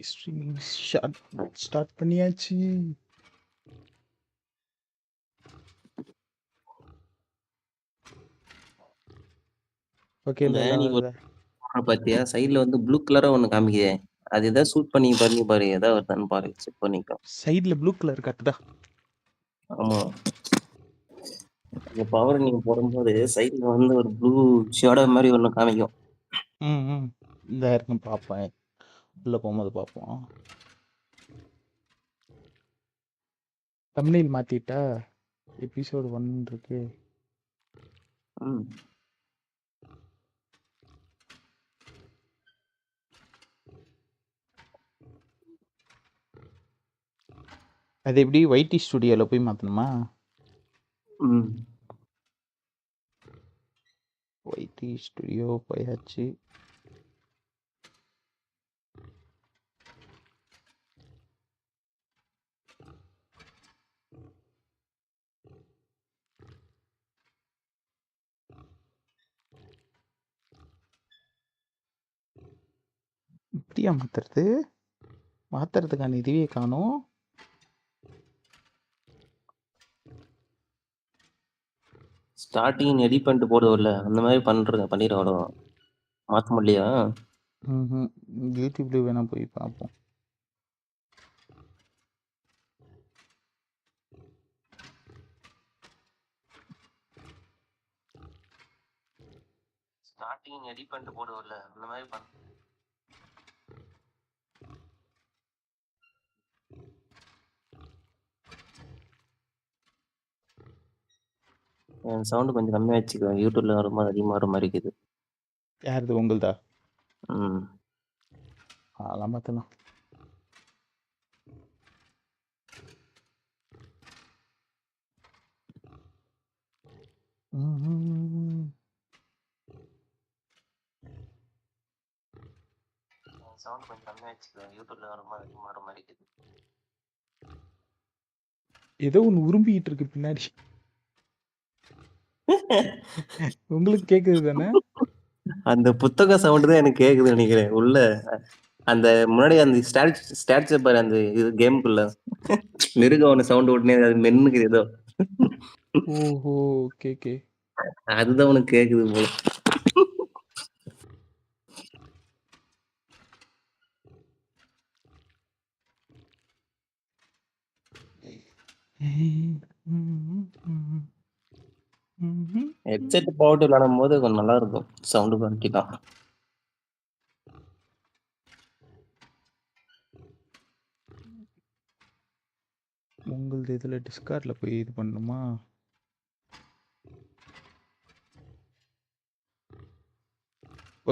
Streaming start பண்ணியாச்சு. Okay இந்த இந்த நீ பாத்தியா சைடுல வந்து ப்ளூ கலரா ஒண்ணு காமிக்குதே அது ஏதாவது ஷூட் பண்ணி பாரு ஏதாவது வருதான்னு பாரு செக் பண்ணிக்கோ. சைடுல ப்ளூ கலர் காட்டுதா? ஆமா இந்த பவர் நீங்க போடும்போது சைடுல வந்து ஒரு ப்ளூ ஷேடோ மாதிரி ஒண்ணு காமிக்கும். ம் இந்த இருக்கும் பார்ப்பேன். உள்ள போகும்போது பார்ப்போம். தம்ப்நெயில் மாத்திட்டா எபிசோட் 1 இருக்கு. அது எப்படி வைடி ஸ்டுடியோல போய் மாத்தணுமா? வைடி ஸ்டுடியோ போயாச்சு. இப்படியா மாத்துறதுக்கான இதுவே காணும். ஸ்டார்டிங் எடிட் பண்ணிட்டு போடுவோம்ல அந்த மாதிரி பண்ணிடுவாடோ மாத்த முடியலையா? யூடியூப்ல வேணா போய் பார்ப்போம். ஸ்டார்டிங் எடிட் பண்ணிட்டு போடுவோம்ல அந்த மாதிரி சவுண்ட் கொஞ்சம் கம்மியா வச்சுக்கோ. யூடியூப்ல வரும்போது அதிகமா வர மாதிரி இருக்குது. யாருது உங்களுதா? அதெல்லாம் பார்த்தலாம். சவுண்ட் கொஞ்சம் கம்மியா வச்சுக்கோ. யூடியூப்ல வரும்போது அதிகமா வர மாதிரி இருக்குது. ஏதோ ஒன்று உரும்பிக்கிட்டு இருக்கு பின்னாடி. உங்களுக்கு கேக்குது தானே? அந்த புத்தக சவுண்ட் தான் எனக்கு கேக்குது நினைக்கிறேன். உள்ள அந்த முன்னாடி அந்த ஸ்டாச்சு பாரு அந்த இது கேமுக்குள்ள மிருகம் ஒன்று சவுண்ட் ஓட்டுனே அது மென்னுக்குது ஏதோ. ஓஹோ ஓகே அதுதான் உனக்கு கேக்குது போல. ஹெட்செட் போட்டு விளையாடும் போது கொஞ்சம் நல்லா இருக்கும் சவுண்டு குவாலிட்டிலாம். உங்களது இதில் டிஸ்கார்டில் போய் இது பண்ணணுமா?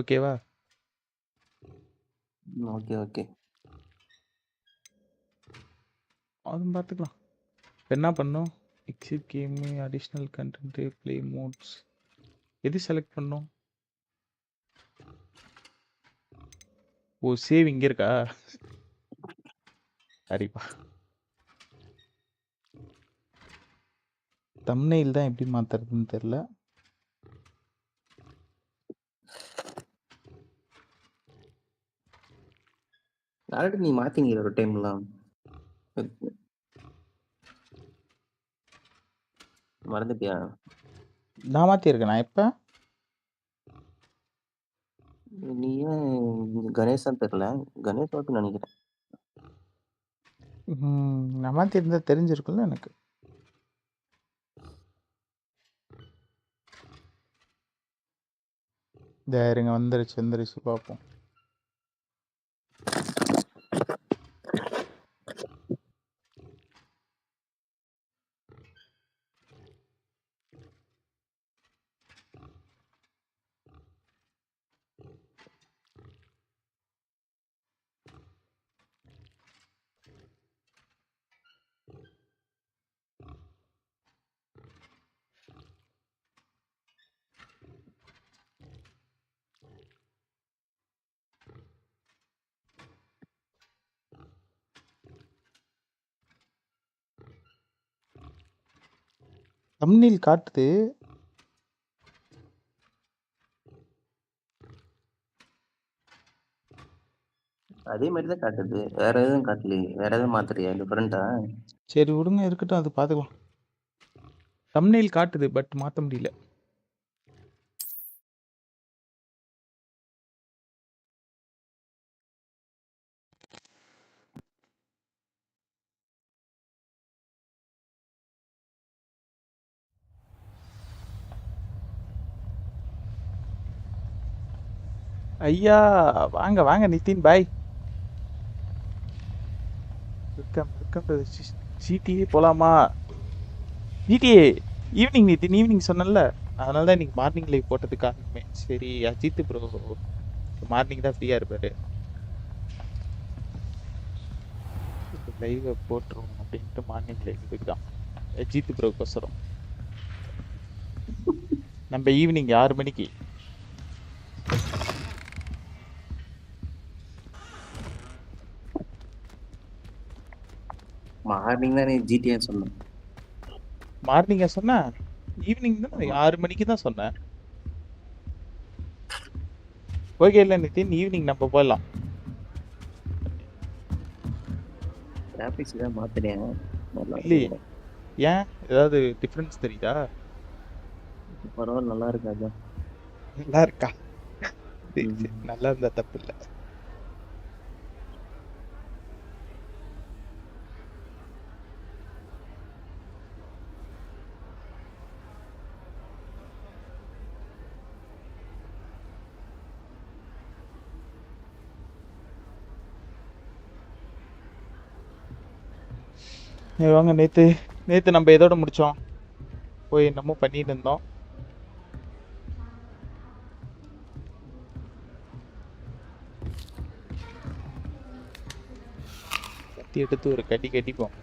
ஓகேவா? ஓகே அதுவும் பார்த்துக்கலாம். இப்போ என்ன பண்ணோம்? Exit game, additional content, play modes எது செலக்ட் பண்ணோம்? ஓ சேவ் இங்கே இருக்கா? சரிப்பா. தம்ப்நெயில் தான் எப்படி மாற்றுறதுன்னு தெரில. ஆல்ரெடி நீ மாத்திங்க ஒரு டைம்லாம் மறந்துட்டியா? நான் மாற்றிருக்கேன். நான் எப்போ? நீ ஏன் கணேசன் தெரியல, கணேஷ் நினைக்கிறேன். நான் மாற்றிருந்தா தெரிஞ்சிருக்குல்ல எனக்கு. இருங்க வந்துருச்சு பார்ப்போம். தம்ப்நெயில் காட்டுது. அதே மாதிரி தான் காட்டுது. வேற எதுவும் காட்டலையே. வேற எதுவும் மாத்துறியா டிஃபரெண்டா? சரி விடுங்க இருக்கட்டும், அது பார்த்துக்கலாம். தம்ப்நெயில் காட்டுது பட் மாற்ற முடியல. ஐயா வாங்க வாங்க நிதின் பாய். வெல்கம் டு சிடிஏ போலாமா? சிடிஏ ஈவினிங் நிதின் ஈவினிங் சொன்னல, அதனால தான் இன்னைக்கு மார்னிங் லைவ் போட்டது காரணமே. சரி அஜித் ப்ரோ மார்னிங் தான் ஃப்ரீயாக இருப்பார், லைவை போட்டுருவோம் அப்படின்ட்டு மார்னிங் லைவ் இதுதான் அஜித் ப்ரோக்கோசரம். நம்ம ஈவினிங் 6 மணிக்கு. மார்னிங் தான் நீ ஜிடிஏ சொன்ன. மார்னிங்கா சொன்னேன்? ஈவினிங் தான் 6 மணிக்கு தான் சொன்னேன். ஓகே இல்லை நிதின், ஈவினிங் நம்ம போயிடலாம். கிராபிக்ஸ் தான் மாத்துறேன். இல்லையே, ஏன் ஏதாவது டிஃப்ரென்ஸ் தெரியுதா? பரவாயில்ல, நல்லா இருக்காது. நல்லா இருக்கா? நல்லா இருந்தா தப்பு இல்லை. வாங்க, நேற்று நம்ம எதோட முடித்தோம்? போய் என்னமோ பண்ணிட்டு இருந்தோம். கத்தி எடுத்து ஒரு கட்டி கட்டிப்போம்.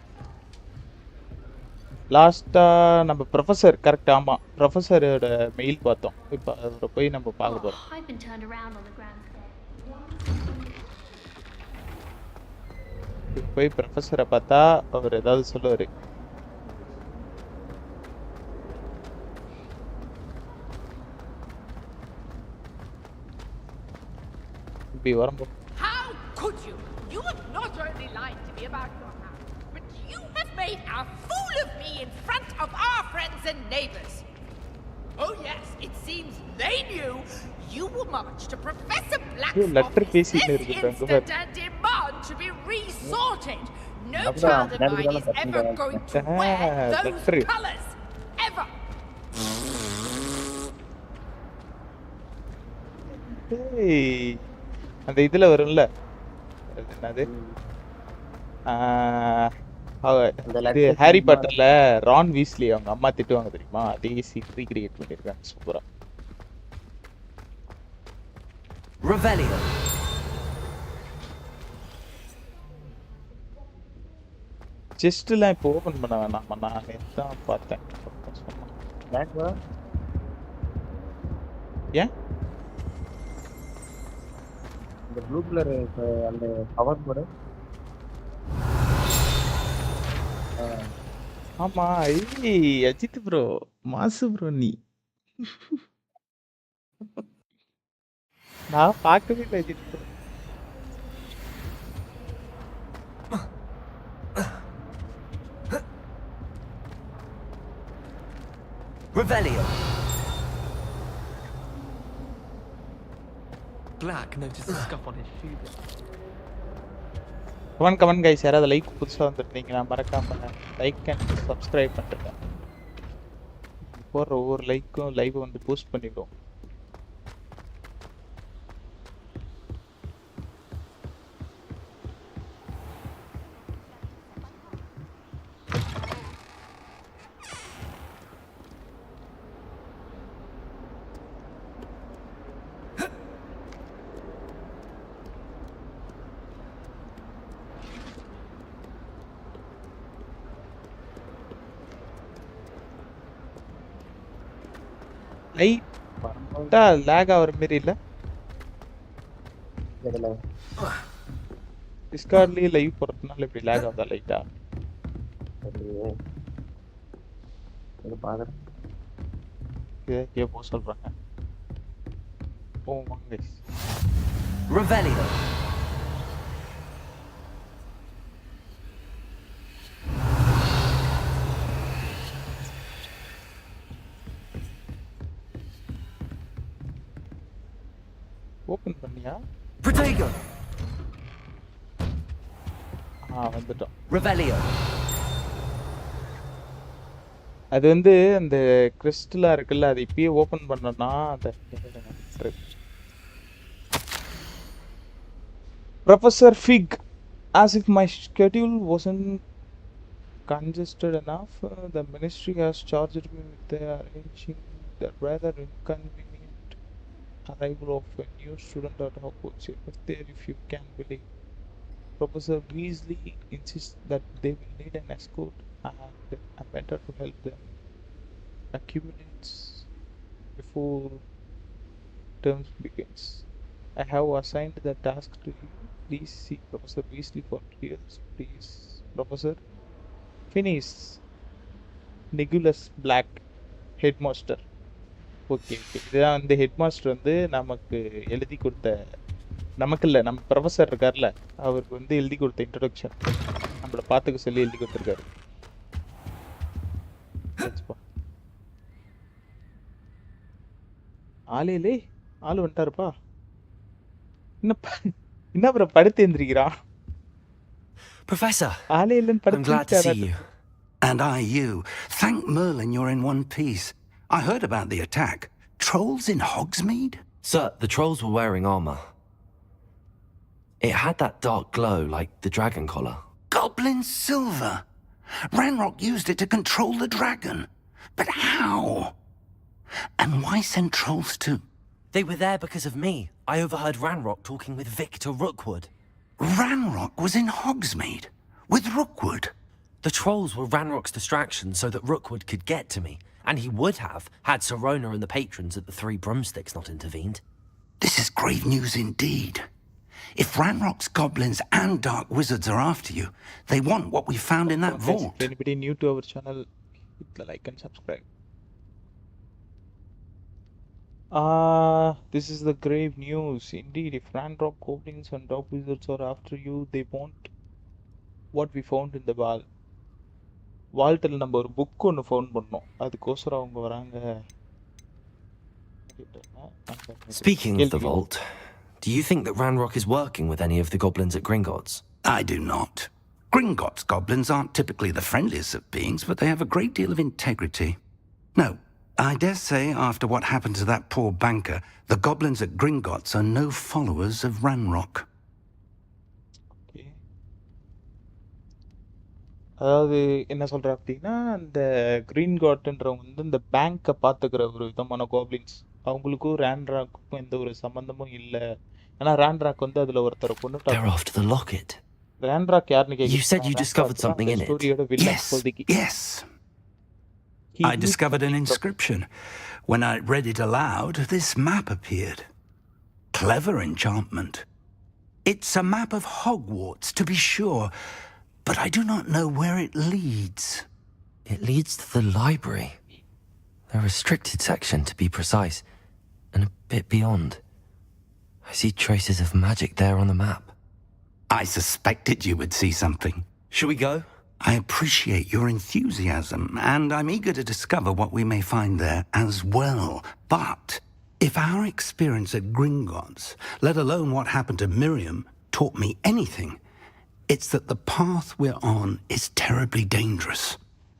லாஸ்ட்டாக நம்ம ப்ரொஃபஸர், கரெக்ட், ஆமாம், ப்ரொஃபஸரோட மெயில் பார்த்தோம். இப்போ அதோட போய் நம்ம பார்க்க போகிறோம். போய் ப்ரொஃபஸரை பார்த்தா அவர் ஏதாவது சொல்லுவார். இப்படி வரம்போ. How could you? You have not only lied to me about your house, but you have made a fool of me in front of our friends and neighbors. Oh yes, it seems they knew you will march to Professor Black's office this instant and demand to be resorted. No child of mine is ever going to wear those colors, ever. Hey, அந்த இதில் வரும்ல, என்னது, இது Harry பாட்டர்ல Ron Weasley அவங்க அம்மா திட்டுவாங்க தெரியுமா, அதே சீன் ரீக்ரியேட் பண்ணியிருக்காங்க சூப்பரா. Revelio. செஸ்ட்லாம் இப்போ ஓபன் பண்ண வேணாமா? நான் நேத்து தான் பார்த்தேன். ஏன் இந்த ப்ளூ கலர் அந்த கவர் போடு. ஆமா, ஐய் அஜித் ப்ரோ, மாசு ப்ரோ நீ. நான் பார்க்கவே இல்லை Ajith bro. Revelio. Black noticed a scuff on his shoe. Comment guys, யாராவது லைக் புதுசாக வந்துருந்தீங்கன்னா மறக்காம லைக் அண்ட் சப்ஸ்கிரைப் பண்ணிருங்க. போடுற ஒவ்வொரு லைக்கும் லைவ் வந்து போஸ்ட் பண்ணிவிடும். லைட்டா லேக் ஆகிற மாரி இல்லை? டிஸ்கார்ட்லேயே லைவ் போடுறதுனால இப்படி லேக் ஆகுதா லைட்டா? போ சொல்கிறாங்க. ஓ வாங்க. Revelio. ஓப்பன் பண்ணியா? Protego. வந்துட்டோம். Revelio. அது வந்து அந்த கிறிஸ்டலா இருக்குல்ல, அது இப்பயே ஓப்பன் பண்ணோம்னா அந்த Professor Fig, as if my schedule wasn't congested enough, the ministry has charged me with arranging the rather inconvenient arrival of a new student at Hogwarts. There, if you can believe. Professor Weasley insists that they will need an escort and a mentor to help them accumulate before terms begins. I have assigned the task to you. Please see Professor Weasley for details. Please, Professor Phineas Nicholas Black, Headmaster. Okay இதுதான் வந்து headmaster வந்து நமக்கு எழுதி கொடுத்த, நமக்கு இல்லை நம்ம professor இருக்கார்ல அவருக்கு வந்து எழுதி கொடுத்த இன்ட்ரடக்ஷன், நம்மளை பார்த்துக்க சொல்லி எழுதி கொடுத்துருக்காரு. ஆலையிலே ஆள் வந்துட்டாருப்பா. என்ன அப்புறம் படுத்து எந்திரிக்கிறான். Professor, ஆலையிலன்னு I'm glad to see you. And I you. Thank Merlin you're in one piece. I heard about the attack. Trolls in Hogsmeade? Sir, the trolls were wearing armor. It had that dark glow like the dragon collar. Goblin silver! Ranrock used it to control the dragon. But how? And why send trolls to? They were there because of me. I overheard Ranrock talking with Victor Rookwood. Ranrock was in Hogsmeade? With Rookwood? The trolls were Ranrock's distraction so that Rookwood could get to me. And he would have, had Sirona and the patrons at the Three Broomsticks not intervened. This is grave news indeed. If Ranrock's goblins and dark wizards are after you, they want what we found in that vault. If anybody new to our channel, hit the like and subscribe. This is the grave news. Indeed, if Ranrock goblins and dark wizards are after you, they want what we found in the wall. வால்ட்டில் நம்ம ஒரு book ஒன்று found பண்ணோம், அதுக்கோசரம் அவங்க வராங்க. Speaking of the vault, do you think that Ranrock is working with any of the goblins at Gringotts? I do not. Gringotts goblins aren't typically the friendliest of beings, but they have a great deal of integrity. No, I dare say after what happened to that poor banker, the goblins at Gringotts are no followers of Ranrock. அதாவது என்ன சொல்கிறேன் அப்படின்னா, அந்த green காட்ன்றவங்க வந்து இந்த பேங்க்கை பார்த்துக்கிற ஒரு விதமான கோப்ளின்ஸ், அவங்களுக்கும் ரேண்ட்ராக்கும் எந்த ஒரு சம்மந்தமும் இல்லை. ஏன்னா ரேண்ட்ராக் வந்து அதில் ஒருத்தரை கொண்டுட்டாங்க. ரேண்ட்ராக் யாருன்னு You said you discovered something in it. Yes. I discovered an inscription. When I read it aloud, this map appeared. Clever enchantment. It's a map of Hogwarts, to be sure, but I do not know where it leads. It leads to the library. The restricted section, to be precise, and a bit beyond. I see traces of magic there on the map. I suspected you would see something. Shall we go? I appreciate your enthusiasm, and I'm eager to discover what we may find there as well. But if our experience at Gringotts, let alone what happened to Miriam, taught me anything, it's that the path we're on is terribly dangerous.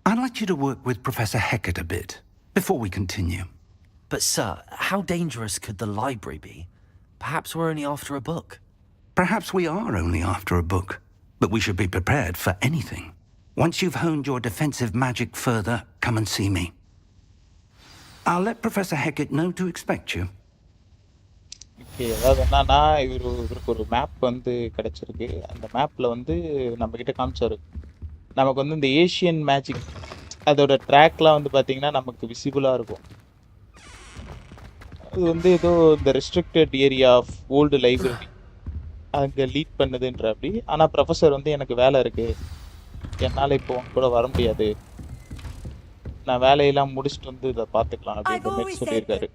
I'd like you to work with Professor Hecat a bit before we continue. But sir, how dangerous could the library be? Perhaps we're only after a book. Perhaps we are only after a book, but we should be prepared for anything. Once you've honed your defensive magic further, come and see me. I'll let Professor Hecat know to expect you. Okay, அதாவது என்னன்னா இவருக்கு ஒரு map வந்து கிடச்சிருக்கு. அந்த மேப்பில் வந்து நம்மக்கிட்ட காமிச்சார். நமக்கு வந்து இந்த ஏஷியன் மேஜிக் அதோட ட்ராக்லாம் வந்து பார்த்திங்கன்னா நமக்கு விசிபிளாக இருக்கும். அது வந்து ஏதோ இந்த restricted area of old library அங்கே லீட் பண்ணுதுன்ற அப்படி. ஆனால் ப்ரொஃபஸர் வந்து எனக்கு வேலை இருக்குது, என்னால் இப்போ உங்க கூட வர முடியாது, நான் வேலையெல்லாம் முடிச்சுட்டு வந்து இதை பார்த்துக்கலாம் அப்படின்ற மாதிரி சொல்லியிருக்காரு.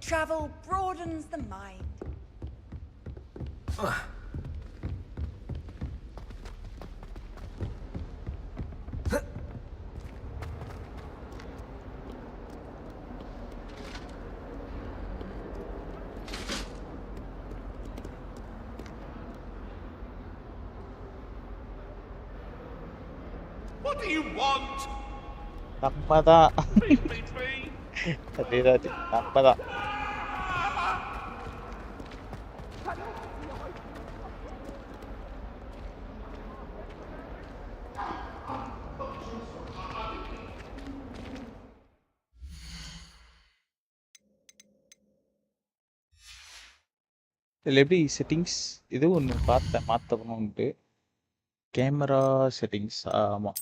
What do you want? நம்மதான் Please, please, please. அதேதான் அது. நம்மதான். இதில் எப்படி செட்டிங்ஸ் இது ஒன்று பார்த்தேன் மாற்றணும்ன்ட்டு கேமரா செட்டிங்ஸ் ஆமாம்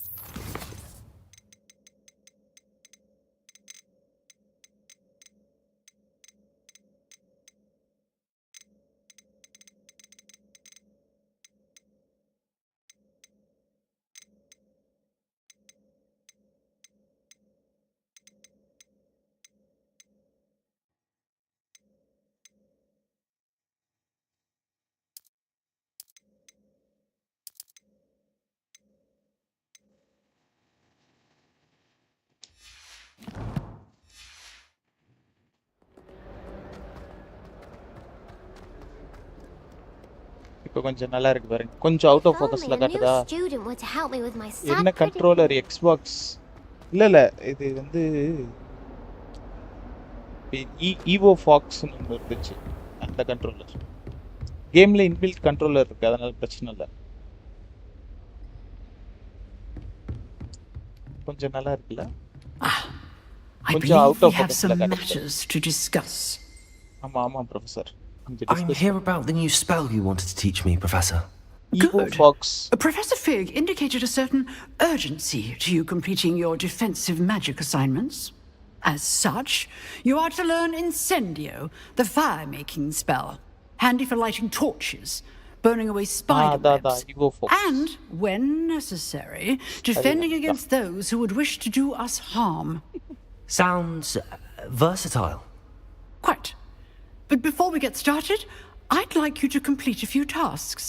இப்போ கொஞ்சம் நல்லா இருக்கு பாருங்க கொஞ்சம் அவுட் ஆஃப் ஃபோக்கஸ்ல காட்டுதா என்ன கண்ட்ரோலர் எக்ஸ்பாக்ஸ் இல்ல இது வந்து ஈவோ ஃபாக்ஸ்னு ஒன்று இருந்துச்சு அந்த கண்ட்ரோலர் கேம்ல இன்பில்ட் கண்ட்ரோலர் இருக்கு அதனால பிரச்சனை இல்லை கொஞ்சம் நல்லா இருக்குல்ல I கொஞ்சம் believe அவுட் we ஆஃப் have some ஃபோக்கஸ்ல காட்டுது matters to discuss. ஆமா professor I'm here about the new spell you wanted to teach me, Professor. ஈவோ Good. ஃபாக்ஸ் Professor Fig indicated a certain urgency to you completing your defensive magic assignments. As such, you are to learn Incendio, the fire-making spell, handy for lighting torches, burning away spider webs, evil foes and, when necessary, defending against those who would wish to do us harm. Sounds versatile. Quite. But before we get started, I'd like you to complete a few tasks.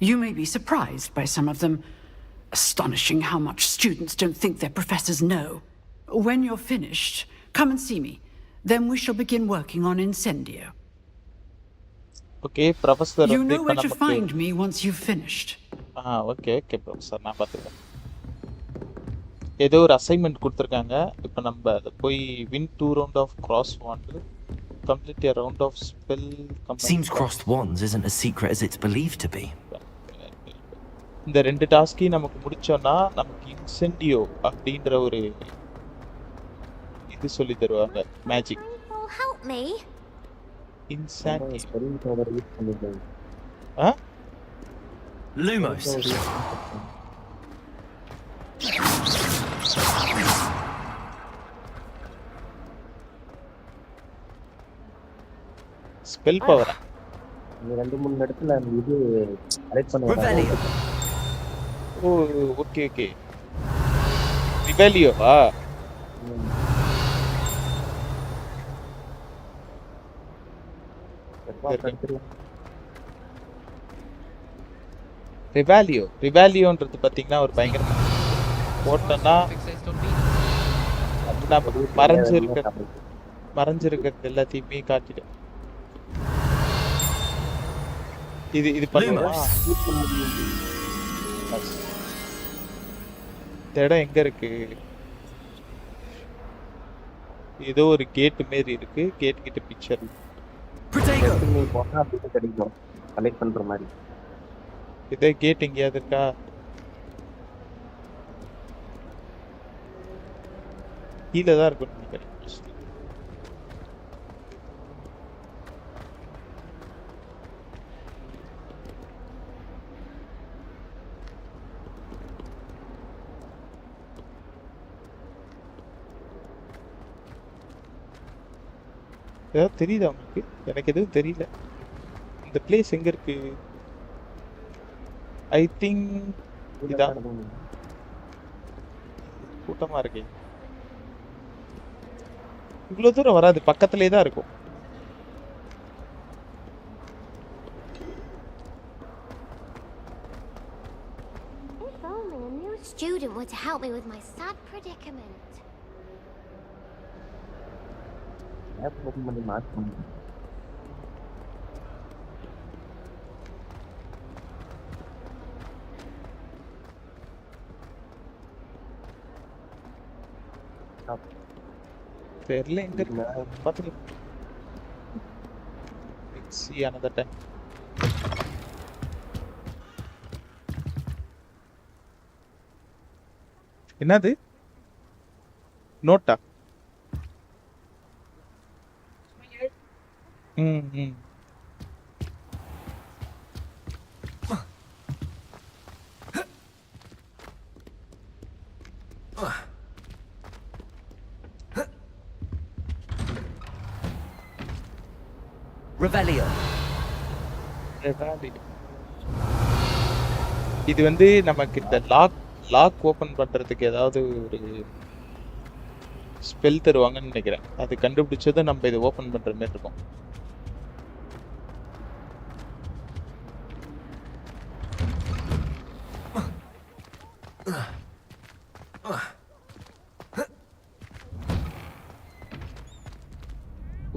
You may be surprised by some of them. Astonishing how much students don't think their professors know. When you're finished, come and see me. Then we shall begin working on Incendio. Okay professor You வந்து know இப்போ where to நமக்கு find me once you've finished. Okay professor நான் பார்த்துக்கிறேன் ஏதோ ஒரு assignment கொடுத்துருக்காங்க இப்போ நம்ம அதை போய் win 2 round of cross wand complete a round of spell Seems crossed wands isn't as secret as it's believed to be. இந்த ரெண்டு டாஸ்கையும் நமக்கு முடிச்சோம்னா நமக்கு இன்சென்டியோ அப்படின்ற ஒரு இது சொல்லி தருவாங்க magic Help me. இன்சென்டியோ Lumos. Spell power ரெண்டு மூணு இடத்துல அந்த இது அரெக்ட் பண்ணுவாங்க Revelio. ஓ ஓகே ரிபெலியோவா ரிவாலியோன்றது பார்த்தீங்கன்னா ஒரு பயங்கரமான போட்டோன்னா அப்படின்னா மறைஞ்சிருக்கிறது எல்லாத்தையுமே காட்டிடும் இது பண்ணுவோமா இந்த இடம் எங்க இருக்கு ஏதோ ஒரு கேட் மாரி இருக்கு கேட் கிட்ட பிக்சர் Protego. போனா அப்படியே கிடைக்கும் கலெக்ட் பண்ற மாதிரி இதே கேட் எங்கேயாவது இருக்கா கீழே தான் இருக்கும் நினைக்கிறேன் ஏதாவது தெரியுதா உங்களுக்கு எனக்கு எதுவும் தெரியல இந்த பிளேஸ் எங்க இருக்கு ஐ திங்க் இதான் கூட்டமா இருக்கு இவ்வளவு தூரம் வராது பக்கத்திலே தான் இருக்கும் If only a new student were to help me with my sad predicament. App open பண்ணி மாத்தணும் தெரியல எங்க இருக்கு பாத்துக்கலாம். Let's see another time. என்னது நோட்டா? ம். Revelio. இது வந்து நமக்கு இந்த லாக் ஓபன் பண்றதுக்கு ஏதாவது ஒரு ஸ்பெல் தருவாங்கன்னு நினைக்கிறேன். அது கண்டுபிடிச்சதும் நம்ம இதை ஓபன் பண்ற மாதிரி இருக்கும்.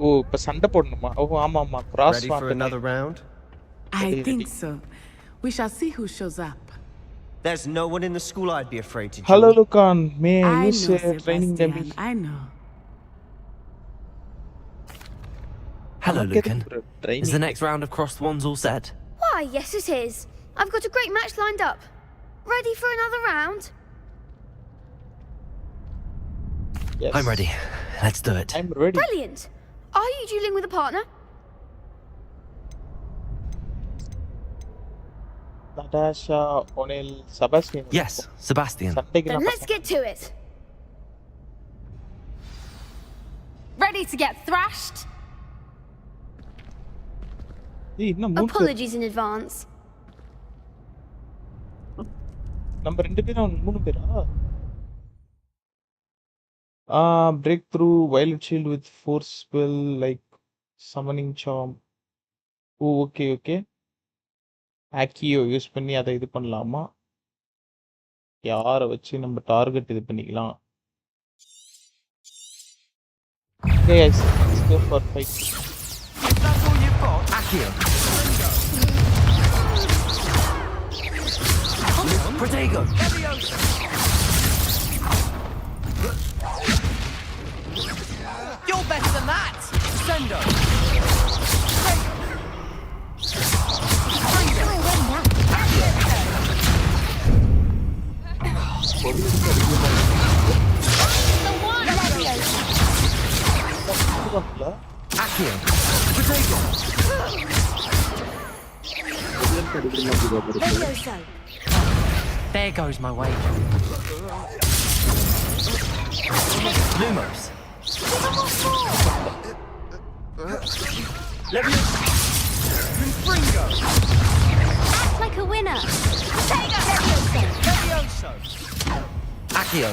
ஓ இப்ப சண்டை போடணுமா? ஓ ஆமா cross Ready for another round? I think so. We shall see who shows up. There's no one in the school I'd be afraid to join. Hello Lucan, may I you know, say training dummy? Sebastian. I know. Hello, Lucan. Training. Is the next round of crossed wands all set? Why, yes it is. I've got a great match lined up. Ready for another round? Yes. I'm ready. Let's do it. I'm ready. Brilliant. Are you dueling with a partner? Natasha, O'Neill, Sebastian. Yes, Sebastian. Then let's get to it. Ready to get thrashed? Apologies in advance. நம்ம ரெண்டு பேரும் மூணு பேரா? Breakthrough, Violet Shield with Force Spell like Summoning Charm. Oh, okay. Accio use பண்ணி அதை இது பண்ணலாமா? யாரை வச்சு நம்ம டார்கெட் இது பண்ணிக்கலாம்? Okay, guys, let's go for fight. That's all you've got? Accio. Protego. You're better than that. Sendo. Accio. Protego. There goes my way. Lumos. Fringo. Act like a winner. Levioso. Accio.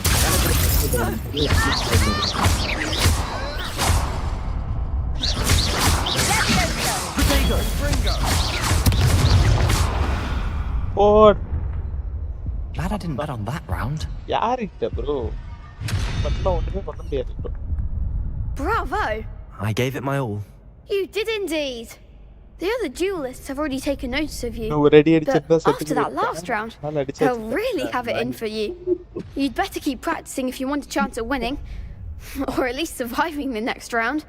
Protego. Fringo. Or Glad I didn't bet on that round. யாரிட்ட bro? மத்தலாம் ஒண்ணுமே பண்ண முடியாது bro. Bravo. I gave it my all. You did indeed. The other duelists have already taken notice of you. No, ready But after that last round, they'll really have it in for you. You'd better keep practicing if you want a chance at winning. Or at least surviving the next round.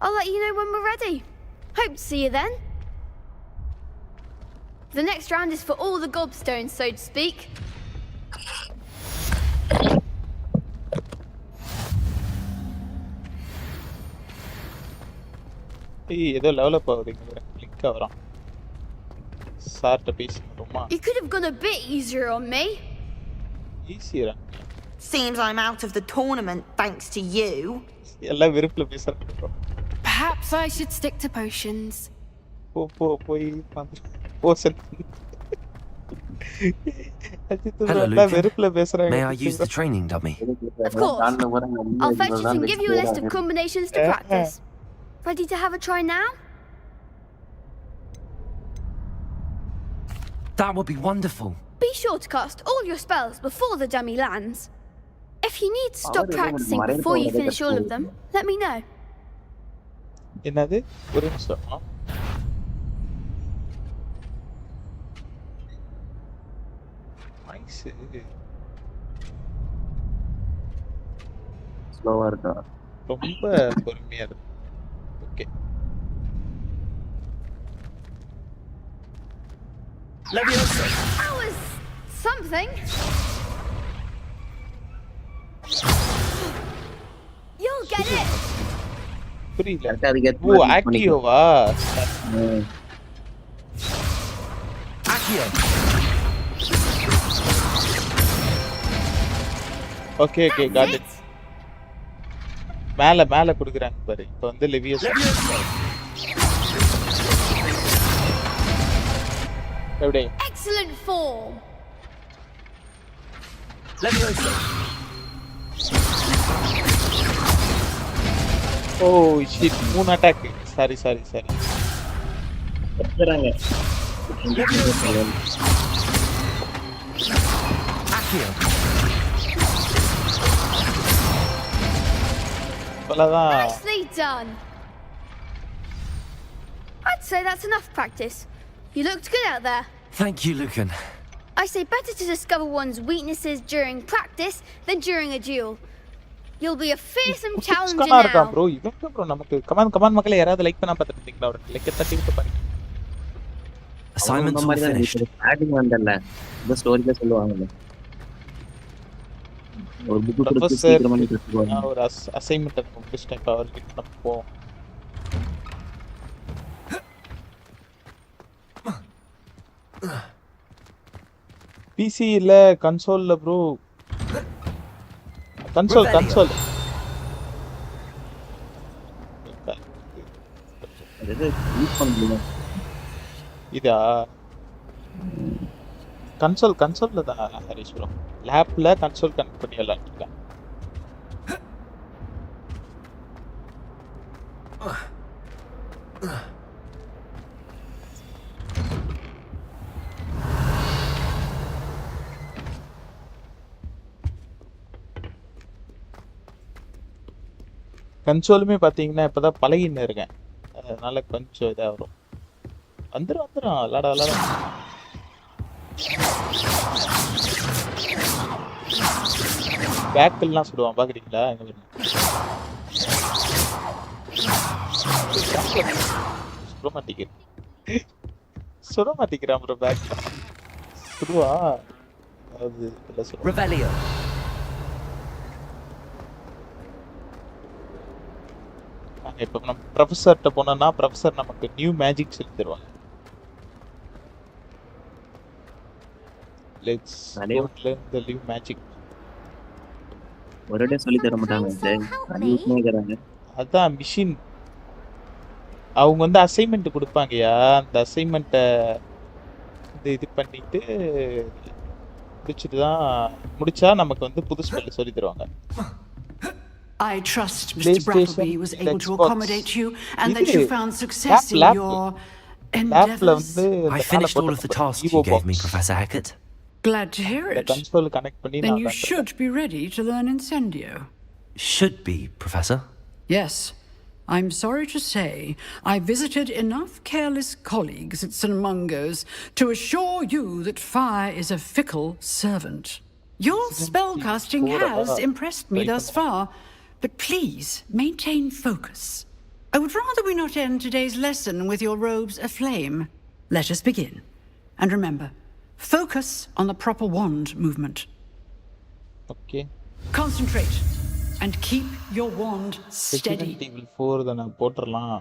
I'll let you know when we're ready. Hope to see you then. The next round is for all the gobstones, so to speak. ஏதோ level up ஆகுதுங்க click ஆவறான் சார்ட்ட பேசினோமா You could have gone a bit easier on me. ஈஸியரா Seems I'm out of the tournament thanks to you. எல்லாம் வெறுப்புல பேசுறாங்க Perhaps I should stick to potions. போய் Poshan Hello, Lucan. May I use the training dummy? Of course. I'll fetch it and give you a list of combinations to practice. Ready to have a try now? That would be wonderful. Be sure to cast all your spells before the dummy lands. If you need to stop practicing before you finish all of them, let me know. என்னது ஒரு நிமிஷம் nice ஸ்லோவா இருக்கா ரொம்ப பொறுமையா இருக்கு. Okay. Leviosa. That was something. You'll get it. புரியல. அதுக்கு ஓ ஆக்டியோவா? Accio. Okay okay got it. மேல மேல குடுக்குறாங்க பாரு. இப்போ வந்து லெவியோசா. எப்படி? Excellent form. Leviosa. Oh shit 3 attack. Sorry. கத்துறாங்க. Accio. அவ்வளவுதான். Nicely done. I'd say that's enough practice. You looked good out there. Thank you, Lucan. I say better to discover one's weaknesses during practice than during a duel. You'll be a fearsome challenger ஸ்கனா இருக்கா now. bro? இவங்க bro நமக்கு come on மக்களே யாராவது like பண்ணா பாத்துட்டீங்களா? ஒரு like தட்டி விட்டு பாருங்க. Assignments all finished. ஸ்டார்டிங் வந்தல்ல. இந்த ஸ்டோரியில சொல்லுவாங்கல. ஒரு புக் கொடுத்து சீக்கிரமா நிறுத்துவாங்க. நான் ஒரு அசைன்மென்ட் முடிச்சிட்டேன். இப்ப அவர்கிட்ட நம்ம போவோம். பிசி இல்ல கன்சோல்ல ப்ரோ. கன்சோல். அது யூஸ் பண்ண முடியல. இதா கன்சோல்ல தான் ஹரிஷ் ப்ரோ. லேப்ல கன்சோல் கனெக்ட் பண்ணி விளையாடிருக்கேன். கன்சோலுமே பாத்தீங்கன்னா இப்பதான் பழகின்னு இருக்கேன். அதனால கொஞ்சம் இதா வரும். வந்துரும் விளாட. பேக்கெல்லாம் சுடுவான் பாக்குறீங்களா? சுட மாட்டேங்கிறான் ப்ரோ. பேக் சுடுவா அது Revelio. இப்ப நம்ம ப்ரொஃபஸர்கிட்ட போனோம்னா ப்ரொஃபஸர் நமக்கு நியூ மேஜிக் சொல்லி தருவாங்க. Let's learn the new magic. ஒரேடே சொல்லி தர மாட்டாங்க. அதான் மிஷின். அவங்க வந்து அசைன்மெண்ட் கொடுப்பாங்கயா. அந்த அசைன்மெண்ட்டை இது பண்ணிட்டு முடிச்சா நமக்கு வந்து புது ஸ்பெல் சொல்லி தருவாங்க. I trust Mr. Brattleby was able to accommodate you and that you found success in your endeavors. I finished all of the tasks you gave me, Professor Hackett. Glad to hear it. Then you should be ready to learn Incendio. Should be, Professor? Yes. I'm sorry to say I visited enough careless colleagues at St. Mungo's to assure you that fire is a fickle servant. Your spellcasting has impressed me thus far, but please maintain focus. I would rather we not end today's lesson with your robes aflame. Let us begin. And remember, focus on the proper wand movement. Okay. Concentrate and keep your wand steady. Resident Evil 4 தான் நான் போட்டுறலாம்.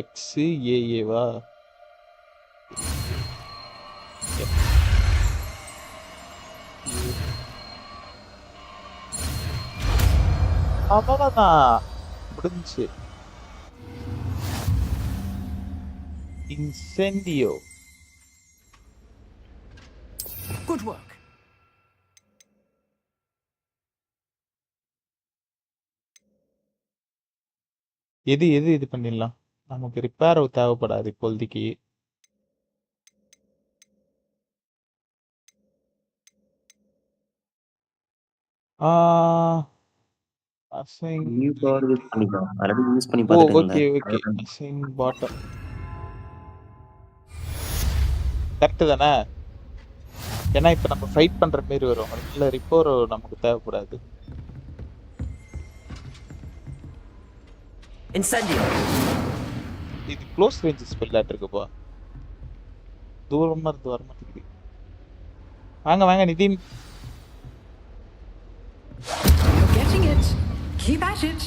AXAA வா? அவ்வளவுதான் முடிஞ்சு. Incendio. Good work. இது பண்ணிடலாம். நமக்கு repair தேவைப்படாது இப்போதைக்கு. Assign நியூ பவர் யூஸ் பண்ணிக்கலாம். ஆல்ரெடி யூஸ் பண்ணி பார்த்துட்டீங்களா? ஓகே. Assign bottom. கரெக்ட் தானே? ஏன்னா இப்ப நம்ம ஃபைட் பண்ற மாதிரி வரும். இல்ல ரிப்போர் நமக்கு தேவைப்படாது. Incendio. இது க்ளோஸ் ரேஞ்ச் ஸ்பெல் இருக்குப்பா. தூரமா இருந்து வர மாட்டேங்குது. வாங்க வாங்க Nitin. You're getting it. Keep at it.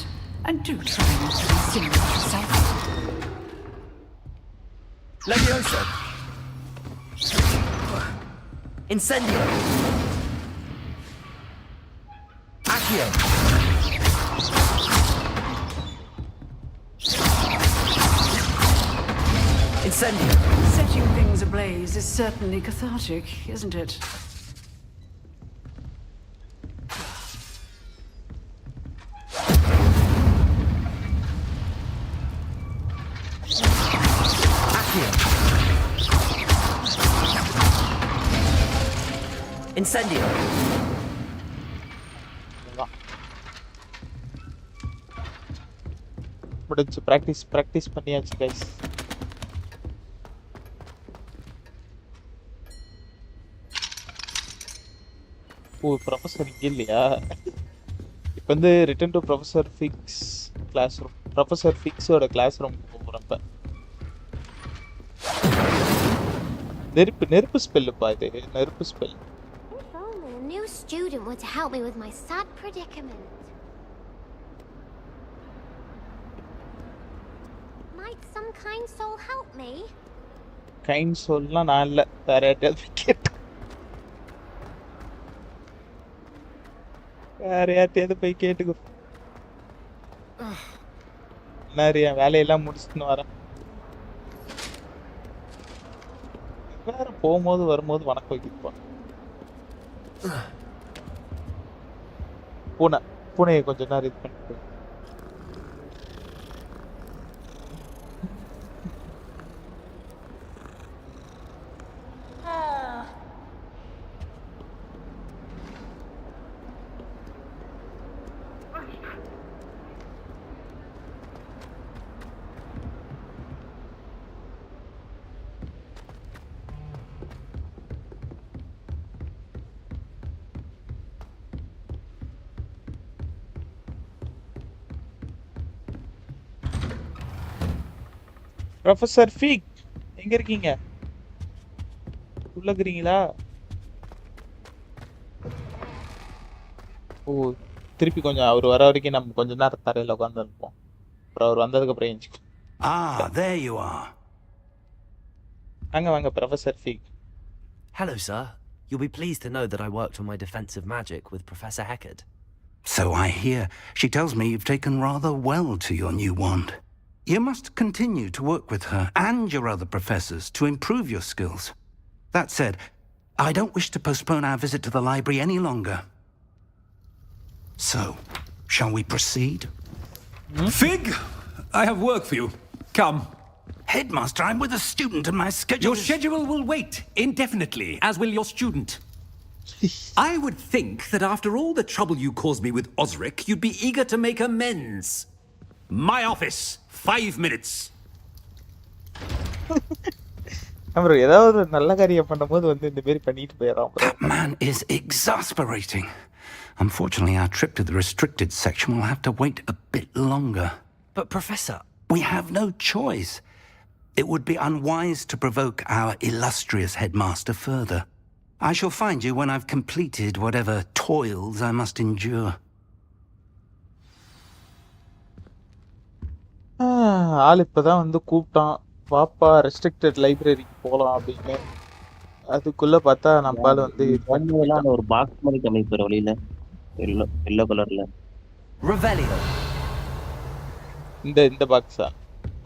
And do try not to be silly with yourself. Levioso. Incendio. Accio. Incendio. Setting things ablaze is certainly cathartic, isn't it? Accio. Incendio. முடிஞ்சு practice பண்ணியாச்சு guys. Oh professor இங்கே இல்லையா? இப்போ வந்து return to professor Fig's classroom. Professor ஃபிக்ஸோட classroom போகிறப்ப நெருப்பு ஸ்பெல்லுப்பா இது. நெருப்பு spell. If only a new student were to help me with my sad predicament. Might some kind soul help me? Kind சொல்லலாம் நான் இல்லை, வேற யார்ட்டையாவது கேட்டு வேற யார்ட்டையாவது போய் கேட்டுக்கோ. நிறைய வேலையெல்லாம் முடிச்சுட்டு வரேன். வேற போகும்போது வரும்போது வணக்கம் வைக்கிப்பான். பூனையை கொஞ்ச நேரம் இது பண்ணிட்டு ப்ரொஃபஸர் ஃபீக் எங்க இருக்கீங்க? உள்ள இருக்கீங்களா? ஓ திருப்பி கொஞ்சம் அவர் வர வரைக்கும் நம்ம கொஞ்ச நேரம் தரையில உட்கார்ந்து இருப்போம். அப்புறம் அவர் வந்ததுக்கு அப்புறம் எஞ்சிக்கும். There you are. வாங்க வாங்க professor peak. Hello, sir. You'll be pleased to know that I worked on my defensive magic with Professor Heckard. So I hear. She tells me you've taken rather well to your new wand. You must continue to work with her and your other professors to improve your skills. That said, I don't wish to postpone our visit to the library any longer. So, shall we proceed? Fig, I have work for you. Come. Headmaster, I'm with a student and my schedule Your schedule will wait indefinitely, as will your student. I would think that after all the trouble you caused me with Osric, you'd be eager to make amends. My office, 5 minutes. நம்ம ஏதாவது நல்ல காரியம் பண்ணும்போது வந்து இந்த மாதிரி பண்ணிட்டு போயிடறான். That man is exasperating. Unfortunately, our trip to the restricted section will have to wait a bit longer. But Professor... We have no choice. It would be unwise to provoke our illustrious headmaster further. I shall find you when I've completed whatever toils I must endure. ஆள் இப்பதான் வந்து கூப்பிட்டான், பாப்பா restricted லைப்ரரிக்கு போகலாம் அப்படின்னு. அதுக்குள்ள பார்த்தா நம்மளால வந்து ஒரு பாக்ஸ் மாதிரி கமிப்பாரு வழியில, எல்லோ கலர்ல. Revelio. இந்த பாக்ஸா?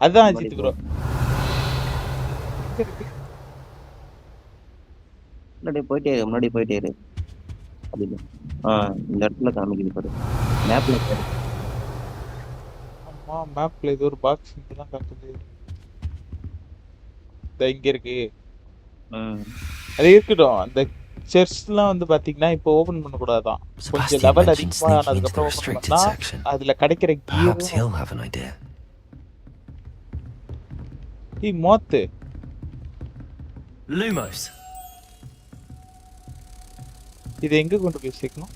அதான் அஜித் ப்ரோ. முன்னாடி போயிட்டே இரு. இந்த இடத்துல காமிக்குது பாரு, மேப்ல பாரு. மேப்ல இது ஒரு பாக்ஸ் இங்கதான் காட்டுது. இங்க இருக்கு. அது இருக்கட்டும். அந்த செர்ஸ்லாம் வந்து பாத்தீங்கன்னா இப்போ ஓபன் பண்ண கூடாதான். கொஞ்சம் லெவல் அதிகமா ஆனதுக்கு அப்புறம் ஓபன் பண்ணா அதுல கிடைக்கிற கியர். மோத்து Lumos. இது எங்க கொண்டு போய் சேர்க்கணும்?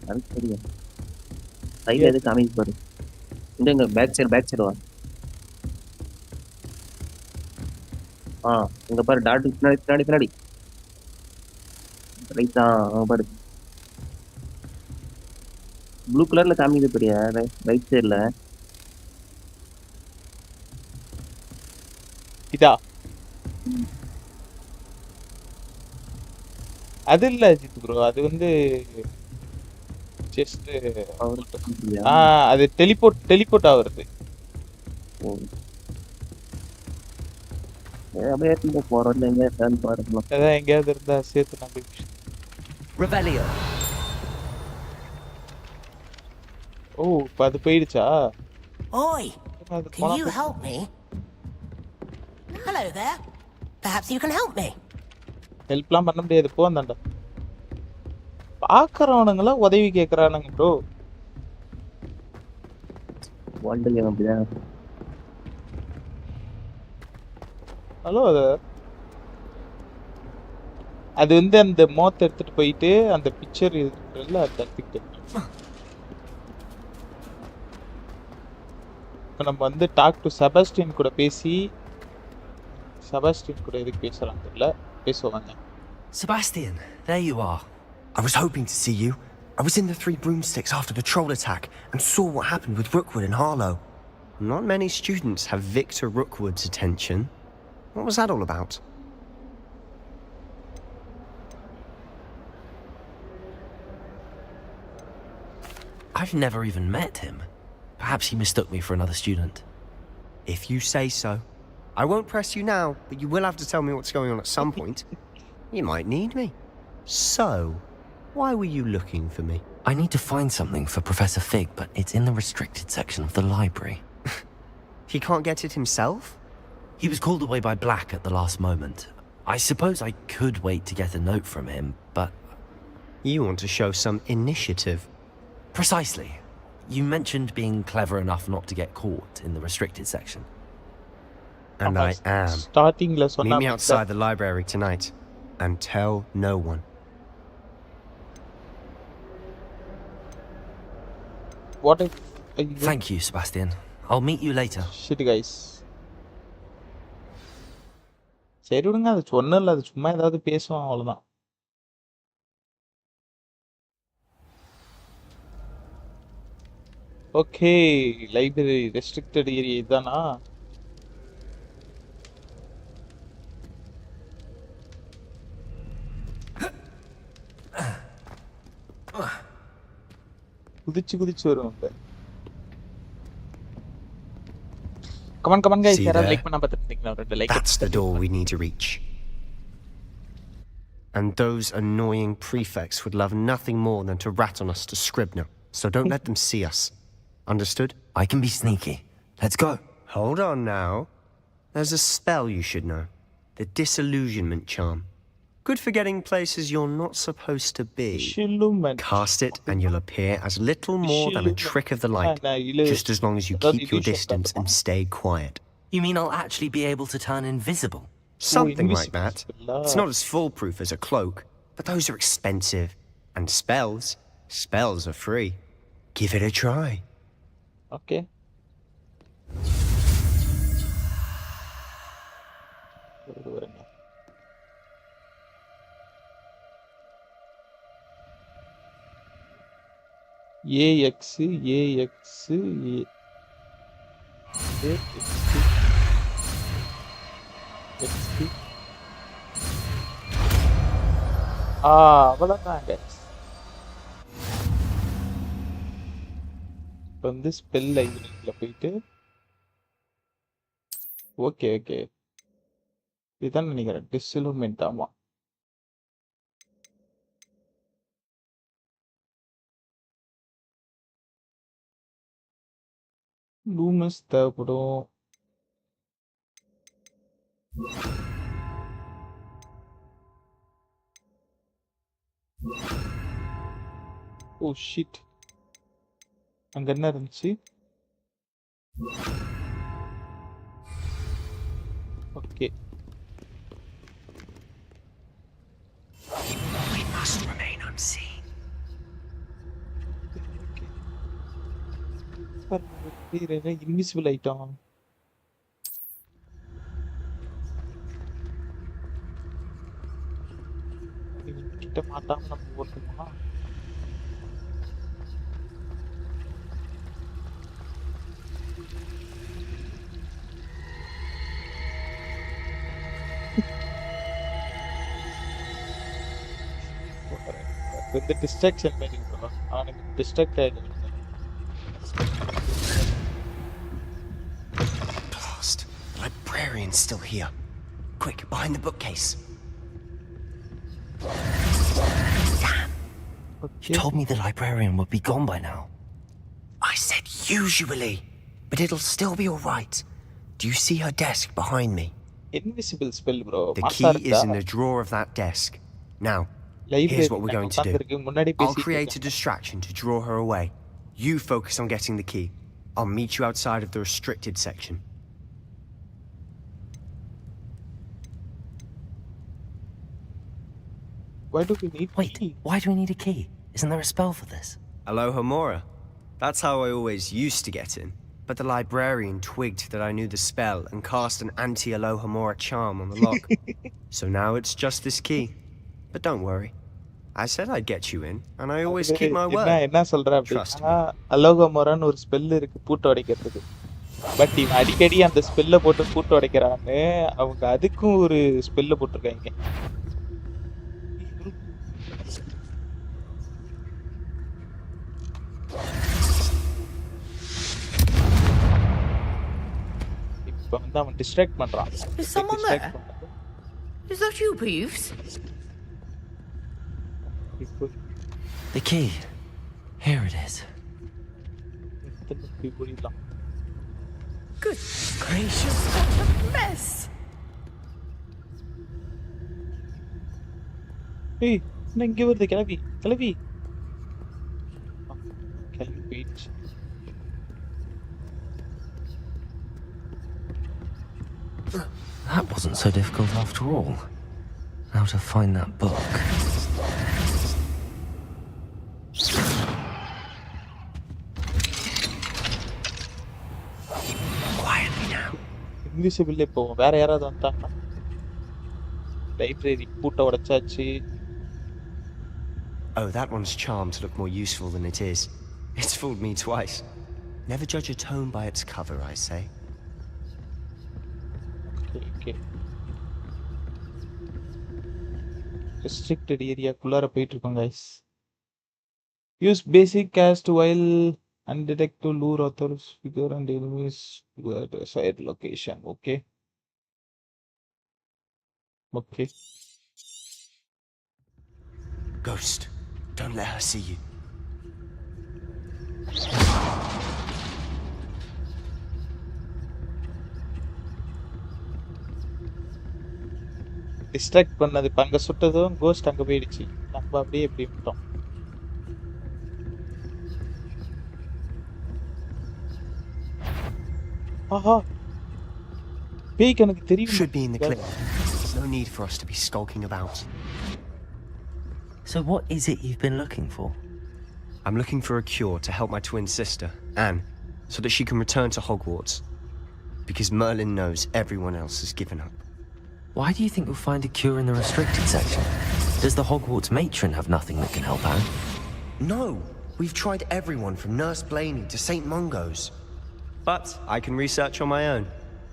அது தெரியும். சைடுல எது காமிக்கு பாரு. இங்க பேக் சைடு வா. இங்க பாரு டாட் பின்னாடி ரைட்டா பாரு ப்ளூ கலர்ல காமிக்குது பெரிய ரைட் சைடுல. இதா அது இல்ல அஜித் ப்ரோ, அது வந்து ஜஸ்ட் அது டெலிபோர்ட் ஆகுறது. அப்படியே போறோம் எங்க பாருங்க. அதான் எங்கேயாவது இருந்தா சேர்த்து நம்பி. Revelio. ஓ இப்போ அது போயிடுச்சா? Oi, can you help me? Hello there. Perhaps you can help me. ஹெல்ப்லாம் பண்ண முடியாது, போ அந்தாண்டா. பாக்குறவனுங்களா உதவி கேக்குறானுங்க ப்ரோ. வால்ட் கேம் அப்படிதான். ஹலோ அது வந்து அந்த மோத்தை எடுத்துட்டு போயிட்டு அந்த பிக்சர் இருக்குல்ல அதை எடுத்துக்கிட்டு இப்போ நம்ம வந்து டாக் டு செபாஸ்டியன் கூட பேசி, செபாஸ்டியன் கூட எதுக்கு பேசலாம் தெரியல, பேசுவாங்க. Sebastian, there you are. I was hoping to see you. I was in the Three Broomsticks after the troll attack and saw what happened with Rookwood and Harlow. Not many students have Victor Rookwood's attention. What was that all about? I've never even met him. Perhaps he mistook me for another student. If you say so. I won't press you now, but you will have to tell me what's going on at some point. You might need me. So, why were you looking for me? I need to find something for Professor Fig, but it's in the restricted section of the library. He can't get it himself? He was called away by Black at the last moment. I suppose I could wait to get a note from him, but... You want to show some initiative. Precisely. You mentioned being clever enough not to get caught in the restricted section. And I am. Meet me outside the library tonight, and tell no one. What if... Thank you, Sebastian. I'll meet you later. Shit, guys. சரி விடுங்க, அது சொன்ன இல்லை, அது சும்மா ஏதாவது பேசுவான் அவ்வளோதான். ஓகே, லைப்ரரி ரெஸ்ட்ரிக்டட் ஏரியா இதுதானா? குதிச்சு வரும். Come on guys, யாராவது லைக் பண்ணா பார்த்துட்டீங்களா? ரெண்டு like. That's the door we need to reach. And those annoying prefects would love nothing more than to rat on us to Scribner. So don't let them see us. Understood? I can be sneaky. Let's go. Hold on now. There's a spell you should know. The disillusionment charm. Good for getting places you're not supposed to be. Cast it and you'll appear as little more than a trick of the light. Just as long as you keep your distance and stay quiet. You mean I'll actually be able to turn invisible? Something like that. It's not as foolproof as a cloak, but those are expensive. And spells are free. Give it a try. Okay. அவ்வளோதான் guys. இப்போ வந்து spell லைப்ரரியில் போயிட்டு okay இதுதான் நினைக்கிறேன், டிஸ்இலூமெண்ட். ஆமாம், லூமஸ் தேவைப்படும். Oh shit, அங்க என்ன இருந்துச்சு? Okay, We must remain unseen. invisible item. கிட்ட மாட்டாம நம்ம ஓட்டணுமா? இந்த டிஸ்ட்ராக்ஷன் மாதிரி bro. அவனுக்கு டிஸ்ட்ராக்ட் ஆயிடுவாங்க. Blast. The librarian's still here. Quick, behind the bookcase. Damn. You told me the librarian would be gone by now. I said usually, but it'll still be all right. Do you see her desk behind me? Invisible spell bro. The key is in the drawer of that desk. Now, here's what we're going to do. I'll create a distraction to draw her away. You focus on getting the key. I'll meet you outside of the restricted section. Why do we need Wait, key? why do we need a key? Isn't there a spell for this? Aloha Mora. That's how I always used to get in. But the librarian twigged that I knew the spell and cast an anti-Aloha Mora charm on the lock. So now it's just this key. But don't worry. I said I'd get you in, and I always keep my word. என்ன சொல்ற அப்படின்னா Aloha மொரான்னு ஒரு spell இருக்கு பூட்டு உடைக்கிறதுக்கு. But இவன் அடிக்கடி அந்த ஸ்பெல்ல போட்டு பூட்டு உடைக்கிறான்னு அவங்க அதுக்கும் ஒரு ஸ்பெல்ல போட்டிருக்காங்க. இப்ப வந்து அவன் டிஸ்ட்ராக்ட் பண்றான். Is someone there? Is that you, Peeves? The key. Here it is. Good gracious, what a mess! Hey, இங்க வருது கிளவி. கிளவி. கிளவி போயிடுச்சு. That wasn't so difficult after all. Now to find that book. Quietly now. Invisible இப்போ வேற யாராவது வந்தாங்கன்னா லைப்ரரி பூட்ட உடைச்சாச்சு. Oh, that one's charmed to look more useful than it is. It's fooled me twice. Never judge a tome by its cover, I say. Okay. Restricted area குள்ளார போயிட்டு இருக்கோம் guys. Use basic cast while undetect to lure authors figure and enemies to a desired location. Okay. Ghost, don't let her see you. Distract பண்ணது இப்ப அங்க சுட்டதும் cost அங்க போயிடுச்சு. நம்ம அப்படியே எப்படி விட்டோம். ஆஹா பேய்க்கு எனக்கு தெரியும். Should be in the clip. No need for us to be skulking about. So what is it you've been looking for? I'm looking for a cure to help my twin sister, Anne, so that she can return to Hogwarts. Because Merlin knows everyone else has given up. Why do you think we'll find a cure in the restricted section? Does the Hogwarts matron have nothing that can help Anne? No, we've tried everyone from Nurse Blaney to St. Mungo's. But I can research on my own.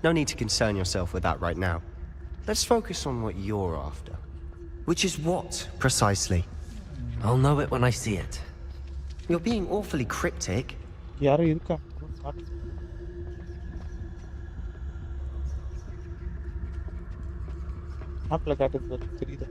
No need to concern yourself with that right now. Let's focus on what you're after. Which is what, precisely? I'll know it when I see it. You're being awfully cryptic. யாரோ இருக்கா? மேப்ல காட்டுறது தெரியுதா?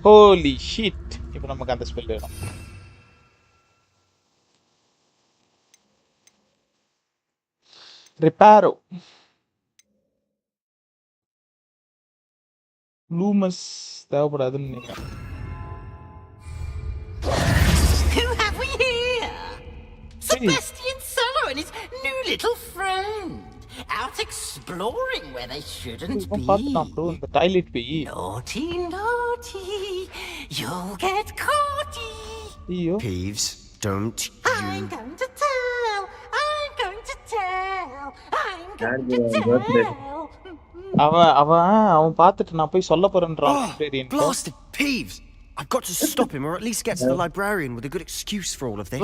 Holy shit! இப்போ நமக்கு அந்த spell வேணும். Reparo. லூமஸ் தேவைப்படாதுன்னு நினைக்கிறேன். Who have we here? Sebastian Solo and his new little friend. Out exploring where they shouldn't be. The toilet be. Naughty, naughty. You'll get caughty. Peeves, don't you... I'm going to tell. I'm going to tell. I'm going to tell. அவன் பார்த்துட்டு நான் போய் சொல்ல போறேன்றான். Blasted Peeves! I've got to stop him or at least get to the librarian with a good excuse for all of this.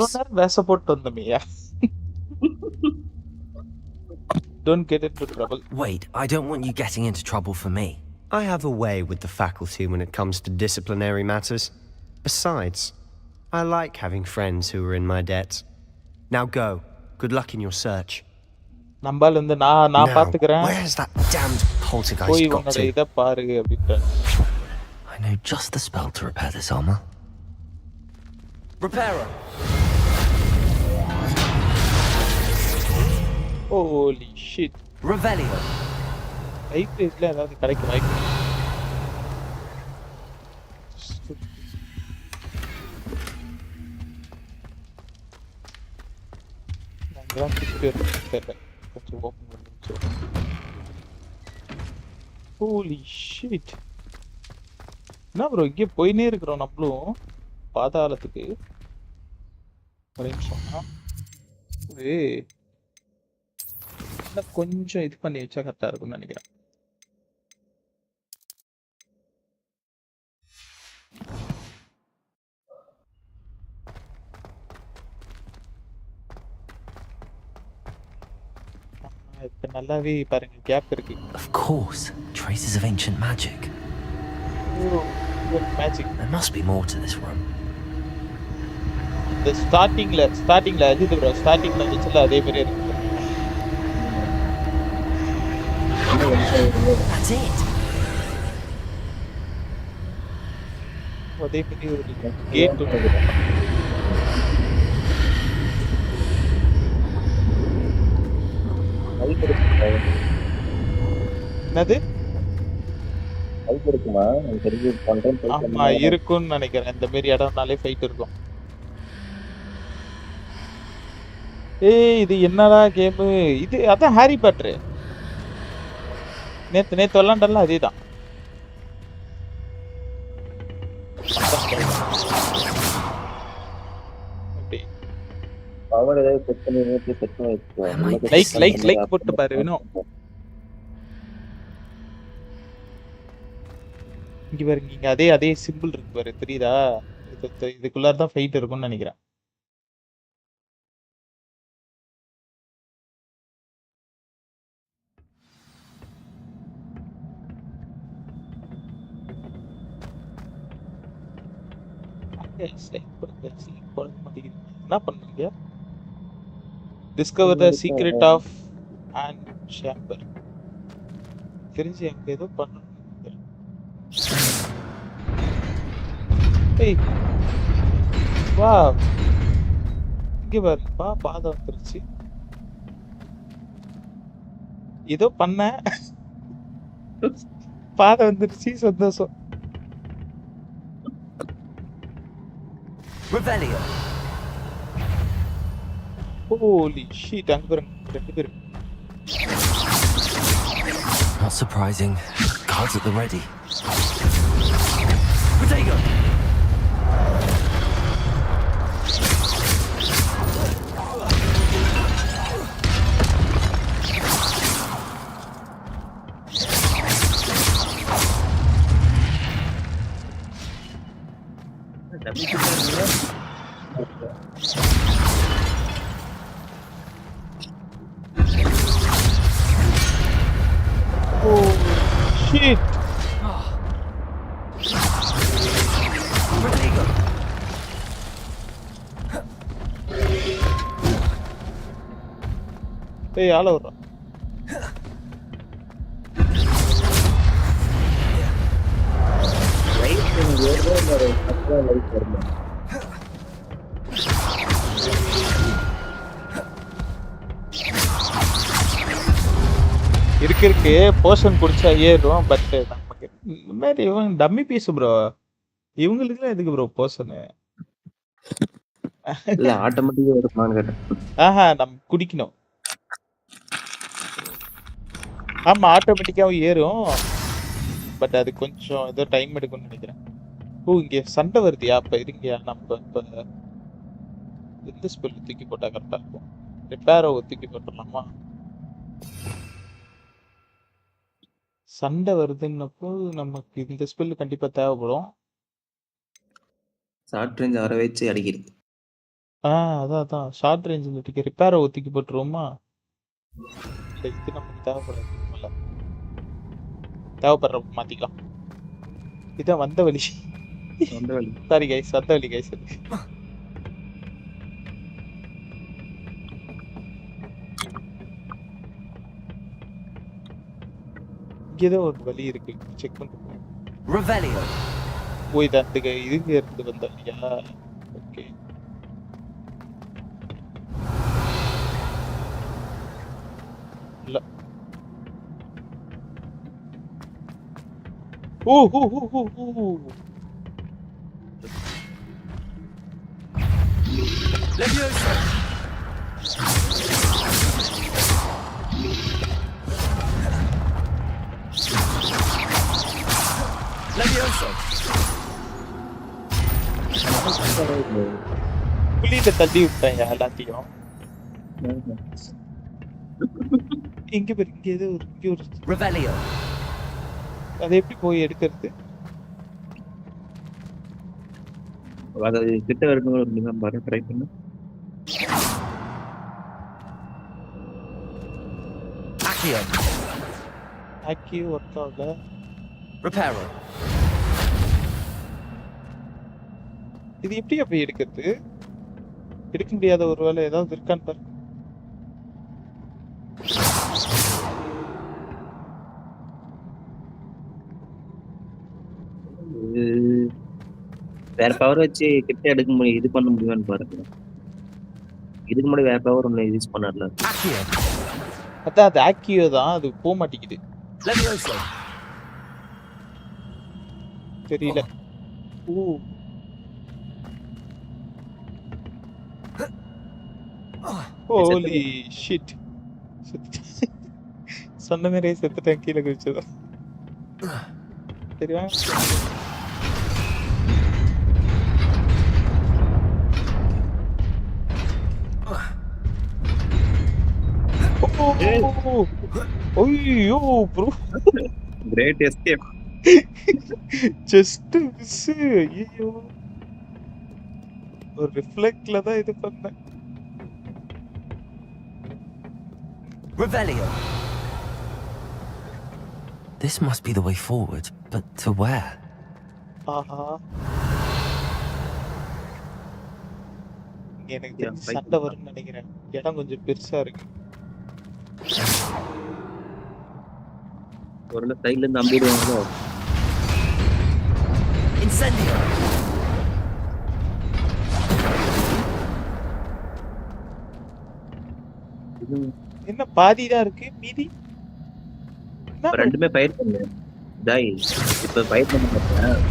Don't get into trouble. Wait, I don't want you getting into trouble for me. I have a way with the faculty when it comes to disciplinary matters. Besides, I like having friends who are in my debt. Now go. Good luck in your search. நம்பால இருந்து நான் பாத்துக்கறேன். Where's that damned poltergeist got to? இத பாரு அப்படிட்ட. I know just the spell to repair this armor. Reparo. Holy shit. Revelio. ஐப்ரேஸ்ல ஏதாவது கிடைக்க வாய்ப்பு. நான் graphics கொஞ்சம் open பண்ணி. Holy shit. என்ன ப்ரோ இங்கே போயினே இருக்கிறோம் நம்மளும் பாதாளத்துக்கு. ஒரு நிமிஷம். கொஞ்சம் இது பண்ணி வச்சா கரெக்டா இருக்கும்னு நினைக்கிறேன். இப்ப நல்லாவே பாருங்க கேப் இருக்கு. Of course, traces of ancient magic. Oh, what magic. There must be more to this room. The startingல அது bro startingல வந்துச்சுல அதே மாதிரியே இருக்கு. That's it. அதே மாதிரி ஒரு கேட் இருக்கு. என்னது? இருக்குமா? எனக்கு தெரிஞ்சு கண்டென்ட் ஆமா இருக்கும்னு நினைக்கிறேன். இந்த மாதிரி இடம்னாலே ஃபைட் இருக்கும். ஏய் இது என்னடா கேம்? இது அதான் ஹாரி பாட்டர். நேத்து விளையாண்டல அதேதான். பவர் ஏதாவது செட் பண்ணி செட் பண்ணி வச்சுக்கோ. லைக் போட்டு பாரு வினோ. இங்க பாருங்க இங்க அதே சிம்பிள் இருக்கு பாரு தெரியுதா? இதுக்குள்ள தான் ஃபைட் இருக்கும்னு நினைக்கிறேன். என்ன பண்ணுங்க? Discover the secret of and chamber. தெரிஞ்சு எனக்கு ஏதோ பண்ணணும். ஏய் வா இங்க பாருப்பா பாதம் வந்துருச்சு. ஏதோ பண்ண பாதம் வந்துருச்சு சந்தோஷம். Revelio. Holy shit, அங்க பாருங்க ரெண்டு பேரும். Not surprising. Cards at the ready. Potato. Oh shit. Hey, all over. இருக்கு போர்ஷன் குடிச்சா ஏறும் பட் நமக்கு இந்த மாதிரி இவங்க டம்மி பீஸ் ப்ரோ. இவங்களுக்குலாம் எதுக்கு ப்ரோ போர்ஷனு? இல்ல ஆட்டோமேட்டிக்கா வருமான்னு கேட்டேன். நம்ம குடிக்கணும். ஆமா ஆட்டோமேட்டிக்காவும் ஏறும். பட் அது கொஞ்சம் ஏதோ டைம் எடுக்கும்னு நினைக்கிறேன். இங்க சண்டை வருதுயா? அப்ப இருங்கயா, நம்ம இப்ப எந்த ஸ்பெல் தூக்கி போட்டா கரெக்டா இருக்கும்? ரிப்பேரோ தூக்கி போட்டுடலாமா? சண்டை வருதுன்னப்போ நமக்கு இந்த ஸ்பெல் கண்டிப்பா தேவைப்படும். ஷார்ட் ரேஞ்ச் வர வச்சு அடிக்கிறது. அதான் ஷார்ட் ரேஞ்ச் தூக்கி ரிப்பேரோ தூக்கி போட்டுருவோமா? இது நமக்கு தேவைப்படாது. தேவைப்படுறப்ப மாத்திக்கலாம். இதான் வந்த வழி. சாரி கைஸ், வந்த வழி கைஸ். இங்கேதான் ஒரு வழி இருக்கு, செக் பண்ணிட்டு. இது அந்த இதுங்க இருந்து வந்த வழியா? ஓகே. இல்ல. புள்ளியில தள்ளி விட்டேன் எல்லாத்தையும். இங்க பேர் இங்க ஏதோ ஒரு அதை எப்படி போய் எடுக்கிறது? அது கிட்ட வரணும் ஒரு நிமிஷம் பாரு, ட்ரை பண்ணு. ஆக்கி ஒர்க் ஆகல. இது எப்படி போய் எடுக்கிறது? எடுக்க முடியாத ஒரு வேலை ஏதாவது இருக்கான்னு பாரு. வேற பவர் வச்சு கிட்ட எடுக்க முடியும், இது பண்ண முடியுமான்னு பாருங்க. இதுக்கு முன்னாடி வேற பவர் ஒண்ணு யூஸ் பண்ணல. அதான் அது ஆக்கியோ தான், அது போக மாட்டேங்குது. தெரியல. Holy shit. சொன்ன மாதிரியே செத்துட்டேன், கீழே குதிச்சதும். சரியா? ஐயோ bro, great escape. Just miss. ஐயோ, ஒரு ரிஃப்ளெக்ட்ல தான் இது பண்ணேன். This must be the way forward, but to where? எனக்கு தெரிஞ்சு சண்டை வரும்னு நினைக்கிறேன். இடம் கொஞ்சம் பெருசா இருக்கு. ஒரு சைடுல இருந்து அம்பிடுவாங்களோ. என்ன பாதி தான் இருக்கு, மீதி ரெண்டுமே ஃபயர் பண்ணு. டேய் இப்ப ஃபயர் பண்ண மாட்டேன்.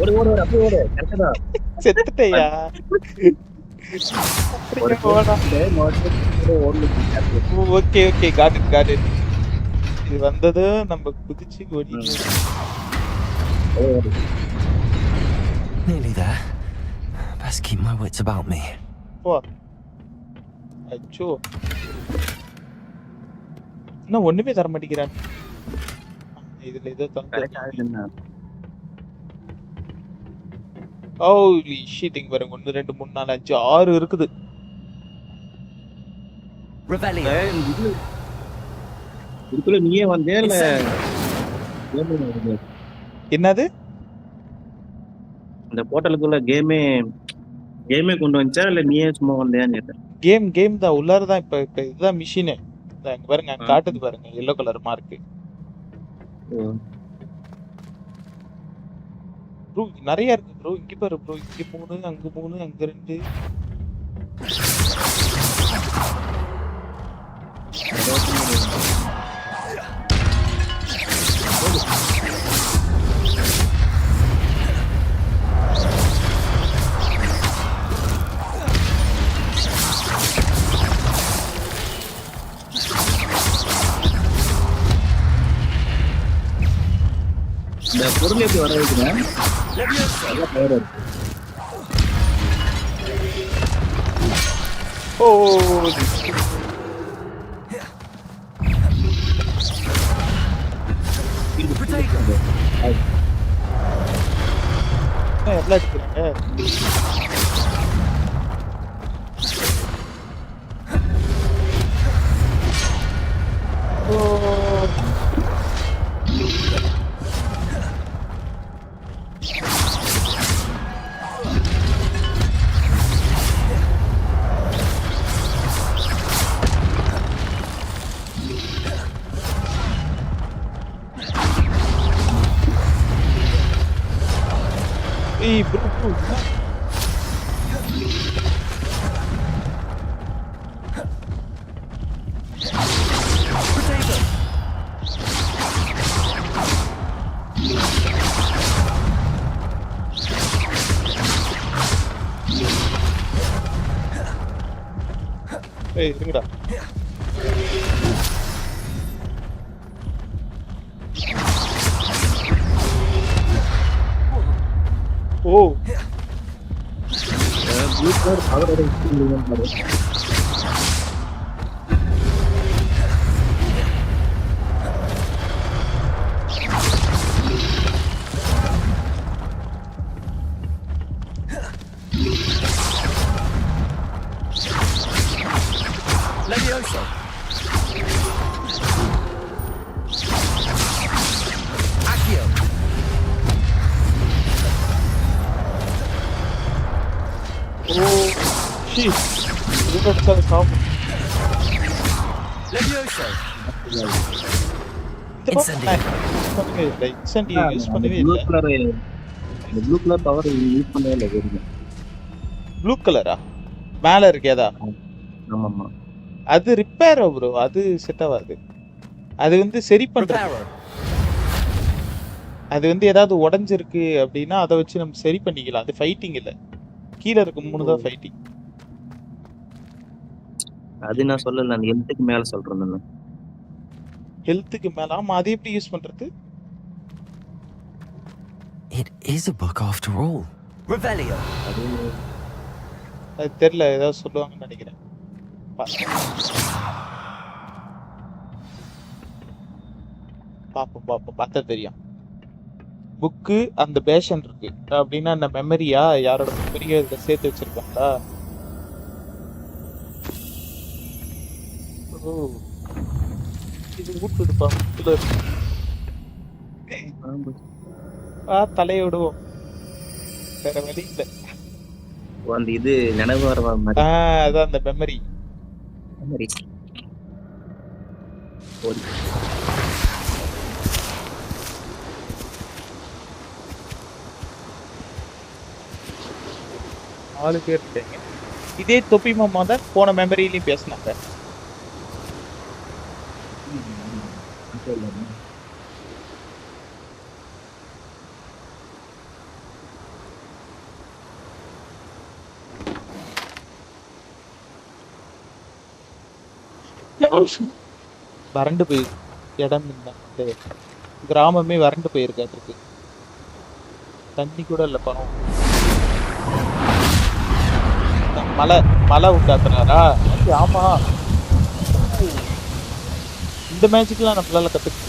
ஓடு அப்படியே ஓடு. கரெக்ட்டா செத்துட்டேயா? Okay okay, got it. இது வந்தது நம்ம குதிச்சு ஓடி. Nearly there. Best keep my wits about me. அச்சோ, நான் ஒண்ணுமே தர மாட்டேங்கிறேன். இதுல ஏதோ தந்து. ஹோலி ஷிட், இங்க பாருங்க 1 2 3 4 5 6 இருக்குது. இதுக்குள்ள நீயே வந்தே இல்ல? என்னது? இந்த போர்ட்டலுக்குள்ள கேமே கொண்டு வந்துச்சா இல்ல நீயே சும்மா வந்தியான்னு கேட்டேன். கேம் தான், உள்ளார தான். இப்ப இதுதான் மிஷின். இங்க பாருங்க, அங்க காட்டுது பாருங்க, yellow கலர் மார்க். ப்ரோ நிறைய இருக்கு ப்ரோ. இங்க பாரு ப்ரோ, இங்க 3 அங்க 3 அங்க 2. இந்த பொருள் எப்படி வர வைக்கிறேன்? நல்லா பவர் இருக்கு. ஓ எவ்வளோ எடுக்கிறீங்க? Hey, bro. Hey, இருங்கடா. ஓ ப்ளூ கலர் பவர் எடுத்து பாரு. Levioso. Accio. Oh, shit. Look at the top. Levioso. Incendio use பண்ணவே ப்ளூ இல்ல. கலர் இந்த ப்ளூ கலர் பவர் யூஸ் பண்ணவே இல்லை தெரியுமா? ப்ளூ கலரா? மேல இருக்கேதா? ஆமாம்மா. அது ரிப்பேர் ப்ரோ. அது செட் ஆகாது. அது வந்து சரி பண்றது. அது வந்து ஏதாவது உடைஞ்சிருக்கு அப்படின்னா அதை வச்சு நம்ம சரி பண்ணிக்கலாம். அது ஃபைட்டிங் இல்ல. கீழே இருக்க 3 தான் ஃபைட்டிங். அது நான் சொல்லல, நான் ஹெல்த்துக்கு மேல சொல்றேன் நான். ஹெல்த்துக்கு மேல? ஆமா, அது எப்படி யூஸ் பண்றது? It is a book after all. Revelio. அது தெரியல, ஏதாவது சொல்லுவாங்கன்னு நினைக்கிறேன். பாப்போம் பார்த்தா தெரியும். புக்கு அந்த பேஷன் இருக்கு அப்படின்னா அந்த மெமரியா, யாரோட மெமரியா இதில் சேர்த்து வச்சிருக்காங்களா? ஓ, இது ஊட்டுடுப்பா. தலையை விடுவோம், வேற வழி இல்லை. அந்த இது நினைவு வர மாதிரி. அதான் அந்த மெமரி. நாலு பேர் இருக்காங்க. இதே தொப்பி மாமா தான் போன மெமரியிலையும் பேசினாங்க. வறண்டு போய் இடம் இந்த கிராமமே வறண்டு போயிருக்காது. தண்ணி கூட இல்லை, பணம். மழை உண்டாக்குறாரா? ஆமா, இந்த மேஜிக்லாம் நம்மளால கத்துக்க.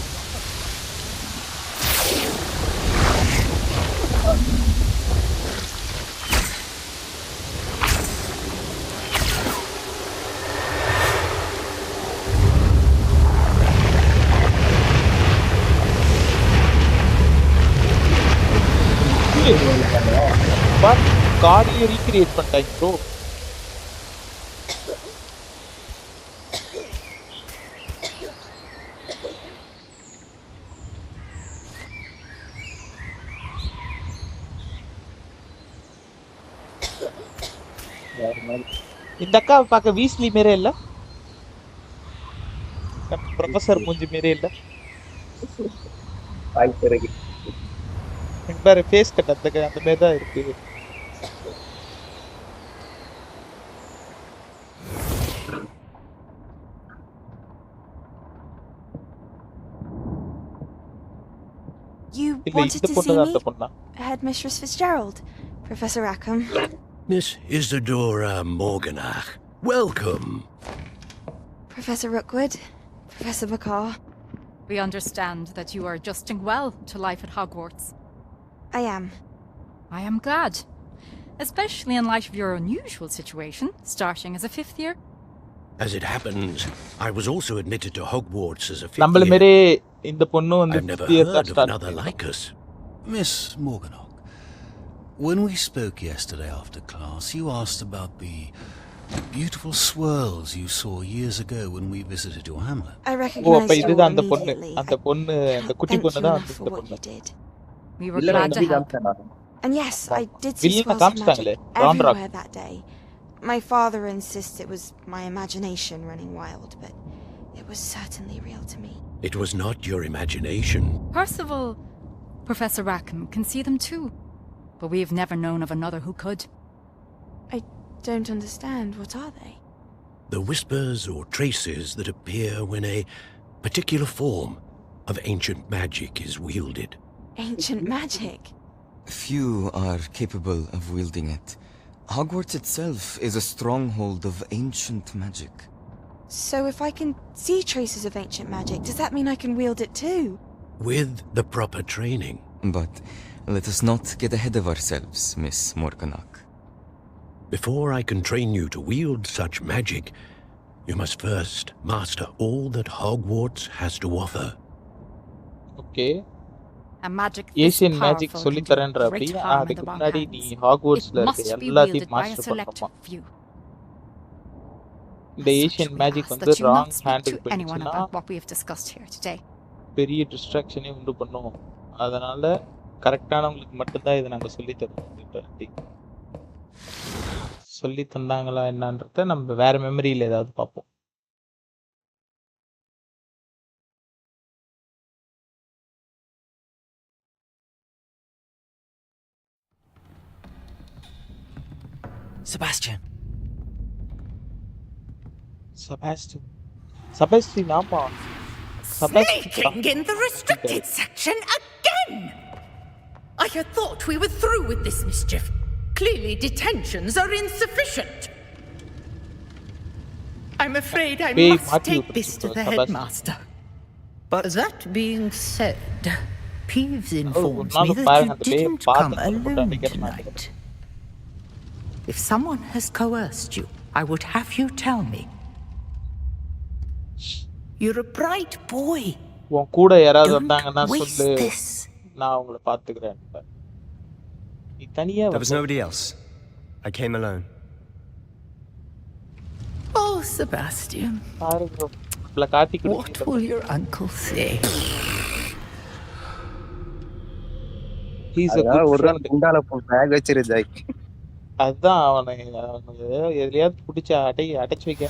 காடியை ரீக்ரியேட் பண்ணிட்டாங்க ப்ரோ. இந்த அக்கா பார்க்க வீஸ்லி மாரே இல்ல, ப்ரொஃபசர் மூஞ்சி மாரே இல்ல. பாரு ஃபேஸ் கட் அந்த மாதிரி தான் இருக்கு. You wanted to see me? Headmistress Fitzgerald, Professor Rackham. Miss Isadora Morganach, welcome. Professor Rookwood, Professor Makkale. We understand that you are adjusting well to life at Hogwarts. I am. I am glad. Especially in light of your unusual situation, starting as a 5th year. As it happens, I was also admitted to Hogwarts as a 5th நம்மள year. மேரே இந்த பொண்ணு வந்து I've never 5th year heard தான் of start another like us. Miss Morganach, when we spoke yesterday after class, you asked about the beautiful swirls you saw years ago when we visited your hamlet. I recognize you அந்த பொண்ணு immediately. அந்த பொண்ணு அந்த குட்டி Thank பொண்ணு you தான் enough அந்த for what பொண்ணு you did. We were glad to help. And yes, I did see வில்லனை swirls of காமிச்சிட்டாங்களே magic Ron rock everywhere that day. My father insists it was my imagination running wild, but it was certainly real to me. It was not your imagination. Percival, Professor Rackham can see them too. But we have never known of another who could. I don't understand. What are they? The whispers or traces that appear when a particular form of ancient magic is wielded. Ancient magic? Few are capable of wielding it. Hogwarts itself is a stronghold of ancient magic. So if I can see traces of ancient magic, does that mean I can wield it too? With the proper training. But let us not get ahead of ourselves, Miss Morganach. Before I can train you to wield such magic, you must first master all that Hogwarts has to offer. Okay. A magic Asian magic சொல்லி தரேன்ற அப்படி அதுக்கு முன்னாடி நீ ஹாக்வர்ட்ஸ்ல இருக்க எல்லாத்தையும் master பண்ணனுமா இந்த Asian magic வந்து ராங் ஹேண்டில் பண்ணிச்சுனா பெரிய டிஸ்ட்ராக்ஷனே உண்டு பண்ணும் அதனால கரெக்டானவங்களுக்கு மட்டும் தான் இத நாங்க சொல்லி தருவோம் சொல்லி தந்தாங்களா என்னன்றதை நம்ம வேற மெமரியில ஏதாவது பார்ப்போம் Sebastian. Sebastian, Amma. Sneaking in the restricted section again! I had thought we were through with this mischief. Clearly detentions are insufficient. I'm afraid I must take this to the headmaster. But that being said, Peeves informs me that you didn't come alone tonight. If someone has coerced you, I would have you tell me. You're a bright boy. உன் கூட யாராவது வந்தாங்கன்னா சொல்லு நான் அவங்கள பாத்துக்கிறேன் நீ தனியா There was nobody else. I came alone. Oh, Sebastian. What will your uncle say? He's a good friend. குண்டால போ பேக் வச்சிரு ஜாய் அதான் அவனை எதுலயாவது பிடிச்சி அடைச்சு வைக்க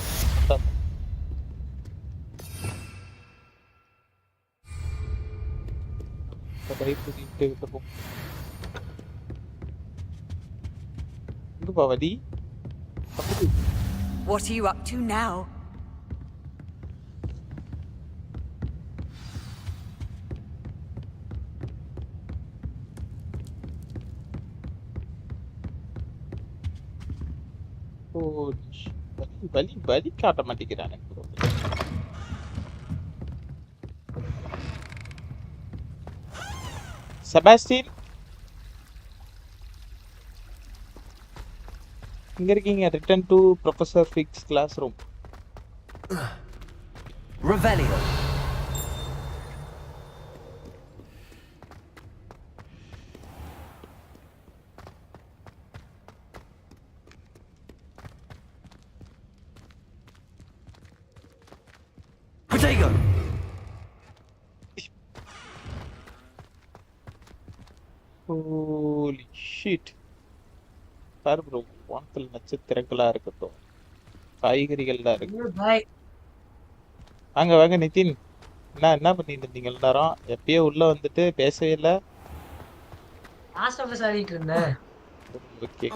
What are you up to now? வலி காட்ட மாட்டேங்கிறானே செபாஸ்டின் இங்க இருக்கீங்க return to professor Fig's classroom Revelio. Protego. Holy shit. பாரு ப்ரோ வானத்துல நட்சத்திரங்களா இருக்கட்டும் காய்கறிகள் தான் இருக்கு வாங்க வாங்க நிதின் என்ன பண்ணிட்டு இருந்தீங்க எல்லாரும் எப்பயோ உள்ள வந்துட்டு பேசவே இல்ல ஓகே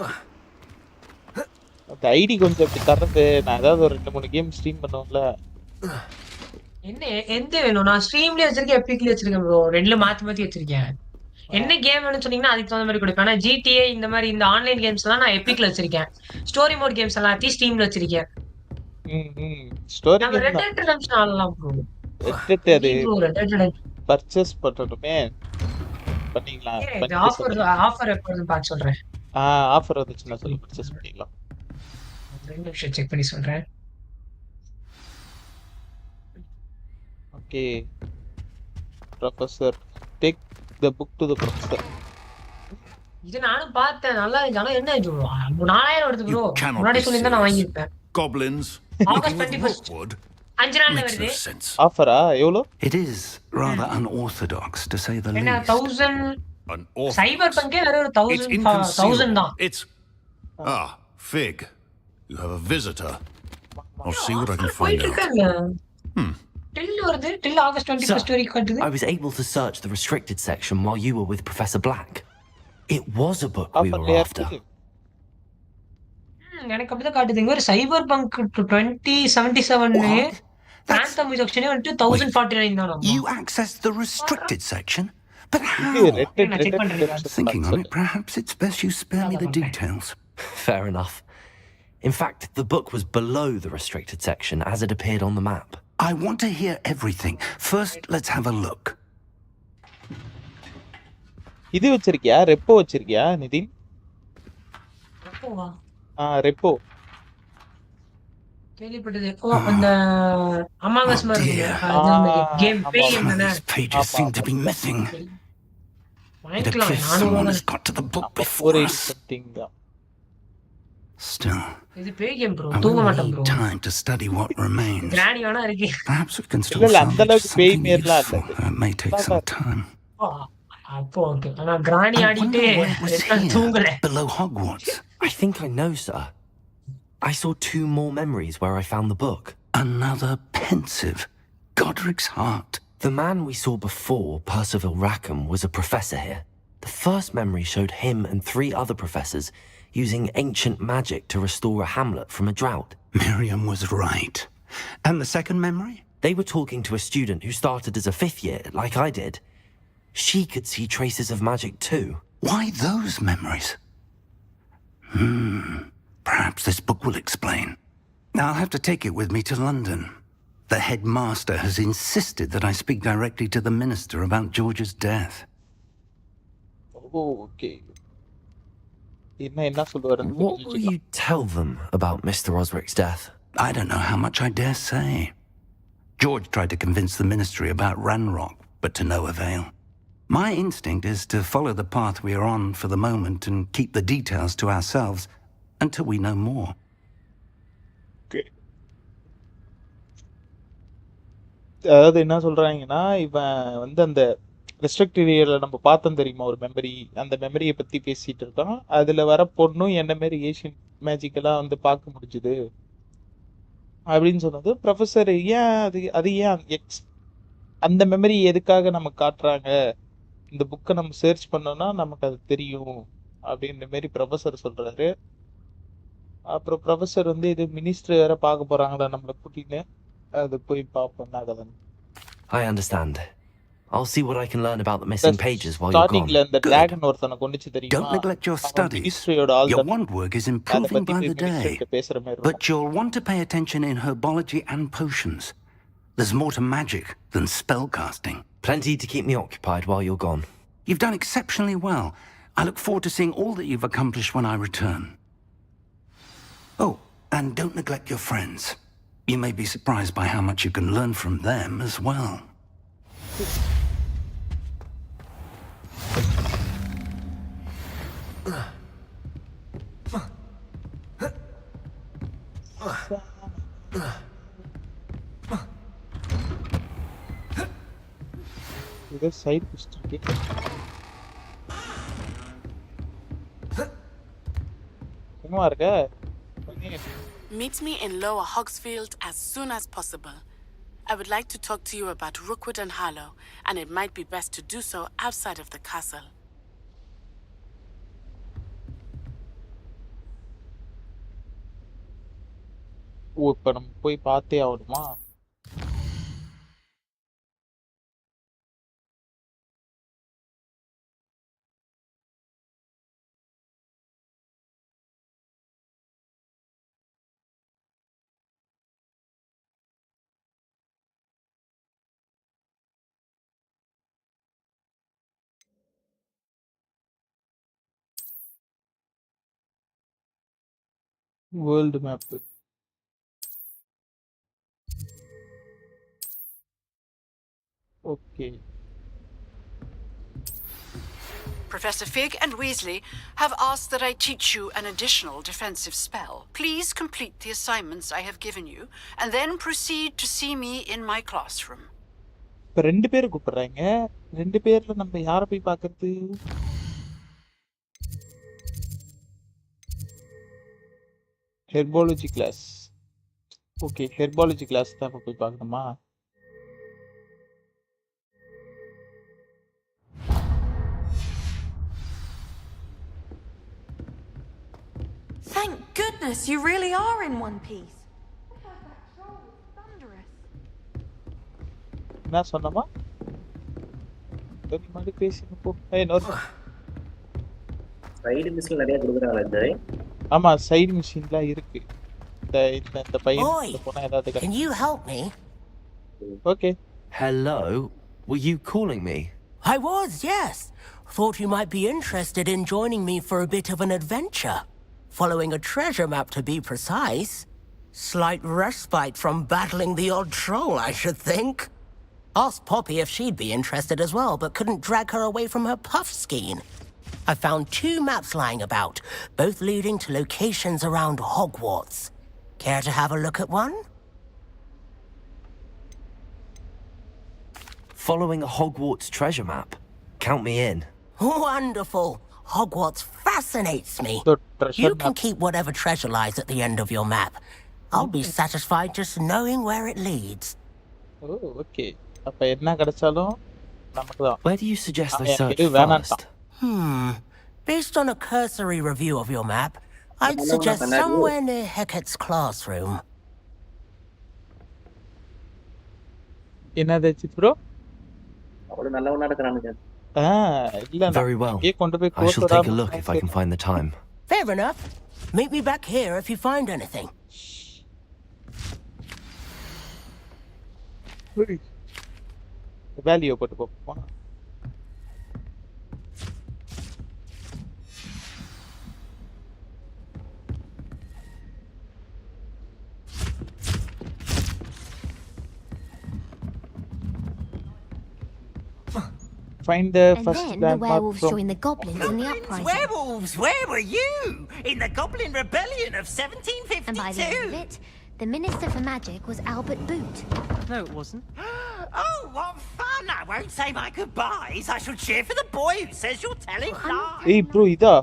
அந்த ஐடி கொஞ்சம் அப்படி தரது நான் ஏதாவது ஒரு 2-3 கேம் ஸ்ட்ரீம் பண்ணுவோம்ல என்ன எந்த வேணும் நான் ஸ்ட்ரீம்லயே வச்சிருக்கேன் எபிக்லயே வச்சிருக்கேன் ப்ரோ ரெண்டுல மாத்தி மாத்தி வச்சிருக்கேன் என்ன கேம் வேணும்னு சொன்னீங்கன்னா அதுக்கு தகுந்த மாதிரி கொடுப்பேன். ஆனா GTA இந்த மாதிரி இந்த ஆன்லைன் கேம்ஸ் எல்லாம் நான் எபிக்ல வச்சிருக்கேன். ஸ்டோரி மோட் கேம்ஸ் எல்லாத்தையும் ஸ்டீம்ல வச்சிருக்கேன். ஸ்டோரி நாங்க கேம் ரெட் தான். டெட் ரெடெம்ப்ஷன் ஆடலாம் ப்ரோ. அது bro Red Dead Redemption purchase பண்ணணுமே. பண்ணிக்கலாம். ஆஃபர் ஆஃபர் எப்போ வருதுன்னு பார்த்து சொல்றேன். ஆஃபர் வந்துச்சுன்னா சொல்லி பர்ச்சேஸ் பண்ணிக்கலாம். 2 நிமிஷம் செக் பண்ணி சொல்றேன். Okay. Professor take the book to the professor. இது நானும் பார்த்தேன். நல்லா இருந்துச்சு. ஆனா என்ன இது 4000 வருது ப்ரோ. முன்னாடி சொல்லிருந்தா நான் வாங்கிருப்பேன். Goblins. August 21st. 5 நாள்ல வருது. ஆஃபரா எவ்வளோ? It is rather unorthodox to say the என்ன least. 1000 சைபர் பங்கே வேற ஒரு 1000 தான். It's Fig. You have a visitor. I'll see what I can find out. Till வருது. Till August 21st வரைக்கும் காட்டுது. I was able to search the restricted section while you were with Professor Black. It was a book we were after. எனக்கு அப்படிதான் காட்டுதுங்க. ஒரு சைபர் bunk 2077 Phantom section வந்து 1049 தான். You accessed the restricted section? But how? Thinking on it, perhaps it's best you spare me the details. Fair enough. In fact, the book was below the restricted section as it appeared on the map. I want to hear everything. First, let's have a look. இது வச்சிருக்கியா? Repo வச்சிருக்கியா Nitin? ரெப்போவா? Repo. கேள்விப்பட்டது. அந்த அமாங்கஸ் மாதிரி game பே game தானே. Pages seem to be missing. It appears someone has got to the book before us. Still, இது பே game bro. I தூங்க will மாட்டேன் need bro. time to study what remains. Granny வேணா இருக்கு. Perhaps we can still இல்ல salvage அந்த அளவுக்கு பேய் something மேர்லாம் useful. இல்ல. It may take some time. அப்போ ஓகே. ஆனா கிரானி ஆடிட்டே தூங்கல. Below Hogwarts. I think I know, sir. I saw 2 more memories where I found the book. Another pensive. Godric's heart. The man we saw before, Percival Rackham, was a professor here. The first memory showed him and 3 other professors using ancient magic to restore a hamlet from a drought. Miriam was right. And the second memory? They were talking to a student who started as a 5th year, like I did. She could see traces of magic too. Why those memories? Perhaps this book will explain. I'll have to take it with me to London. The headmaster has insisted that I speak directly to the minister about George's death. Oh, okay. What will you tell them about Mr. Osric's death? I don't know how much I dare say. George tried to convince the ministry about Ranrock, but to no avail. My instinct is to follow the path we are on for the moment and keep the details to ourselves until we know more. Okay. அதாவது என்ன சொல்றாங்கன்னா இவன் வந்து அந்த restricted ஏரியால நம்ம பார்த்தோம் தெரியுமா ஒரு மெமரி, அந்த மெமரியை பத்தி பேசிட்டு இருக்கான். அதுல வர பொண்ணும் என்ன மாதிரி ஏஷியன் மேஜிக்கெல்லாம் வந்து பார்க்க முடிஞ்சுது அப்படின்னு சொன்னது. ப்ரொஃபஸர் ஏன் அது ஏன் அந்த மெமரி எதுக்காக நம்ம காட்டுறாங்க, இந்த புக்கை நம்ம சர்ச் பண்ணோம்னா நமக்கு அது தெரியும் அப்படின்ற மாதிரி ப்ரொஃபஸர் சொல்றாரு. அப்புறம் ப்ரொஃபஸர் வந்து இது மினிஸ்டர் வேற பார்க்க போறாங்களா நம்மளை கூட்டின்னு, அது போய் பார்ப்போம் அதெல்லாம். I understand. I'll see what I can learn about the missing pages while you're gone. ஸ்டார்டிங்ல அந்த டிராகன் ஒருத்தனை கொண்டுச்சு தெரியுமா? Don't neglect your studies. Your wand work is improving by the day. But you'll want to pay attention in herbology and potions. There's more to magic than spellcasting. Plenty to keep me occupied while you're gone. You've done exceptionally well. I look forward to seeing all that you've accomplished when I return. Oh, and don't neglect your friends. You may be surprised by how much you can learn from them as well. இது side குஸ்ட் இருக்கு. என்னவா இருக்க? Meet me in Lower Hogsfield as soon as possible. I would like to talk to you about Rookwood and Harlow, and it might be best to do so outside of the castle. ஓ, இப்ப நம்ம போய் பார்த்தே ஆகணுமா? World map. Okay. Professor Fig and Weasley have asked that I teach you an additional defensive spell. Please complete the assignments I have given you, and then proceed to see me in my classroom. இப்ப ரெண்டு பேர் கூப்பிடுறாங்க. ரெண்டு பேர்ல நம்ம யாரை போய் பார்க்கிறது? ஹெர்பாலஜி கிளாஸ். ஓகே, ஹெர்பாலஜி கிளாஸ் தான் போய் பார்க்கணுமா? Thank goodness you really are in one piece. என்ன சொன்னமா? மாதிரி பேசினு போ. ஏய் நோ. சைடு மிஷின் நிறைய கொடுக்குறாங்களா ஜெய்? ஆமா, சைடு மிஷின்லாம் இருக்கு. இந்த பையன் போனா ஏதாவது Can you help me? Okay. Hello. Were you calling me? I was, yes. Thought you might be interested in joining me for a bit of an adventure. Following a treasure map, to be precise. Slight respite from battling the odd troll, I should think. Asked Poppy if she'd be interested as well, but couldn't drag her away from her puff skein. I found 2 maps lying about, both leading to locations around Hogwarts. Care to have a look at one? Following a Hogwarts treasure map. Count me in. Wonderful. Hogwarts fascinates me. You can keep whatever treasure lies at the end of your map. I'll be satisfied just knowing where it leads. Oh, okay. அப்ப என்ன கிடைச்சாலும் நமக்கு தான். Where do you suggest I search first? Based on a cursory review of your map, I'd suggest somewhere near Hecat's classroom. என்னது bro? அவளோ நல்லவனா இருக்கறானுங்க. Very well. I shall take a look if I can find the time. Fair enough. Meet me back here if you find anything. Value போட்டு போப்போமா? Find the first and then the werewolves joined the goblins in the uprising. Werewolves, where were you? In the Goblin Rebellion of 1752. And by the end of it, the Minister for Magic was Albert Boot. No, it wasn't. Oh, what fun! I won't say my goodbyes. I shall cheer for the boy who says you're telling lies. Hey, bro, idha.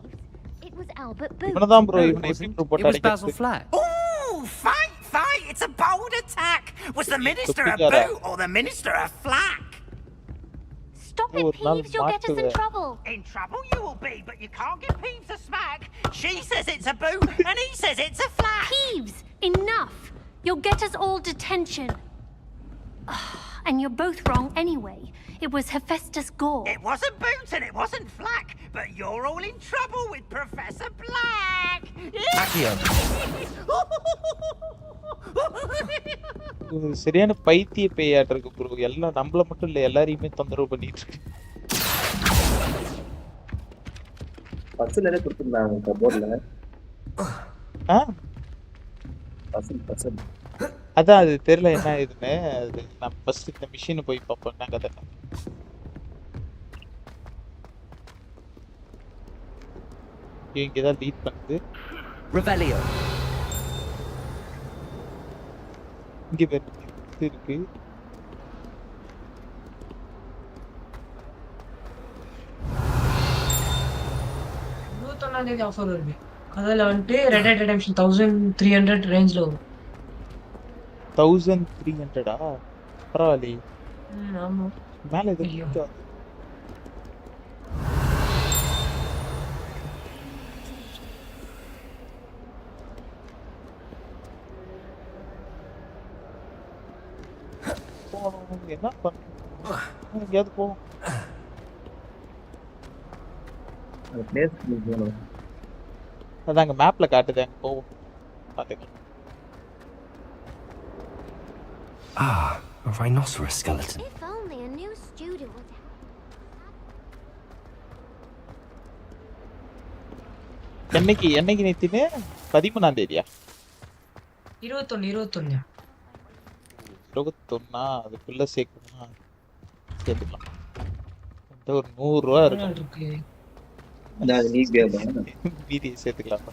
It was Albert Boot. Ivanadam bro, it was Basil Flack. Oh, fight! It's a bold attack. Was the Minister a boot or the Minister a flack? Stop it, Peeves, you'll get us in trouble. In trouble you will be, but you can't give Peeves a smack. She says it's a boot, and he says it's a flack. Peeves, enough. You'll get us all detention. And you're both wrong anyway. It was Hephaestus Gore. It wasn't boot and it wasn't flack, but you're all in trouble with Professor Black. சரியான பைத்திய பேயாட்ட இருக்கு bro. எல்லாம் நம்மள மட்டும் இல்ல, எல்லாரையுமே தொந்தரவு பண்ணிட்டு இருக்கு. பஸ்ல எல்லாம் கொடுத்துட்டாங்க கபோர்ட்ல. பஸ்ஸல் அதான் அது தெரியல என்ன இதுன்னு. அது நம்ம ஃபர்ஸ்ட் இந்த மிஷினை போய் பார்ப்போம் என்ன கதை. இங்க தான் லீட் பண்ணுது. Revelio. இங்க இருக்கு. தேதி ஆஃபர் வருது. அதில் வந்துட்டு ரெட் டெட் ரெடெம்ஷன் 1300 ரேஞ்சில் வரும். 1300 பரவாயில்லையே. ஆமா, மேலே இது இருக்கு. என்ன பண்ண எங்கேயாவது போவோம். அதாங்க மேப்ல காட்டுது, அங்க போவோம் பாத்துக்கலாம். A rhinoceros skeleton. If only a new student would என்னைக்கு நேத்தினே 13ஆம் தேதியா? 21. அதுக்குள்ள சேர்க்கணுமா? சேர்த்துக்கலாம். ஒரு 100 ரூபா இருக்கு. மீதி சேர்த்துக்கலாம்.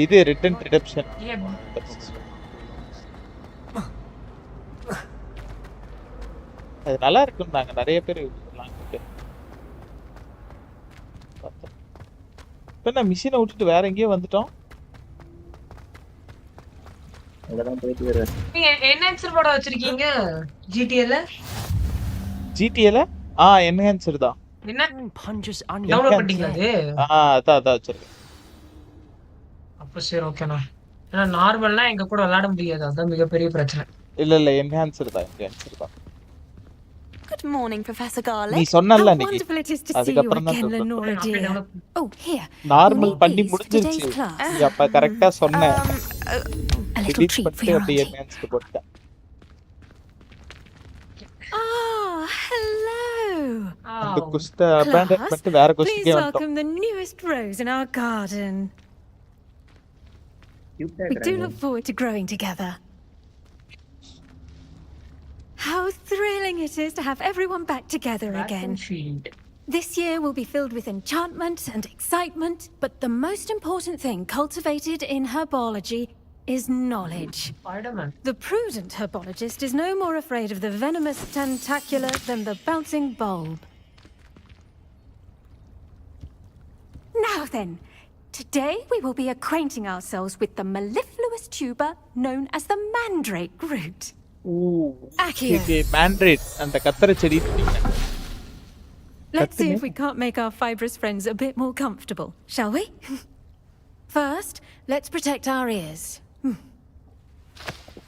இது ரிட்டர்ன் ரிடெம்ப்ஷன். அது நல்லா இருக்கும். நாங்க நிறைய பேர் வாங்கிட்டு. இப்ப நான் மிஷினை விட்டுட்டு வேற எங்கேயோ வந்துட்டோம். நீங்க என்ஹான்சர் போட வச்சிருக்கீங்க ஜிடிஏல? ஜிடிஏல என்ஹான்சர் தான். என்ன டவுன்லோட் பண்ணிட்டீங்களா அது? அதான் வச்சிருக்கேன். அப்ப சரி ஓகேண்ணா. ஏன்னா நார்மல்னா எங்க கூட விளையாட முடியாது. அதான் மிகப்பெரிய பிரச்சனை. இல்ல என்ஹான்சர் தான். Good morning, Professor Garlic. நீ சொன்னல்ல How நீ. wonderful it is to see you அதுக்கப்புறம் again, தான் Lenora dear. Oh, here. Normal பண்ணி முடிஞ்சிருச்சு. நீ அப்ப கரெக்ட்டா சொன்ன. A little treat for your auntie. Enhanced போட்டேன். Hello. அந்த குஸ்த அபேண்டன் பண்ணிட்டு வேற குஸ்திக்கே Please வந்துட்டோம். welcome the newest rose in our garden. We do look forward to growing together. How thrilling it is to have everyone back together again. This year will be filled with enchantment and excitement, but the most important thing cultivated in herbology is knowledge. The prudent herbologist is no more afraid of the venomous tentacular than the bouncing bulb. Now then, today we will be acquainting ourselves with the mellifluous tuber known as the mandrake root. Accio. Mandrake and the kattara chedi. Let's see if we can't make our fibrous friends a bit more comfortable, shall we? First, let's protect our ears.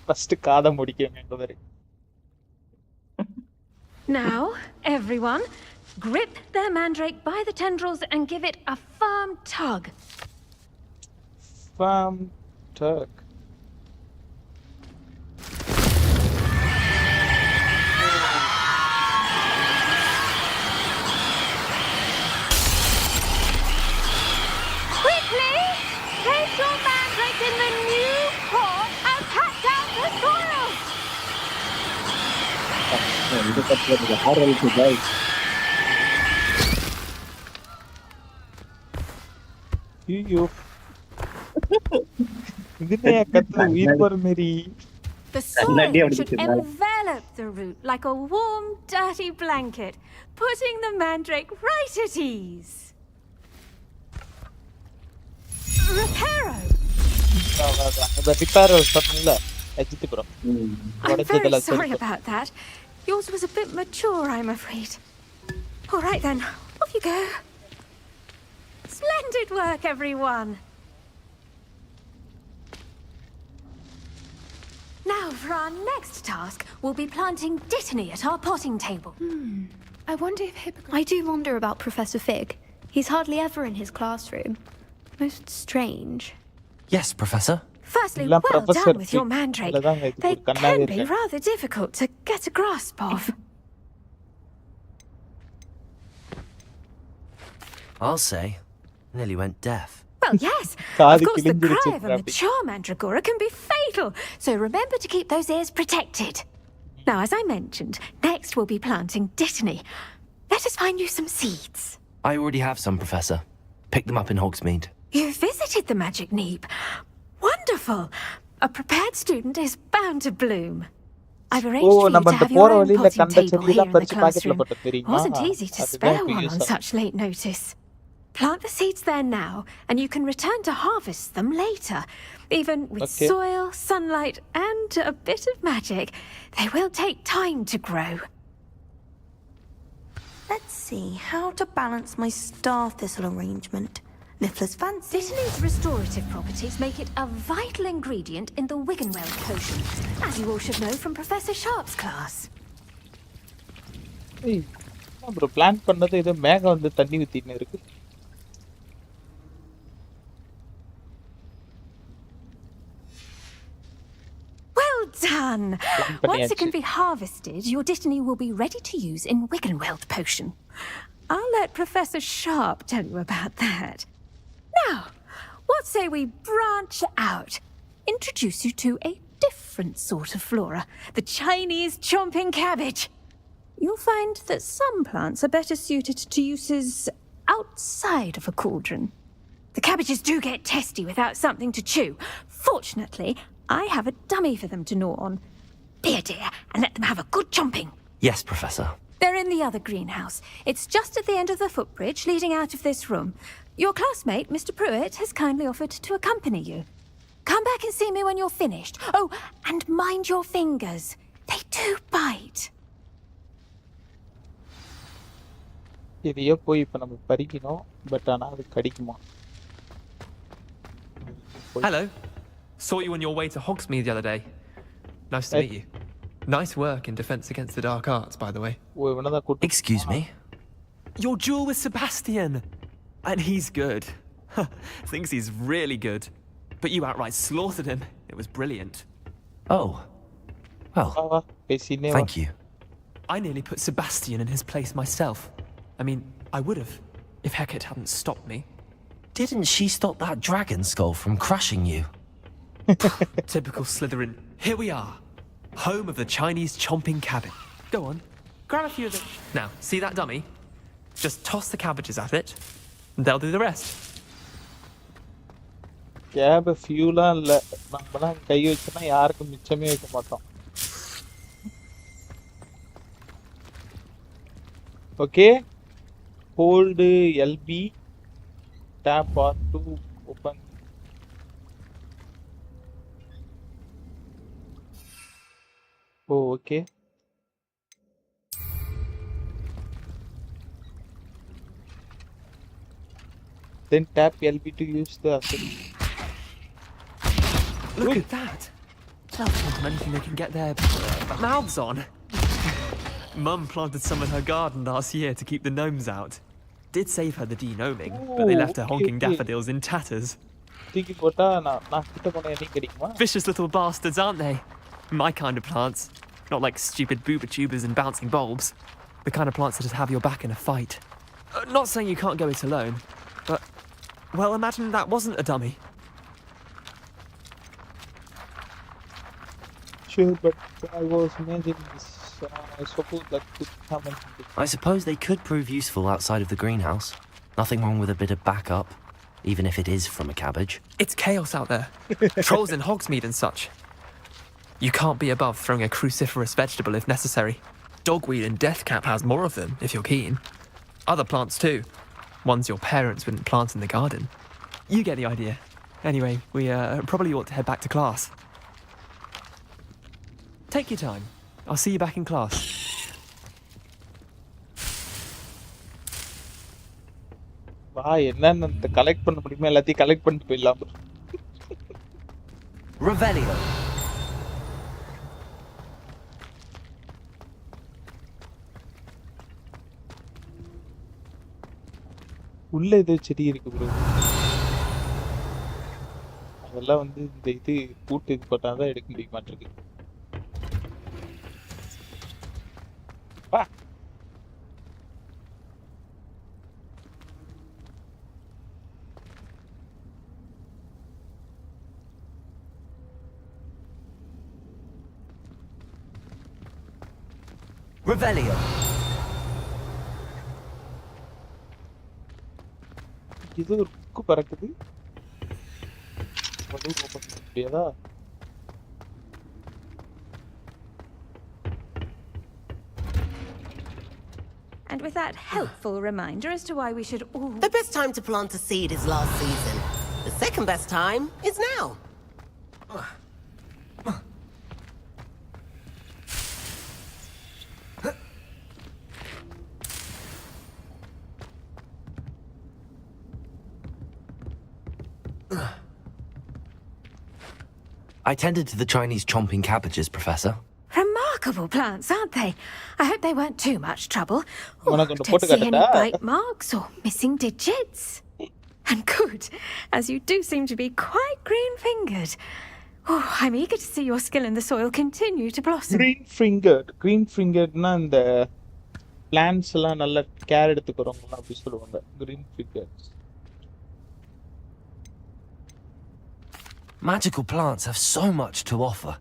First kaada mudikkenga. Now, everyone, grip their mandrake by the tendrils and give it a firm tug. Firm tug. Quickly! Place your mandrake in the new pot and pat down the soil! You. The soil should envelop the root like a warm, dirty blanket, putting the mandrake right at ease. Reparo! I'm very sorry about that. Yours was a bit mature, I'm afraid. All right then, off you go. Splendid work, everyone. Now, for our next task, we'll be planting Dittany at our potting table. I wonder if I do wonder about Professor Fig. He's hardly ever in his classroom. Most strange. Yes, Professor. Firstly, well done with your mandrake. They can be rather difficult to get a grasp of. I'll say, nearly went deaf. Well, yes. Of course, the cry of a mature mandragora can be fatal, so remember to keep those ears protected. Now, as I mentioned, next we'll be planting Dittany. Let us find you some seeds. I already have some, Professor. Picked them up in Hogsmeade. You visited the Magic Neep. Wonderful. A prepared student is bound to bloom. I've arranged for you to have your own potting table here in the classroom. It wasn't easy to spare one on such late notice. Plant the seeds there now, and you can return to harvest them later. Even with soil, sunlight, and a bit of magic, they will take time to grow. Let's see how to balance my star thistle arrangement. Niffler's fancy. Dittany's restorative properties make it a vital ingredient in the Wiggenweld potion, as you all should know from Professor Sharp's class. Hey, bro, plant பண்ணது ஏதோ மேகம் வந்து தண்ணி ஊத்தின்னு இருக்கு. Well done! Once it can be harvested, your Dittany will be ready to use in Wiggenweld potion. I'll let Professor Sharp tell you about that. Now, what say we branch out? Introduce you to a different sort of flora, the Chinese chomping cabbage. You'll find that some plants are better suited to uses outside of a cauldron. The cabbages do get testy without something to chew. Fortunately, I have a dummy for them to gnaw on. Be a dear and let them have a good chomping. Yes, Professor. They're in the other greenhouse. It's just at the end of the footbridge leading out of this room. Your classmate, Mr. Pruitt, has kindly offered to accompany you. Come back and see me when you're finished. Oh, and mind your fingers. They do bite. இதையே போய் இப்ப நம்ம பறிக்கணும் but ஆனா அது கடிக்குமா Hello. Saw you on your way to Hogsmeade the other day. Nice to meet you. Nice work in Defense Against the Dark Arts, by the way. Excuse me? Your duel with Sebastian! And he's good. Thinks he's really good. But you outright slaughtered him. It was brilliant. Oh. Well, thank you. I nearly put Sebastian in his place myself. I mean, I would have, if Hecate hadn't stopped me. Didn't she stop that dragon skull from crushing you? Typical Slytherin. Here we are. Home of the Chinese chomping cabbage. Go on, grab a few of them. Now, see that dummy? Just toss the cabbages at it, and they'll do the rest. கேப் ஃபியூலாம் இல்லை நம்மலாம் கை வச்சோன்னா யாருக்கும் மிச்சமே வைக்க மாட்டோம் okay hold LB tap R to open oh okay then tap LB to use the asset. Look at that! They'll find anything they can get their mouths on. Mum planted some in her garden last year to keep the gnomes out. Did save her the de-gnoming, but they left her honking daffodils in tatters. Vicious little bastards, aren't they? My kind of plants. Not like stupid booba tubers and bouncing bulbs. The kind of plants that just have your back in a fight. Not saying you can't go it alone, but, well, imagine that wasn't a dummy. Sure, but I was imagining this. I suppose that could happen. I suppose they could prove useful outside of the greenhouse. Nothing wrong with a bit of backup, even if it is from a cabbage. It's chaos out there. Trolls in Hogsmeade and such. You can't be above throwing a cruciferous vegetable if necessary. Dogweed and deathcap has more of them, if you're keen. Other plants too. Ones your parents wouldn't plant in the garden. You get the idea. Anyway, we probably ought to head back to class. Take your time. I'll see you back in class. என்னன்னு collect பண்ண முடியுமா எல்லாத்தையும் collect பண்ணிட்டு போயிடலாம் Revelio. உள்ள ஏதோ செடி இருக்கு ப்ரோ அதெல்லாம் வந்து இந்த இது பூட்டு இது போட்டாதான் எடுக்க முடிய மாட்டிருக்கு Revelio. இது ஒரு புக்கு பறக்குது ஓபன் பண்ண முடியாதா And with that helpful reminder as to why we should all... The best time to plant a seed is last season. The second best time is now. I tended to the Chinese chomping cabbages, Professor. Remarkable plants, aren't they? I hope they weren't too much trouble. Oh, don't see any bite marks or missing digits. And good, as you do seem to be quite green-fingered. Oh, I'm eager to see your skill in the soil continue to blossom. Green-fingered. Green-fingeredனா இந்த plants எல்லாம் நல்ல care எடுத்துக்கறவங்க அப்படி சொல்லுவாங்க. Green-fingered. Magical plants have so much to offer.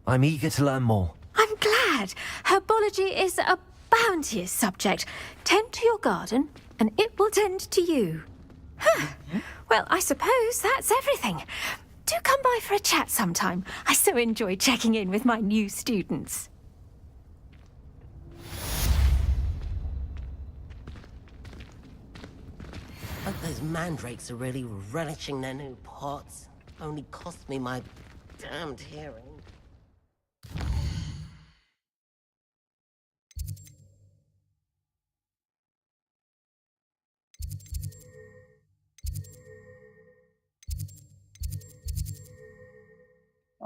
I'm eager to learn more. I'm glad. Herbology is a bounteous subject. Tend to your garden, and it will tend to you. Well, I suppose that's everything. Do come by for a chat sometime. I so enjoy checking in with my new students. Hope those mandrakes are really relishing their new pots. Only cost me my damned hearing.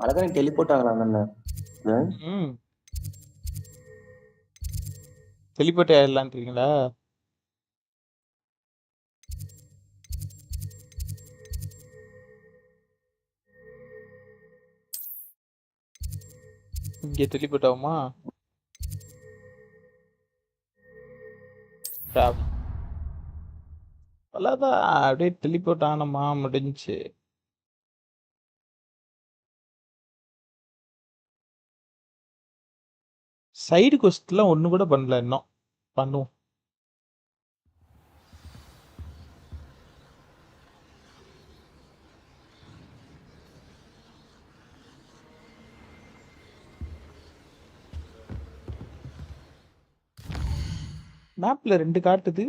அழகா teleport ஆகலாம் தானே? Teleport ஆயிடலான்றீங்களா? இங்கே teleport ஆகுமா? அவ்வளோதான், அப்படியே teleport ஆனமா முடிஞ்சு. Side கொஸ்ட்லாம் ஒன்று கூட பண்ணல இன்னும். பண்ணுவோம். மேப்ல 2 காட்டுது.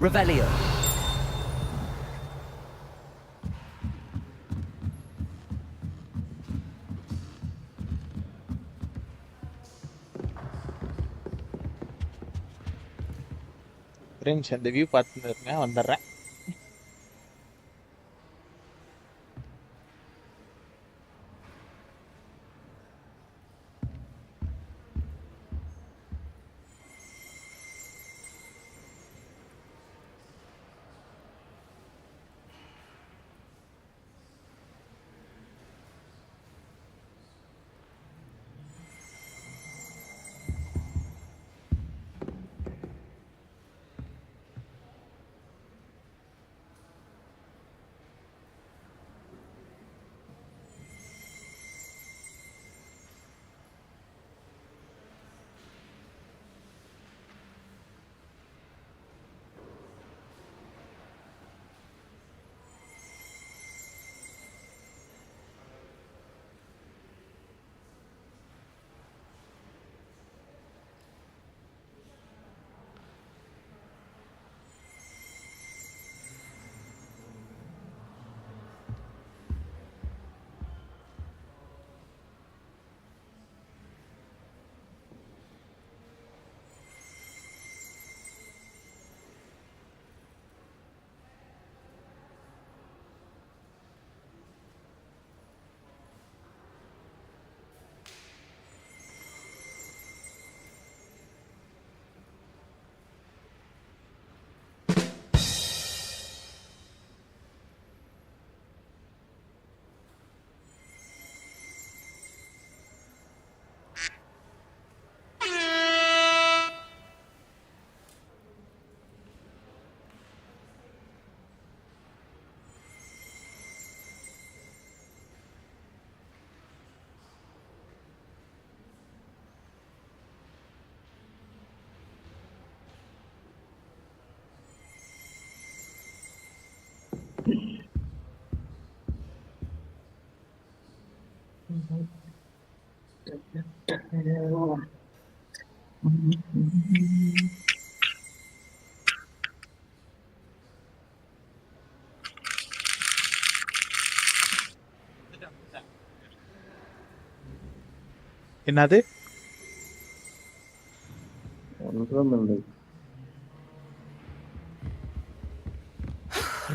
Revelio. ஃப்ரெண்ட்ஸ், அந்த வியூ பார்த்துட்டு இருங்க, வந்துடுறேன். என்னது?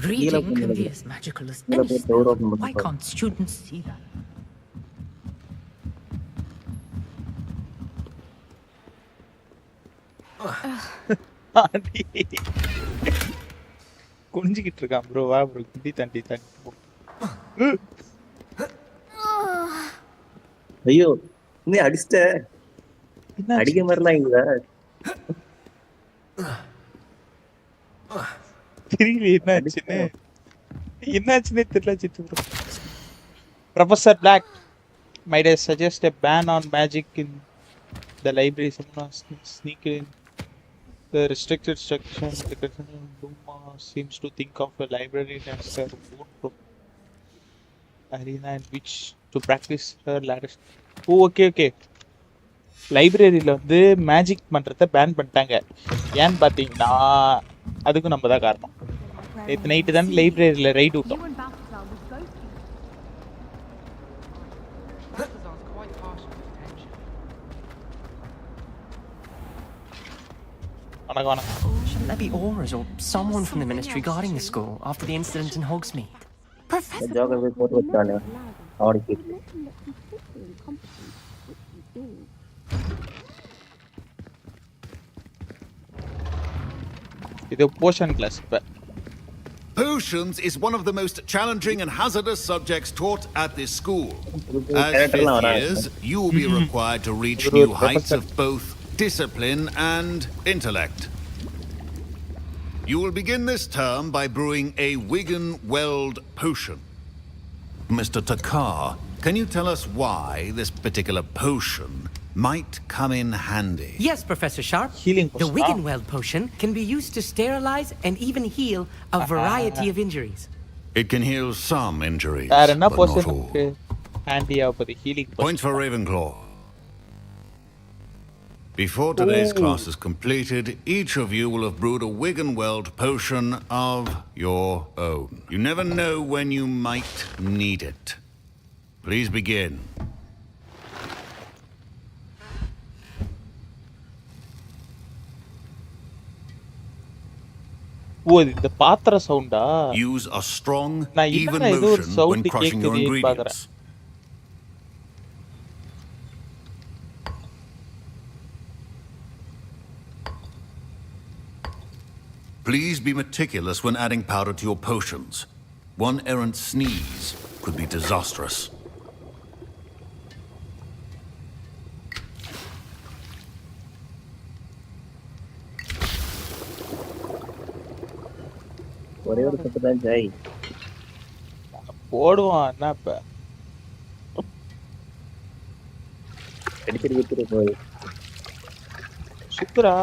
Reading can be as magical as any spell. Why can't students see that? குனிஞ்சிக்கிட்டு இருக்கான் ப்ரோ. வா ப்ரோ, குட்டி தண்டி தண்ணி போ. ஐயோ, நீ அடிச்சிட்ட. அடிக்க மாதிரிலாம் இல்ல. தெரியல என்னாச்சுன்னே தெரியல Siddhu bro. Professor Black might I suggest a ban on magic in the library. Someone sneak in the restricted section. Luma seems to think of a library as her own arena in which to practice her ladder. Oh, okay. லைப்ரரியில வந்து magic பண்றத pan பண்ணிட்டாங்க. ஏன்னு பாத்தீங்கன்னா அதுக்கு நம்ம தான் காரணம். நேற்று நைட்டு தான் லைப்ரரியில ரைட் விட்டோம். Shouldn't there be auras or someone from the ministry guarding the school after the incident in Hogsmeade? இது potion class. Potions is one of the most challenging and hazardous subjects taught at this school. As fifth years, you will be required to reach new heights of both discipline and intellect. You will begin this term by brewing a Wigan-Weld potion. Mr. Takar, can you tell us why this particular potion might come in handy? Yes, Professor Sharp. The Wigan-Weld potion can be used to sterilize and even heal a variety of injuries. It can heal some injuries, but not all. Handy for the healing. Points for Ravenclaw. Before today's class is completed, each of you will have brewed a Wigan-Weld potion of your own. You never know when you might need it. Please begin. இந்த பாத்திர சவுண்டா? Use a strong, even motion when crushing your ingredients. Please be meticulous when adding powder to your potions. One errant sneeze could be disastrous. ஒரே ஒரு cup தான் Joy போடுவான். என்ன இப்ப அடிச்சிட்டு விட்டுரு போய் சுத்துறா.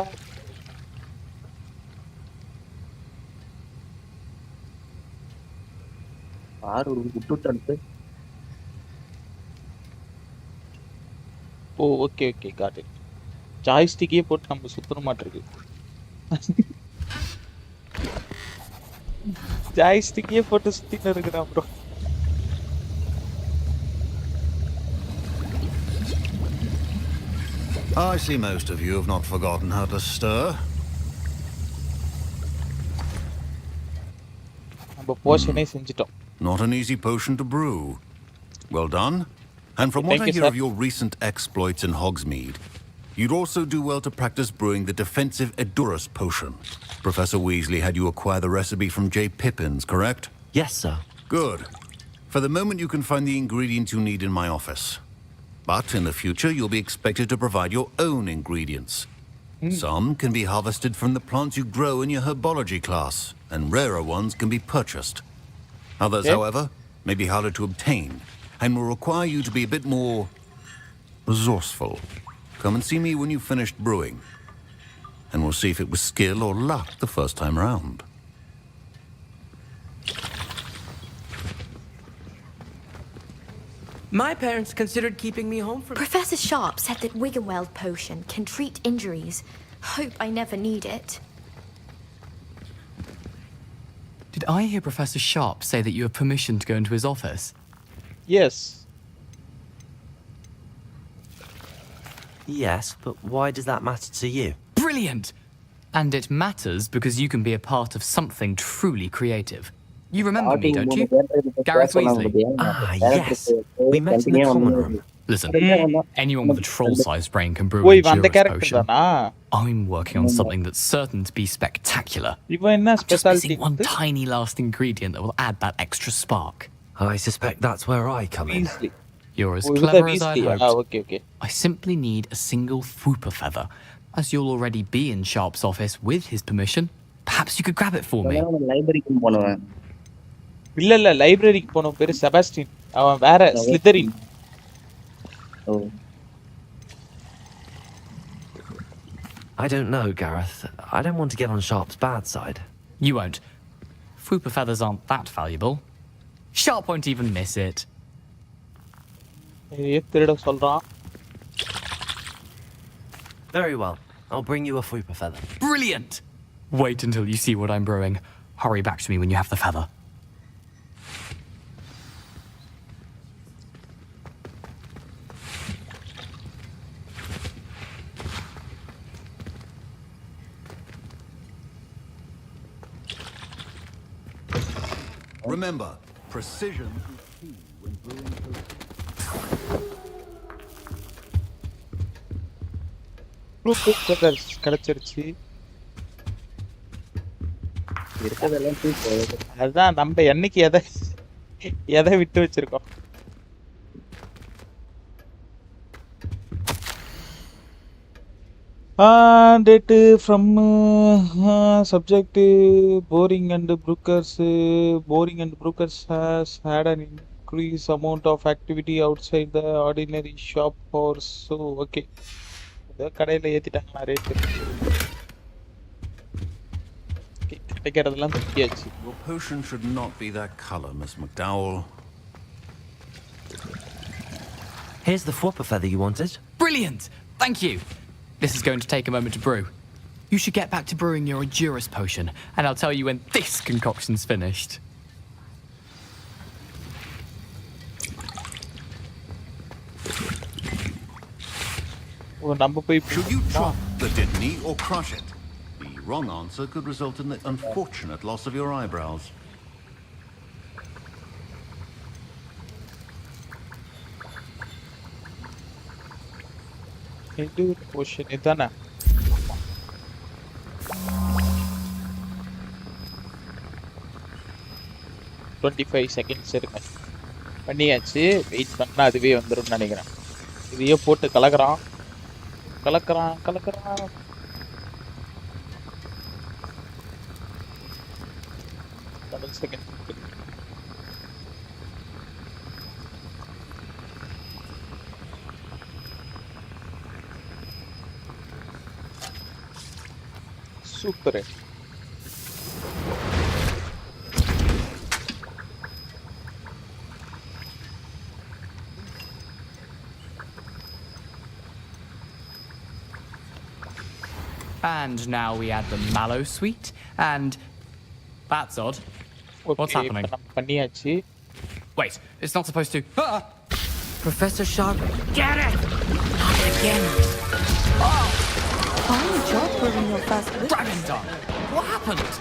ஆறு விட்டு அடுத்து. ஓ ஓகே காட் இட். ஜாய்ஸ்டிக்கே போட்டு நம்ம சுத்தற மாட்டிருக்கு. ஜாய்ஸ்டிக்கே போட்டு சுத்திட்டு இருக்கறான் bro. I see most of you have not forgotten how to stir. நம்ம போஷனே செஞ்சிட்டோம். Not an easy potion to brew. Well done. And from what I hear of your recent exploits in Hogsmeade, you'd also do well to practice brewing the defensive Edurus potion. Professor Weasley had you acquire the recipe from J. Pippin's, correct? Yes, sir. Good. For the moment, you can find the ingredients you need in my office. But in the future, you'll be expected to provide your own ingredients. Some can be harvested from the plants you grow in your herbology class, and rarer ones can be purchased. Others, however, may be harder to obtain, and will require you to be a bit more resourceful. Come and see me when you've finished brewing, and we'll see if it was skill or luck the first time round. My parents considered keeping me home from... Professor Sharp said that Wigan-Weld potion can treat injuries. Hope I never need it. Did I hear Professor Sharp say that you have permission to go into his office? Yes. Yes, but why does that matter to you? Brilliant! And it matters because you can be a part of something truly creative. You remember me, don't you? Gareth Weasley. Ah, yes. We met in the common room. Listen, anyone with a troll-sized brain can brew an Edurus potion. I'm working on something that's certain to be spectacular. I'm just missing one tiny last ingredient that will add that extra spark. I suspect that's where I come in. You're as Oh, clever as I'd Weasley. hoped. Okay. I simply need a single Fwooper feather. As you'll already be in Sharp's office with his permission, perhaps you could grab it for me. லைப்ரரிக்கு போனவன். இல்ல லைப்ரரிக்கு போன பேரு செபாஸ்டின். அவன் வேற ஸ்லிதரின். Oh. I don't know, Gareth. I don't want to get on Sharp's bad side. You won't. Fwooper feathers aren't that valuable. Sharp won't even miss it. Very well. I'll bring you a Fwooper feather. Brilliant! Wait until you see what I'm brewing. Hurry back to me when you have the feather. Remember, precision is key when brewing potions. கிடைச்சிருச்சு. அதான் நம்ம என்னைக்கு எதை விட்டு வச்சிருக்கோம். Date from subject boring and brokers has had an increased amount of activity outside the ordinary shop hours. So okay, the கடையில ஏத்திட்டாங்க rate. கிடைக்கிறதெல்லாம் தூக்கியாச்சு. Your potion should not be that color, Miss McDowell. Here's the Fwooper feather you wanted. Brilliant! Thank you. This is going to take a moment to brew. You should get back to brewing your Endurus potion, and I'll tell you when this concoction's finished. Should you chop the Dittany or crush it? The wrong answer could result in the unfortunate loss of your eyebrows. Endure potion idana. seconds இருக்கு. பண்ணியாச்சு. Wait பண்ணா அதுவே வந்துரும்னு நினைக்கிறேன். இதையே போட்டு கலக்குறான். Double second. Super. And now we add the mallow sweet, and that's odd. Okay, what's happening? Wait, it's not supposed to. Ah! Professor Sharp, get it! Not again. Fine job brewing your first Dragon Dog! What happened?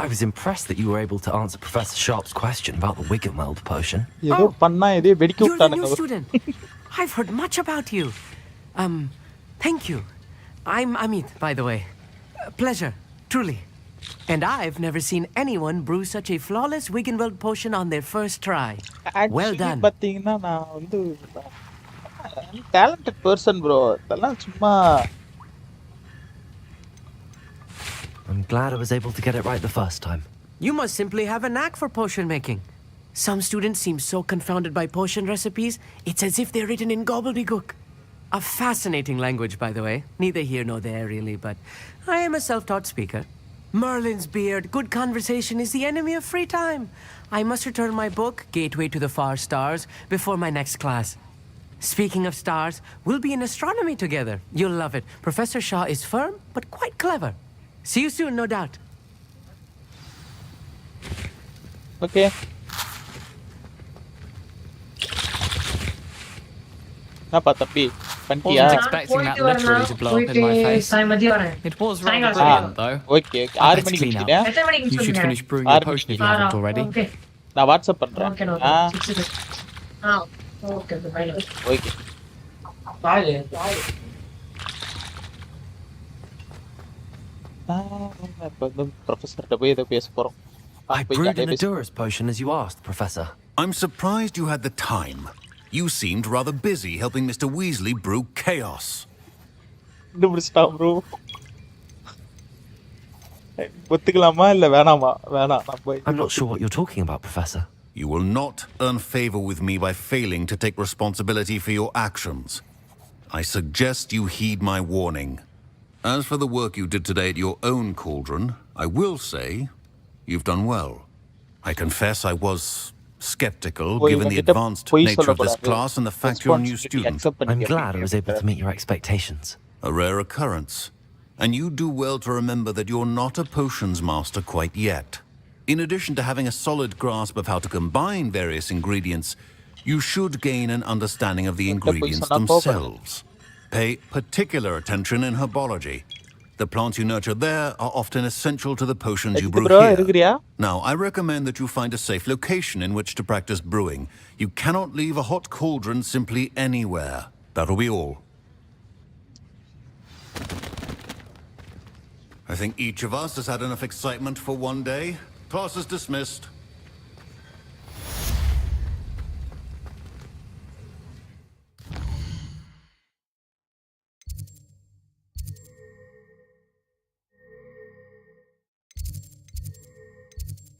I was impressed that you were able to answer Professor Sharp's question about the Wiggenweld potion. You're the new student. I've heard much about you. Thank you. I'm Amit, by the way. Pleasure, truly. And I've never seen anyone brew such a flawless Wiggenweld potion on their first try. Well done. பாத்தீங்கன்னா நான் வந்து talented person bro. அதெல்லாம் சும்மா I'm glad I was able to get it right the first time. You must simply have a knack for potion making. Some students seem so confounded by potion recipes, it's as if they're written in gobbledygook. A fascinating language, by the way. Neither here nor there, really, but I am a self-taught speaker. Merlin's beard, good conversation is the enemy of free time. I must return my book, Gateway to the Far Stars, before my next class. Speaking of stars, we'll be in astronomy together. You'll love it. Professor Shah is firm, but quite clever. See you soon, no doubt. Okay. Napa tapi? Wasn't expecting that literally to blow up in my face. It was rather brilliant, though. Okay. 6 மணிக்கு முடிச்சிட்டியா? You should finish brewing your potion if you haven't already. நான் WhatsApp பண்றேன். Okay. Bye. Okay. I brewed an Endurus potion as you asked, Professor. I'm surprised you had the time. You seemed rather busy helping Mr. Weasley brew chaos. bro. I'm not sure what you're talking about, Professor. You will not earn favor with me by failing to take responsibility for your actions. I suggest you heed my warning. As for the work you did today at your own cauldron, I will say you've done well. I confess I was skeptical given the advanced nature of this class and the fact you're a new student. I'm glad I was able to meet your expectations. A rare occurrence. And you do well to remember that you're not a potions master quite yet. In addition to having a solid grasp of how to combine various ingredients, you should gain an understanding of the ingredients themselves. Pay particular attention in herbology. The plants you nurture there are often essential to the potions you brew here. Now, I recommend that you find a safe location in which to practice brewing. You cannot leave a hot cauldron simply anywhere. That'll be all. I think each of us has had enough excitement for one day. Class is dismissed.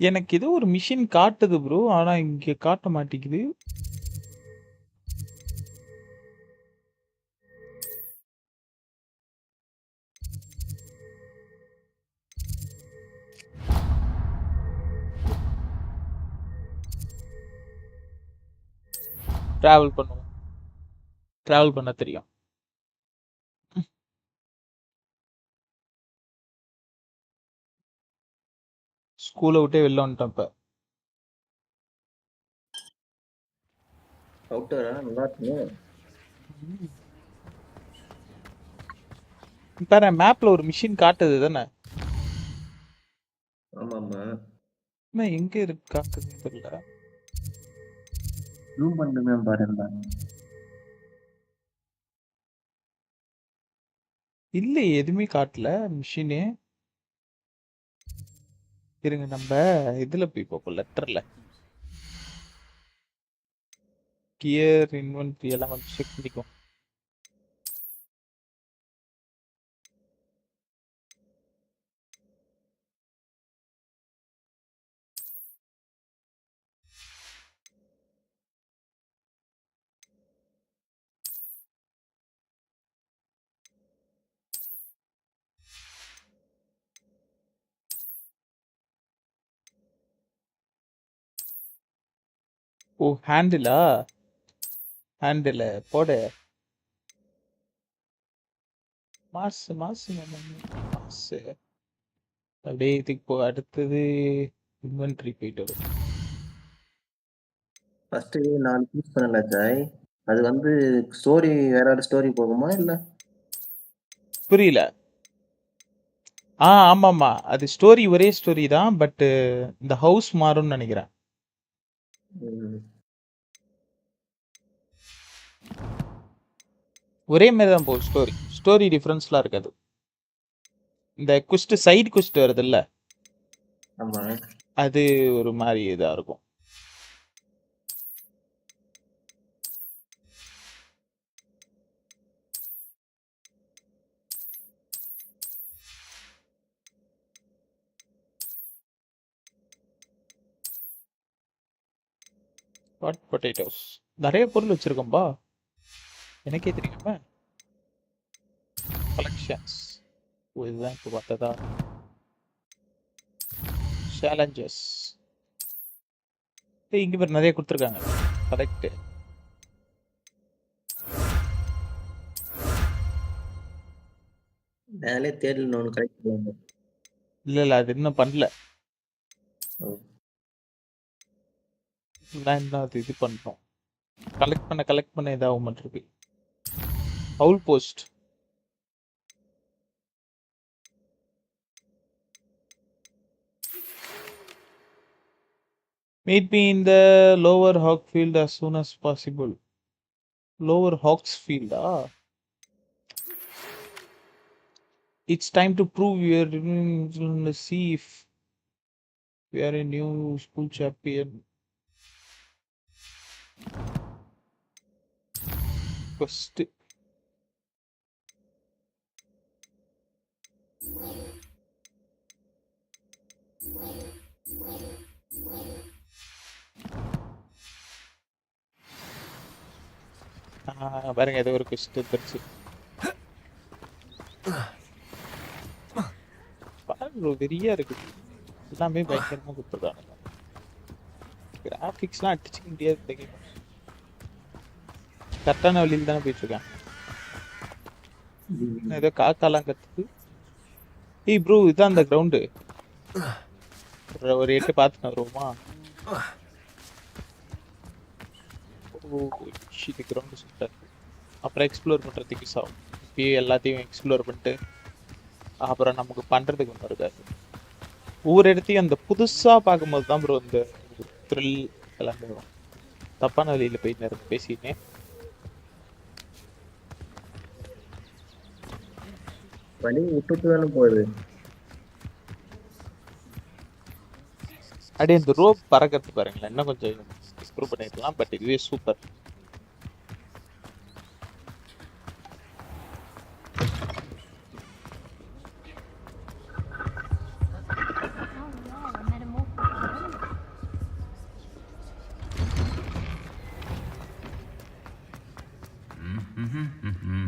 எனக்கு ஏதோ ஒரு machine காட்டுது bro, ஆனா இங்க காட்ட மாட்டேங்குது. Travel பண்ணுவோம். Travel பண்ண தெரியும். ஸ்கூலை விட்டே வெளில வந்துட்டேன் இப்ப. பாரு மேப்ல ஒரு மிஷின் காட்டுது தானே? ஆமாமா. எங்க இருக்கு காட்டுது தெரியல. ஜூம் பண்ணுங்க பாருங்க. இல்ல எதுவுமே காட்டல மிஷினு. இருங்க நம்ம இதுல போய் பார்ப்போம், லெட்டர்ல. கியர் இன்வென்ட்ரி எல்லாம் வந்து செக் பண்ணிக்கும். ஓ ஹேண்டிலா? ஹேண்டில் போடு. மாசு மாசு மாசு. அப்படியே இதுக்கு போ. அடுத்தது இன்வென்ட்ரி போயிட்டு வரும். ஃபர்ஸ்ட் நான் யூஸ் பண்ணல ஜாய். அது வந்து ஸ்டோரி வேற ஒரு ஸ்டோரி போகுமா இல்ல? புரியல. ஆமாமா, அது ஸ்டோரி ஒரே ஸ்டோரி தான், பட் இந்த ஹவுஸ் மாறும்னு நினைக்கிறேன். ஒரே மாதிரி தான் போகும் ஸ்டோரி. ஸ்டோரி டிஃபரன்ஸ்லாம் இருக்காது. இந்த குஸ்ட் சைடு குஸ்ட் வருது இல்ல, அது ஒரு மாதிரி இதா இருக்கும். வாட் பொட்டேட்டோஸ் நிறைய பொருள் வச்சிருக்கோம்பா, எனக்கே தெரியுமா. கலெக்ஷன்ஸ் இதுதான் இப்போ பார்த்ததா. சேலஞ்சஸ் இங்க பேர் நிறைய கொடுத்துருக்காங்க. கரெக்ட். மேலே தேடல ஒன்று கரெக்ட். இல்ல அது இன்னும் பண்ணல. நான் அது இது பண்றோம். கலெக்ட் பண்ண இதாகும் இருக்கு. ஹவுல் post meet me in the lower Hogfield as soon as possible. Lower Hawksfield, it's time to prove we are in the see if we are a new school champion. Quest. பாருங்க ஏதோ ஒரு quest வந்துருச்சு. பாருங்க வெறியா இருக்கு. எல்லாமே பயங்கரமா கொடுத்துருக்காங்க. கிராஃபிக்ஸ்லாம் அடிச்சுக்க முடியாது இந்த கேம். கரெக்டான வழியில் தானே போயிட்டு இருக்கேன். ஏதோ காக்காலாம் கத்துது. ஏய் ப்ரோ இதான் அந்த கிரவுண்டு. ஒரு 8 பார்த்துட்டு வருவோமா? Oh shit ground super. அப்புறம் எக்ஸ்ப்ளோர் பண்ணுறதுக்கு சாகும். இப்பயே எல்லாத்தையும் எக்ஸ்ப்ளோர் பண்ணிட்டு அப்புறம் நமக்கு பண்ணுறதுக்கு ஒன்று இருக்காது. ஒவ்வொரு இடத்தையும் அந்த புதுசாக பார்க்கும்போது தான் ப்ரோ இந்த த்ரில் எல்லாமே வரும். தப்பான வழியில் போய் நேரம் பேசினேன். வழி விட்டுட்டு தானே போகுது. அப்படியே இந்த ரோப் பறக்கிறது பாருங்களேன், இன்னும் கொஞ்சம் இம்ப்ரூவ் பண்ணிருக்கலாம். பட் இதுவே சூப்பர்.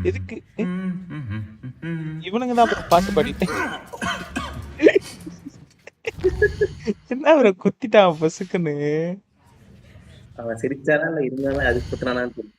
எதுக்கு இவனுங்க தான் அப்புறம் பாட்டு பாடிட்டேன். என்ன அவரை குத்திட்டான் பசுக்குன்னு. அவன் சிரிச்சானா இல்ல இருந்தாலும் அது குத்துறானான்னு தெரியும்.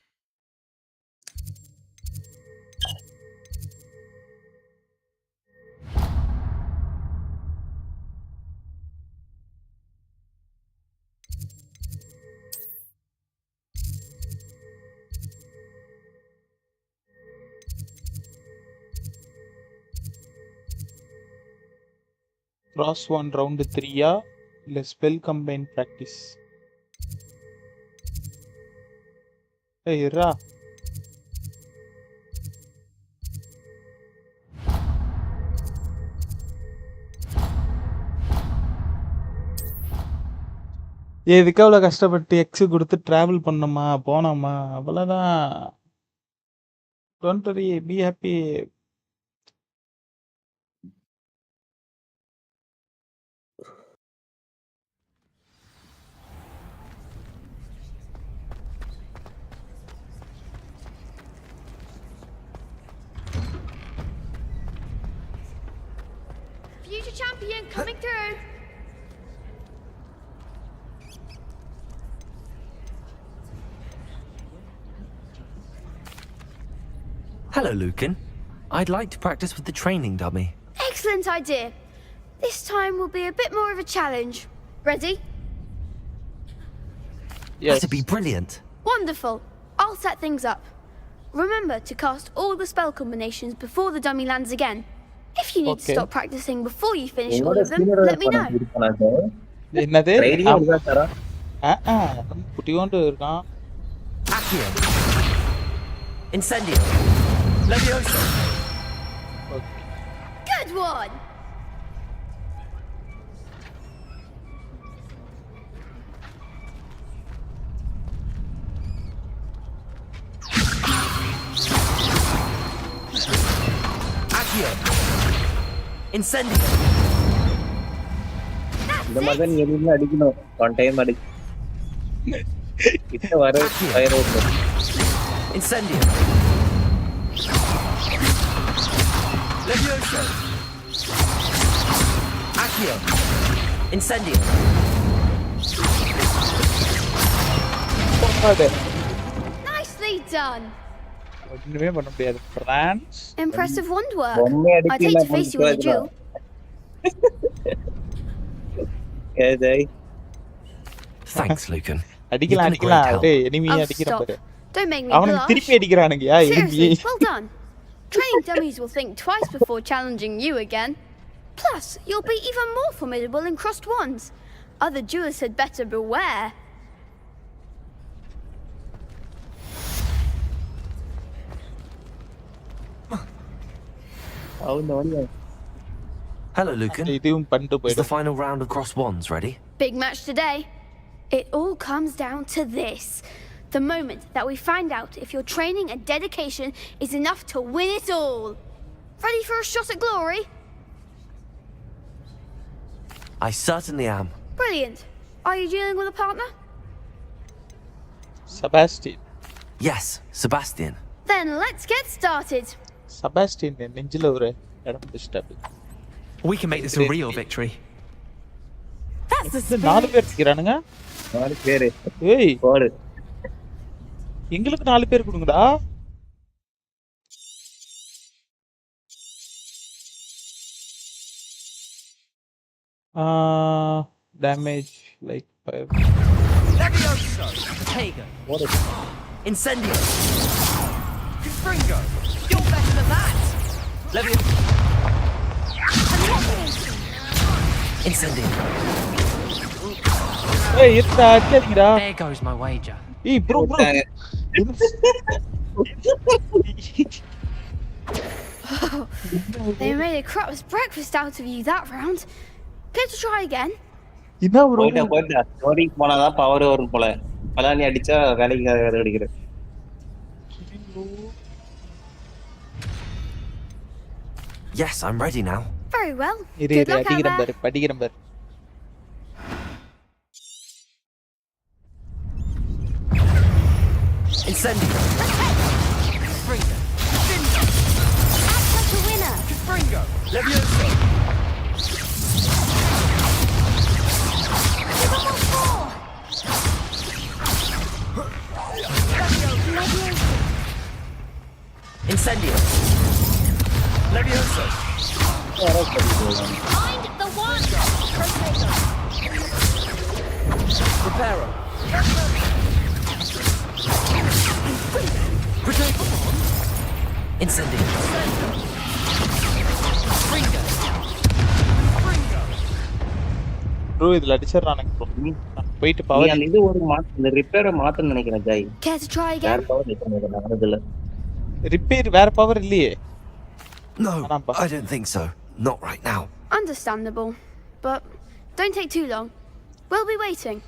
Cross one round 3 இல்ல ஸ்பெல் கம்பைன் பிராக்டிஸ். ஏய் ரா எதுக்கு அவ்வளோ கஷ்டப்பட்டு எக்ஸு கொடுத்து ட்ராவல் பண்ணோமா போனோமா அவ்வளோதான். Don't worry, be happy. Future champion coming through. Hello, Lucan. I'd like to practice with the training dummy. Excellent idea. This time will be a bit more of a challenge. Ready? Yes. That'd be brilliant. Wonderful. I'll set things up. Remember to cast all the spell combinations before the dummy lands again. If you need to stop practicing before you finish all of them, let me know. என்னது? குட்டியோண்டு இருக்கான். Accio. Incendio. Levioso. Good one. Accio. Incendio. இந்த மாதிரி நீ எதுவுமே அடிக்கணும். One time அடி. கிட்ட வர fire out. Incendio. Levioso. Accio. Incendio. Nicely done. ஒண்ணுமே பண்ண முடியாது. France. Impressive wand work. I'd hate to face you in a duel. Thanks, Lucan. அடிக்கலாம். டேய் எனிமி அடிக்கிறான் பாரு. Don't make me அவனுக்கு blush. திருப்பி அடிக்கிறானுங்கயா enemy. Seriously, well done. Training dummies will think twice before challenging you again. Plus, you'll be even more formidable in crossed wands. Other duelists had better beware. Hello, Lucan. Is the final round of cross wands ready? Big match today. It all comes down to this. The moment that we find out if your training and dedication is enough to win it all. Ready for a shot at glory? I certainly am. Brilliant. Are you dealing with a partner? Sebastian. Yes, Sebastian. Then let's get started. Sebastian நெஞ்சில ஒரு இடம் பிடிச்சிட்டாரு. We can make this a real victory. That's the spirit. 4 பேர் இருக்கிறானுங்க. 4 பேர். ஏய், போடு. எங்களுக்கு 4 பேர் கொடுங்கடா. Damage like 5. Levioso! Potato. What is Incendio. Confringo. You're better than that. Levioso. Incendio. Hey, irta அடிக்காதீங்கடா. There goes my wager. Hey, bro. They made a crap's breakfast out of you that round. Get to try again. என்ன bro? போய்டா. Story போனாதான் power வரும் போல. பலானி அடிச்சா வேலைக்கு அடிக்குது. Yes, I'm ready now. Very well. இரு Good luck out there. படிக்கிறேன் பாரு. Incendio. Confringo. Act like a winner. Confringo. Levioso. Incendio. Levioso. Find the one! Reparo. Incendio. Fringo. Fringo. bro இதுல அடிச்சறானே bro. நான் போயிட்டு பவர் அந்த இது ஒரு இந்த ரிப்பேரை மாத்தன்னு நினைக்கிறேன் Joy. Care to try again? Power நினைக்கிறேன். ரிப்பேர் வேற பவர் இல்லையே. No, I don't think so. Not right now. Understandable. But don't take too long. We'll be waiting.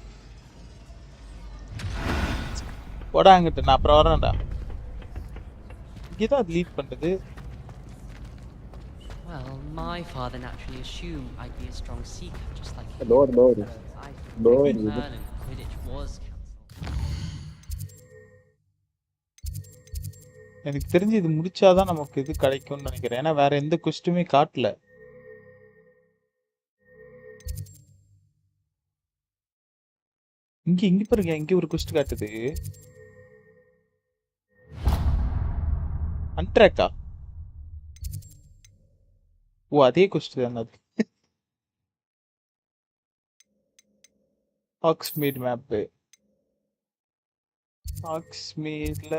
போடா அங்கிட்டு நான் அப்புறம் வரேன்டா. இங்கதான் லீட் பண்றது. Well, my father naturally assumed I'd be a strong seeker, just like him. Door. Quidditch was cancelled. எனக்கு தெரிஞ்சு இது முடிச்சாதான் நமக்கு இது கிடைக்கும்னு நினைக்கிறேன். ஏன்னா வேற எந்த குவெஸ்டுமே காட்டல. இங்க பாருங்க, இங்க ஒரு குவெஸ்ட் காட்டுது. அன்ட்ராக்கா? ஓ அதே குவெஸ்ட் தான் அது. ஹாக்ஸ்மீட் மேப். ஹாக்ஸ்மீட்ல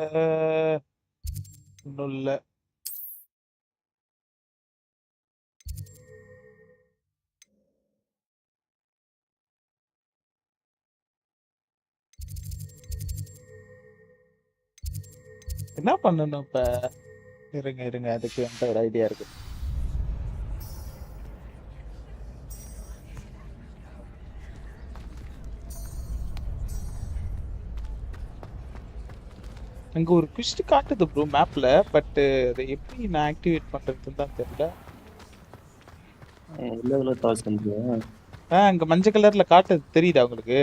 ஒன்றும் இல்லை. என்ன பண்ணணும் இப்ப? இருங்க அதுக்கு என்கிட்ட ஒரு ஐடியா இருக்கு. அங்க ஒரு குவிஸ்ட் காட்டுது ப்ரோ மேப்ல. பட் அதை எப்படி நான் ஆக்டிவேட் பண்றதுன்னு தான் தெரியல. அங்க மஞ்சள் கலர்ல காட்டுது, தெரியுதா உங்களுக்கு?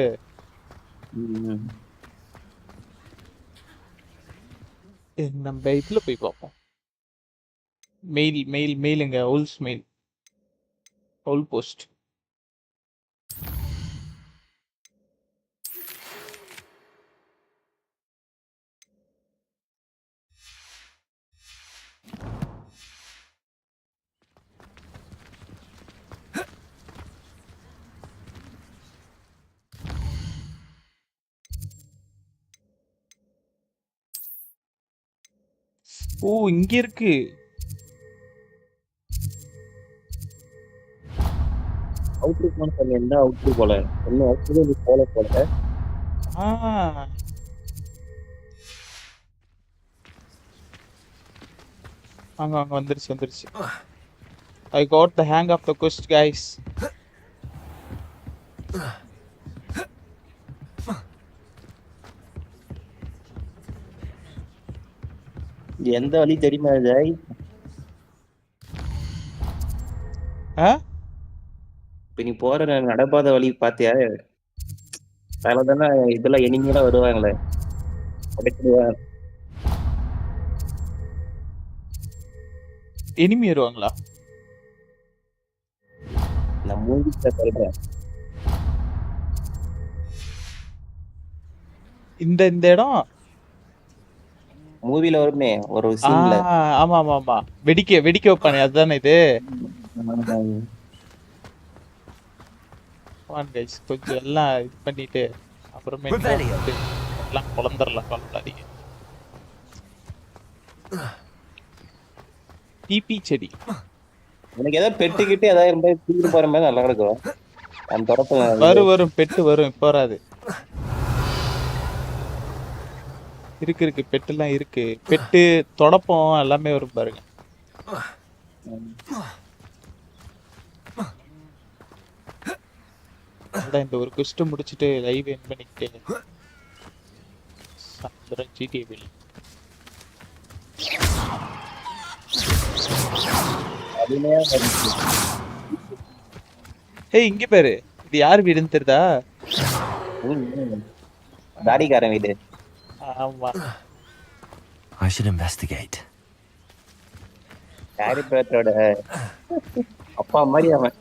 நம்ம இதுல போய் பார்ப்போம். மெயிலுங்க, ஓல்ஸ் மெயில், ஓல் போஸ்ட். ஓ இங்க இருக்கு. அவுட்லுக் பண்ண என்ன அவுட்லுக் போல என்ன அவுட்லுக் போல அங்க வந்துருச்சு. I got the hang of the quest guys. எந்த வழி தெரியுமா ஜாய்? இப்ப நீ போற நடப்பாத வழி பாத்தியா? அதில் தானே இதெல்லாம் எனிமையெல்லாம் வருவாங்களே, உடைச்சிடுவாங்க. எனிமி வருவாங்களா? நான் மூவிஸ்ல சொல்றேன். இந்த இடம் மூவில வருமே ஒரு சீன்ல. ஆமா ஆமா ஆமா, வெடிக்க வைப்பானே, அதுதானே இது? கைஸ் கொஞ்சம் எல்லாம் இது பண்ணிட்டு அப்புறமே எல்லாம் குழந்தரலாம் குழந்தாதீங்க. டிபி செடி எனக்கு ஏதாவது பெட்டுக்கிட்டு ஏதாவது இருந்தால் தூக்கிட்டு போற மாதிரி நல்லா இருக்கும். அந்த தொடப்பு வரும் பெட்டு வரும், இப்போ வராது. இருக்கு பெட்டுலாம் இருக்கு, பெட்டு தொடப்பம் எல்லாமே வரும் பாருங்க. அதான் இந்த ஒரு குஸ்ட் முடிச்சுட்டு லைவ் என் பண்ணிக்கிட்டே சாயந்தரம் GTA வெளி. ஏய் இங்க பாரு, இது யார் வீடுன்னு தெரியுதா? தாடிக்காரன் வீடு. ஆமா, I should investigate. ஹாரி பாட்டரோட அப்பா மாதிரி அவன்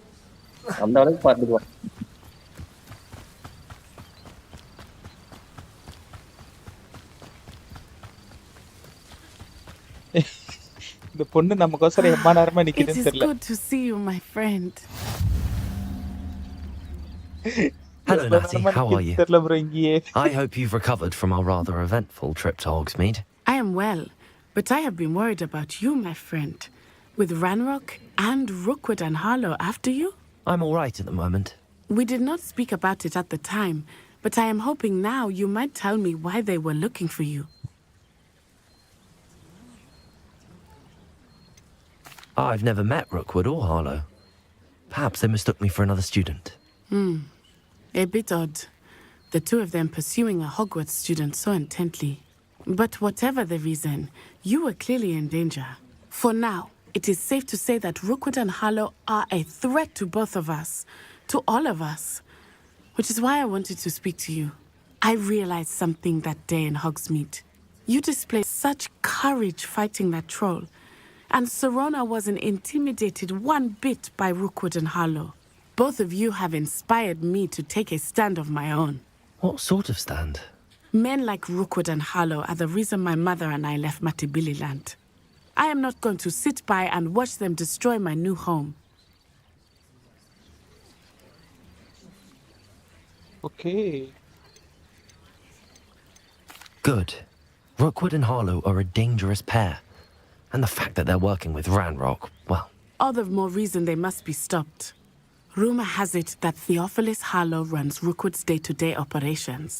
அந்த அளவுக்கு பார்த்துக்குவான். இந்த பொண்ணு நமக்கோசரம் எம்மா நேரமா நிக்குதுன்னு தெரியல. It is good to see you, my friend. Hello, Natty. How are you? I hope you've recovered from our rather eventful trip to Hogsmeade. I am well, but I have been worried about you, my friend. With Ranrock and Rookwood and Harlow after you? I'm all right at the moment. We did not speak about it at the time, but I am hoping now you might tell me why they were looking for you. I've never met Rookwood or Harlow. Perhaps they mistook me for another student. A bit odd. The two of them pursuing a Hogwarts student so intently. But whatever the reason, you were clearly in danger. For now, it is safe to say that Rookwood and Harlow are a threat to both of us, to all of us. Which is why I wanted to speak to you. I realized something that day in Hogsmeade. You displayed such courage fighting that troll. And Serona wasn't intimidated one bit by Rookwood and Harlow. Both of you have inspired me to take a stand of my own. What sort of stand? Men like Rookwood and Harlow are the reason my mother and I left Matibili land. I am not going to sit by and watch them destroy my new home. Okay. Good. Rookwood and Harlow are a dangerous pair. And the fact that they're working with Ranrock, well... All the more reason they must be stopped. Rumor has it that Theophilus Harlow runs Rookwood's day-to-day operations.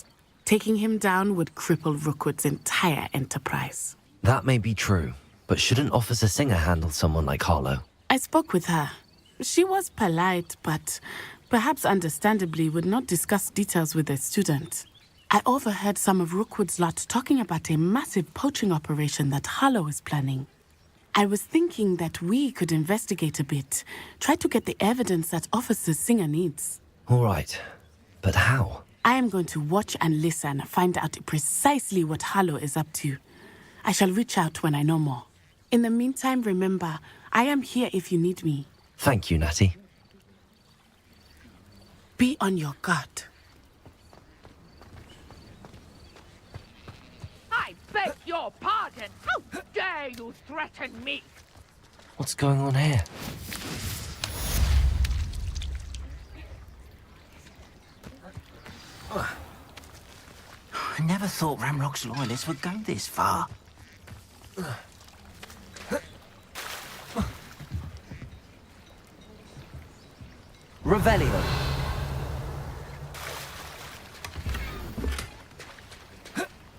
Taking him down would cripple Rookwood's entire enterprise. That may be true, but shouldn't Officer Singer handle someone like Harlow? I spoke with her. She was polite, but perhaps understandably would not discuss details with a student. I overheard some of Rookwood's lot talking about a massive poaching operation that Harlow is planning. I was thinking that we could investigate a bit, try to get the evidence that Officer Singer needs. All right, but how? I am going to watch and listen, find out precisely what Harlow is up to. I shall reach out when I know more. In the meantime, remember, I am here if you need me. Thank you, Natty. Be on your guard. I beg your pardon! How dare you threaten me? What's going on here? I never thought Ranrock's loyalists would go this far. Revelio.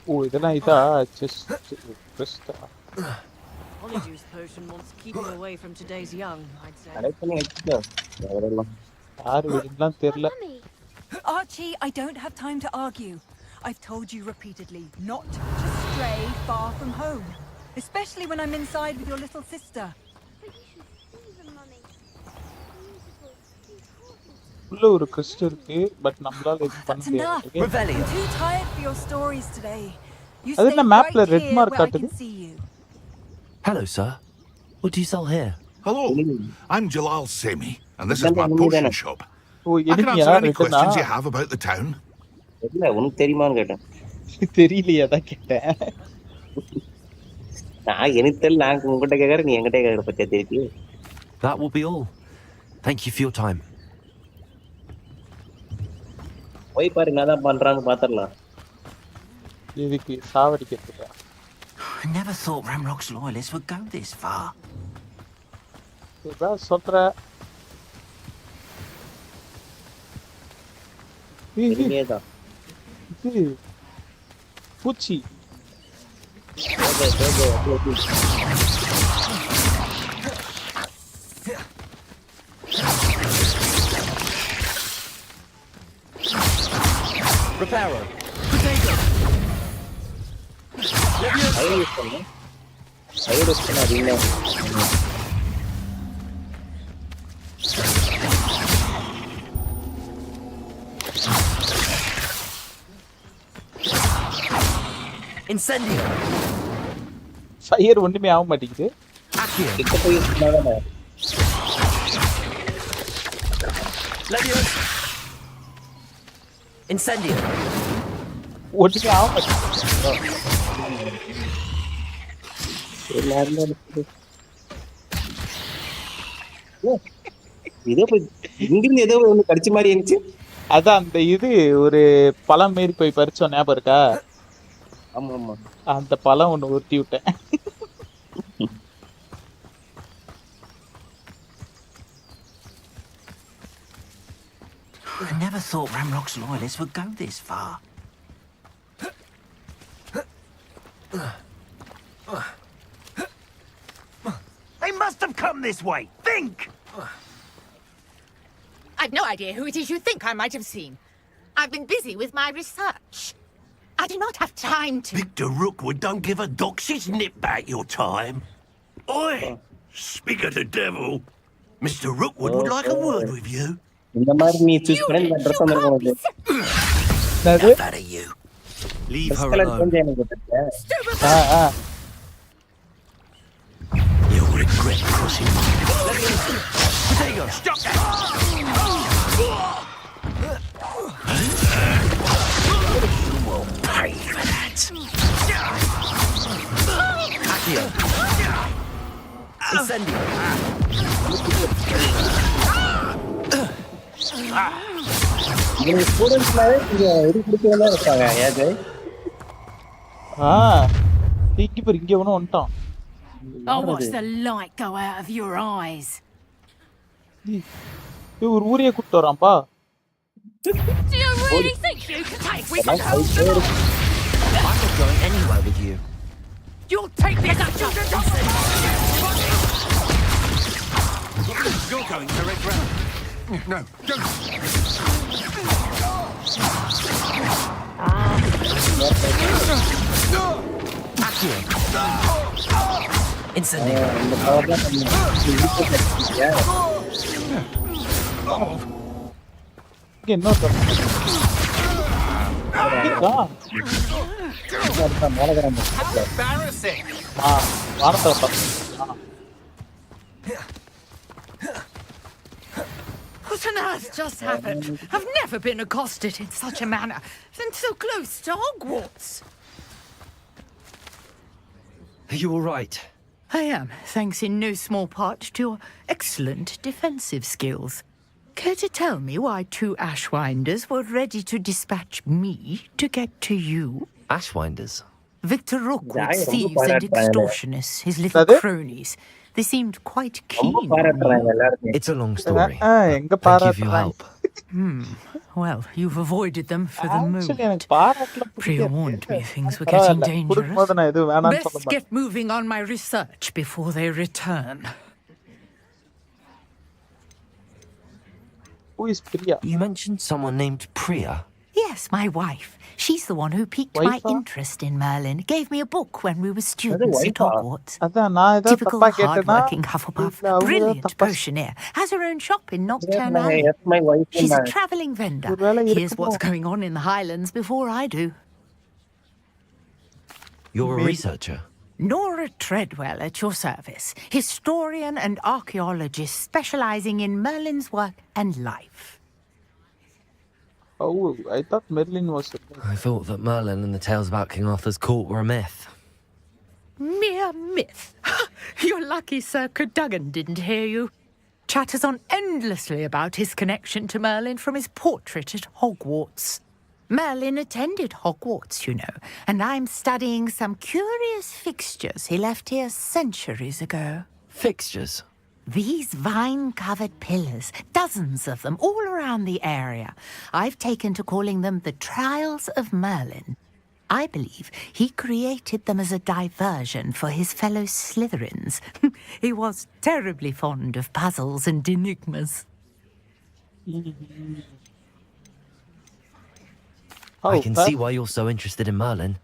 Oh, இதெல்லாம் இதா just Polyjuice potion wants keeping away from today's young, I'd say. Archie, I don't have time to argue. I've told you repeatedly not to stray far from home. especially when I'm inside with your little sister. உள்ள ஒரு quest இருக்கு but நம்மளால எதுவும் பண்ண முடியாது. I'm too tired for your stories today. You அது stay என்ன மேப்ல right red here mark where I காட்டுது? can see you. Hello, sir. What do you sell here? Hello, I'm Jalal Semi, and this is my potion shop. Oh I can எனிமியா answer any ரெட்னா? questions you have about the town. இல்ல உனக்கு தெரியுமான்னு கேட்டேன். தெரியலையா தான் கேட்டேன். நான் எனக்கு தெரியல, நான் உங்ககிட்ட கேட்கறேன், நீ என்கிட்ட கேட்கற பத்தியா திருப்பி? That will be all. Thank you for your time. போய் பாரு என்னதான் பண்றான்னு பாத்துடலாம். இதுக்கு சாவடிக்கிறதுக்கா? I never thought Ramrock's loyalists would go this far. இதான் சொல்ற. இங்கேதான். இது பூச்சி. Reparo. Incendio. ஃபயர் ஒண்ணுமே ஆக மாட்டேங்குது. கிட்ட போய் சொன்னாதானே. Leviosa. Incendio. ஒண்ணுமே ஆக மாட்டேங்குது. இங்கிருந்து ஏதோ ஒண்ணு கடிச்ச மாதிரி இருந்துச்சு. அதான் அந்த இது ஒரு பழம் மாரி போய் பறிச்சோம், ஞாபகம் இருக்கா? ஆமா ஆமா, அந்த பழம் ஒண்ணு உருட்டி விட்டேன். I never thought Ramrock's loyalists would go this far. They must have come this way. Think! I've no idea who it is you think I might have seen. I've been busy with my research. I do not have time to... Victor Rookwood don't give a doxy's nip back your time. Oi! Speak of the devil. Mr. Rookwood would like a word with you. இந்த மாதிரி நீ choose பண்ணி நான் dress வந்திருக்கோம். Enough out of you. Leave her alone. You'll regret crossing my path. Potato, stop that! You will pay for that. Accio. Incendio. ஸ்டூடெண்ட்ஸ்னாவே இங்க இது குடிக்கிறதா இருப்பாங்க. AJ தீக்கி போய் இங்க ஒண்ணு வந்துட்டான். I'll watch the light go out of your eyes. ஒரு ஊரையே கூப்பிட்டு வரான்ப்பா. Do you really think you can take with me? I'm not going anywhere with you. You'll take this up, You're going to red ground. No, don't. Accio. Incendio. இன்னொரு Embarrassing. What on earth just happened? I've never been accosted in such a manner, and so close to Hogwarts. Are you all right? I am, thanks in no small part to your excellent defensive skills. Care to tell me why 2 Ashwinders were ready to dispatch me to get to you? Ashwinders? Victor Rookwood's thieves and extortionists, his little cronies. They seemed quite keen on me. It's a long story. Thank you for your help. Well, you've avoided them for the moment. Pre-warned me things were getting dangerous. Best get moving on my research before they return. Who is Priya? You mentioned someone named Priya. Yes. Yes, my wife. She's the one who piqued my interest in Merlin. Gave me a book when we were students at Hogwarts. Typical hard-working Hufflepuff. Brilliant potioneer. Has her own shop in Nocturne Alley. my wife. She's a travelling vendor. Here's what's going on in the Highlands before I do. You're a researcher? Nora Treadwell at your service. Historian and archaeologist specialising in Merlin's work and life. Oh, I thought Merlin was... I thought that Merlin and the tales about King Arthur's court were a myth. Mere myth. You're lucky Sir Cadogan didn't hear you. Chatters on endlessly about his connection to Merlin from his portrait at Hogwarts. Merlin attended Hogwarts, you know, and I'm studying some curious fixtures he left here centuries ago. Fixtures? These vine-covered pillars, dozens of them, all around the area. I've taken to calling them the Trials of Merlin. I believe he created them as a diversion for his fellow Slytherins. He was terribly fond of puzzles and enigmas. I can see why you're so interested in Merlin.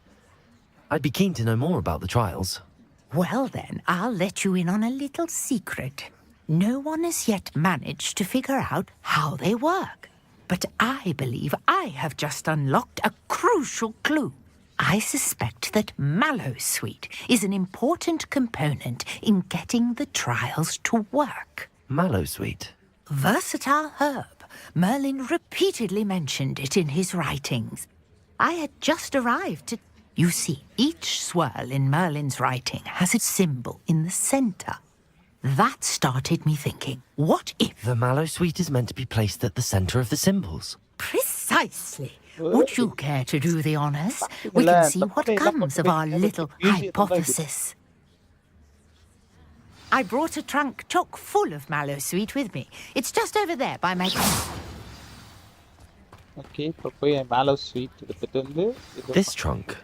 I'd be keen to know more about the trials. Well then, I'll let you in on a little secret. No one has yet managed to figure out how they work. But I believe I have just unlocked a crucial clue. I suspect that Mallowsweet is an important component in getting the trials to work. Mallowsweet? Versatile herb. Merlin repeatedly mentioned it in his writings. I had just arrived to... You see, each swirl in Merlin's writing has a symbol in the centre. That started me thinking, what if... The Mallowsweet is meant to be placed at the centre of the symbols. Precisely. Would you care to do the honours? We can see what comes of our little hypothesis. I brought a trunk chock full of Mallowsweet with me. It's just over there by my... Okay, Mallowsweet. This trunk?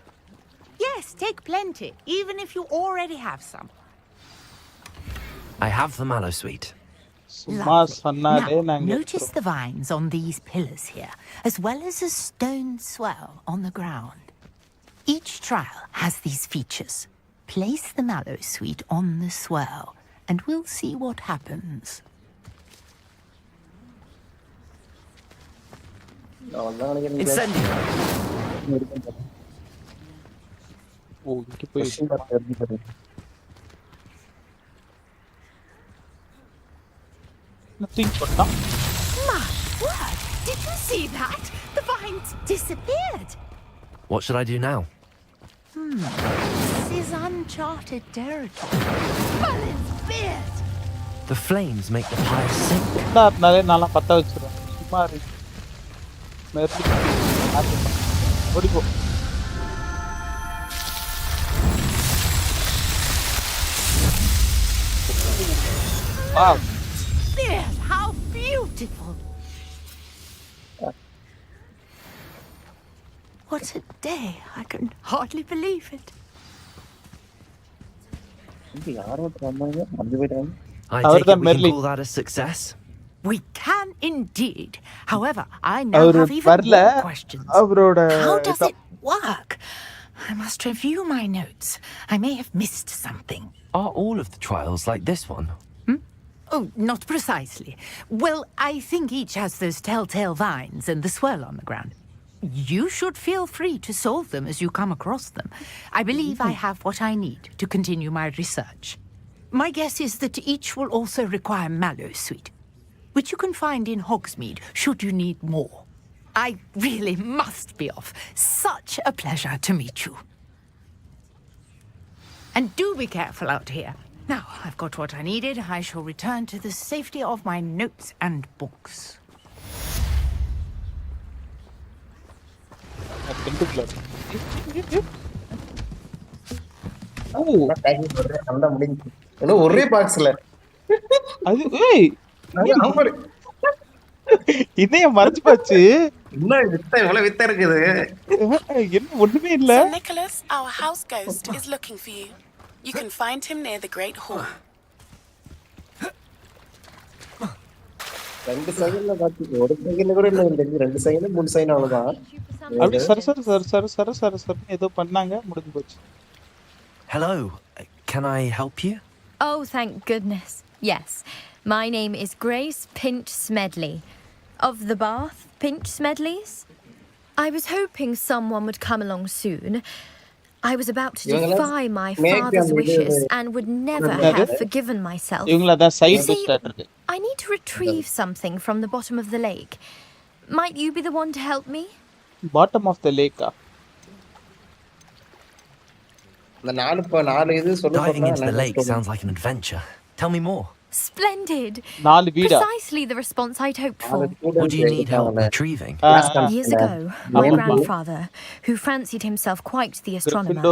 Yes, take plenty, even if you already have some. I have the Mallowsweet. Now, notice the vines on these pillars here, as well as a stone swell on the ground. Each trial has these features. Place the Mallowsweet on the swell, and we'll see what happens. Incendiary! Oh, nothing but now. My word! Did you see that? The vines disappeared. What should I do now? This is uncharted territory. Merlin's beard! The flames make the pyre sink. Wow. Beard, how beautiful! What a day! I can hardly believe it. I take it we can call that a success? We can indeed. However, I now have even more questions. How does it work? I must review my notes. I may have missed something. Are all of the trials like this one? Oh, not precisely. Well, I think each has those telltale vines and the swirl on the ground. You should feel free to solve them as you come across them. I believe I have what I need to continue my research. My guess is that each will also require Mallowsweet, which you can find in Hogsmeade should you need more. I really must be off. Such a pleasure to meet you. And do be careful out here. Now, I've got what I needed. I shall return to the safety of my notes and books. ஒரே பாக்ஸ்ல அது ஏய் இதே மறந்து போச்சு என்ன வித்த இவ்வளவு வித்த இருக்குது என்ன ஒண்ணுமே இல்ல Sir Nicholas, our house ghost, is looking for you. You can find him near the Great Hall. 2 செகண்ட்ல பாத்து 1 செகண்ட் கூட இல்ல இந்த 2 செகண்ட் 3 செகண்ட் அவ்வளவுதான். அப்படியே சர ஏதோ பண்ணாங்க முடிஞ்சு போச்சு. Hello, can I help you? Oh, thank goodness. Yes. My name is Grace Pinch Smedley. Of the Bath Pinch Smedleys. I was hoping someone would come along soon. I was about to defy my father's wishes and would never have forgiven myself. You see, I need to retrieve something from the bottom of the lake. Might you be the one to help me? Bottom of the lake. Diving into the lake sounds like an adventure. Tell me more. Splendid. Precisely the response I'd hoped for. What do you need help retrieving? Years ago, my grandfather, who fancied himself quite the astronomer,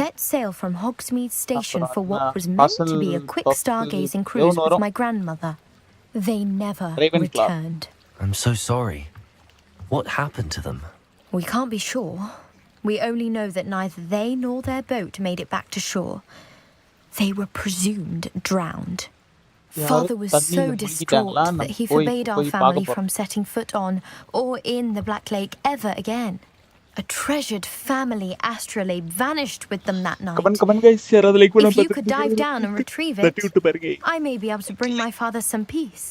set sail from Hogsmeade Station for what was meant to be a quick stargazing cruise with my grandmother. They never returned. I'm so sorry. What happened to them? We can't be sure. We only know that neither they nor their boat made it back to shore. They were presumed drowned. Father was so distraught that he forbade our family from setting foot on or in the Black Lake ever again. A treasured family astrolabe vanished with them that night. If you could dive down and retrieve it, I may be able to bring my father some peace.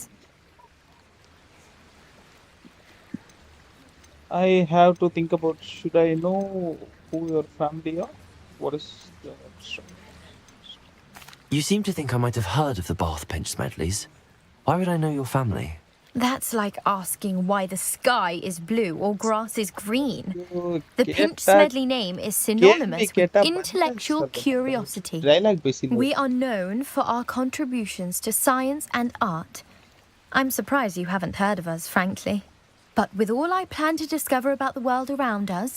I have to think about, should I know who your family are? What is the... You seem to think I might have heard of the Bath Pinch Smedleys. Why would I know your family? That's like asking why the sky is blue or grass is green. The Pinch Smedley name is synonymous with intellectual curiosity. We are known for our contributions to science and art. I'm surprised you haven't heard of us, frankly. But with all I plan to discover about the world around us,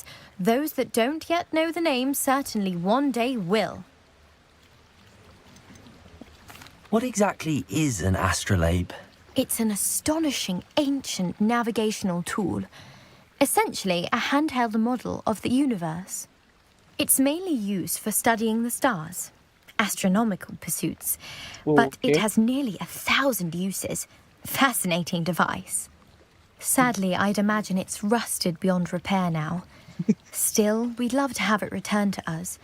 those that don't yet know the name certainly one day will. What exactly is an astrolabe? It's an astonishing ancient navigational tool. Essentially a handheld model of the universe. It's mainly used for studying the stars, astronomical pursuits, but it has nearly 1,000 uses. Fascinating device. Sadly, I'd imagine it's rusted beyond repair now. Still, we'd love to have it returned to us.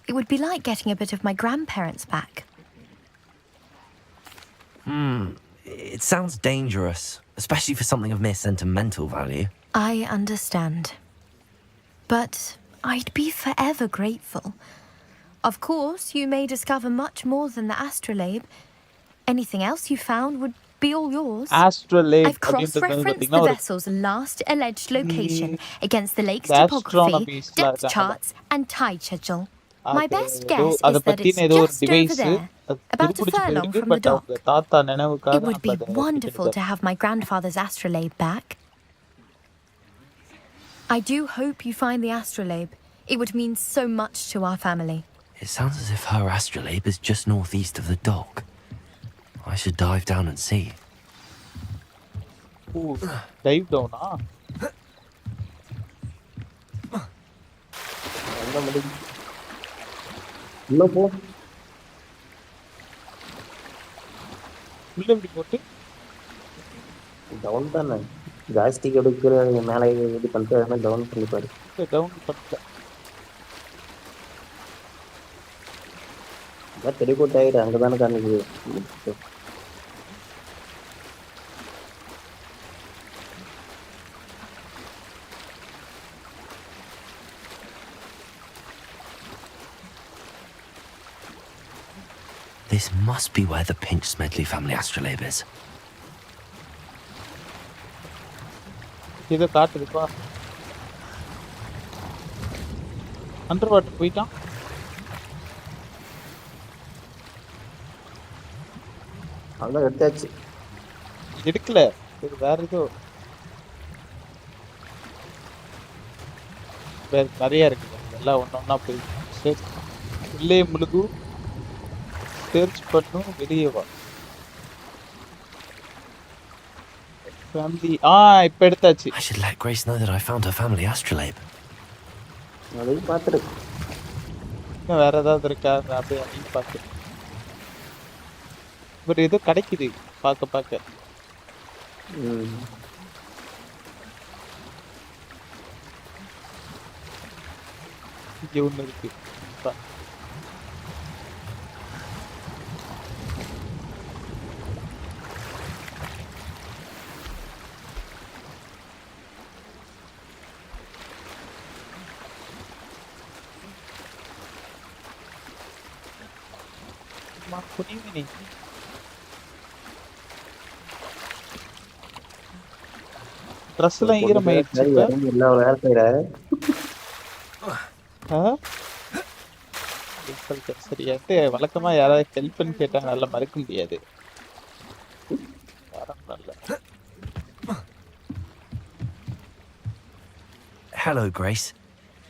It would be like getting a bit of my grandparents back. It sounds dangerous, especially for something of mere sentimental value. I understand. But I'd be forever grateful. Of course, you may discover much more than the astrolabe. Anything else you found would be all yours. Astrolabe. I've cross-referenced the vessel's last alleged location against the lake's topography, depth charts, and tide schedule. My best guess is that it's just over there, about a furlong from the dock. It would be wonderful to have my grandfather's astrolabe back. I do hope you find the astrolabe. It would mean so much to our family. It sounds as if her astrolabe is just northeast of the dock. I should dive down and see. Ooh, dive down, ah? உள்ள போ. உள்ள எப்படி போட்டு? Down தானே. Joystick எடுக்கிற மேலே இது பண்ணிட்டு அதனால டவுன் பண்ணி பாரு. டவுன் பண்ணல. அதான் டெலிபோர்ட் ஆகிடு அங்கே தானே காமிக்குது. This must be where the Pinch Smedley family astrolabe is. இதை காட்டுதுப்பா. அண்டர் வாட்டர் போயிட்டான். அதான் எடுத்தாச்சு. எடுக்கல, இது வேற ஏதோ வேற நிறைய இருக்குது. எல்லாம் ஒன்றா போய் சரி உள்ளே முழுகு சர்ச் பண்ணும். வெளியே வா. ஃபேமிலி இப்போ எடுத்தாச்சு. I should let Grace know that I found her family astrolabe. அதையும் பார்த்துரு. இன்னும் வேற ஏதாவது இருக்கா அப்படியே அதையும் பார்த்து. பட் ஏதோ கிடைக்குது பார்க்க பார்க்க. இங்கே ஒன்று இருக்கு. குனிமினி ட்ரெஸ்லாம் ஈரமாயிடுச்சு. எல்லாம் வேலை செய்யறாரு. சரியா வழக்கமா யாராவது ஹெல்ப்னு கேட்டா நல்லா மறுக்க முடியாது. Hello, Grace.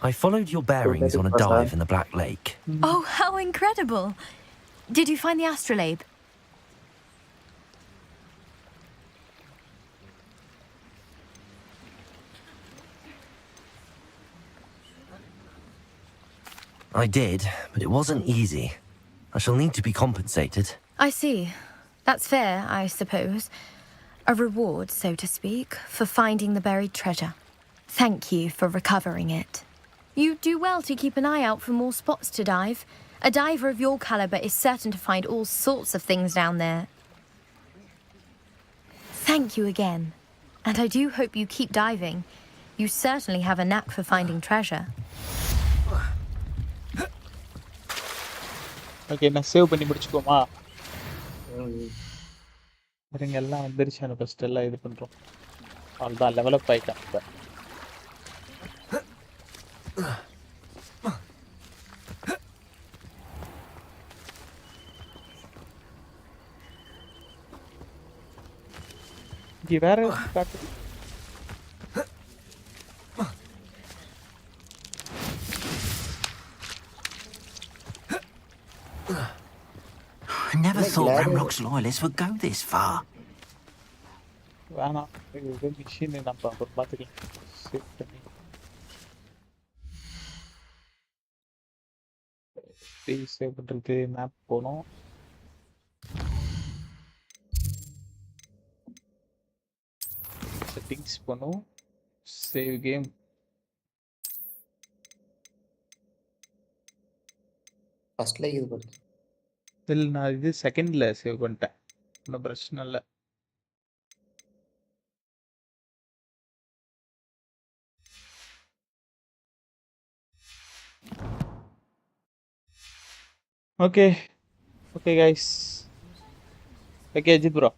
I followed your bearings on a dive in the Black Lake. Oh, how incredible! Did you find the astrolabe? I did, but it wasn't easy. I shall need to be compensated. I see. That's fair, I suppose. A reward, so to speak, for finding the buried treasure. Thank you for recovering it. You do well to keep an eye out for more spots to dive. A diver of your caliber is certain to find all sorts of things down there. Thank you again. And I do hope you keep diving. You certainly have a knack for finding treasure. Okay, நான் save பண்ணி முடிச்சுக்கோமா. இருங்க, எல்லாம் வந்துருச்சு. First எல்லாம் இது பண்ணுறோம். அவ்வளோதான், level up ஆகிட்டான். இப்போ இங்கே வேற காட்டு. I never thought Ramrock's loyalists would go this far. வேணாம், இது மிஷின் நம்ம அப்புறம் பார்த்துக்கலாம். சேவ் பண்ணி சேவ் பண்ணுறது மேப் போகணும். செட்டிங்ஸ் போகணும். Save game. ஃபர்ஸ்ட்ல இது பண்ணு. இதில் நான் இது செகண்டில் சேவ் பண்ணிட்டேன். ஒன்றும் பிரச்சனை இல்லை. Okay okay guys. Okay Ajith bro,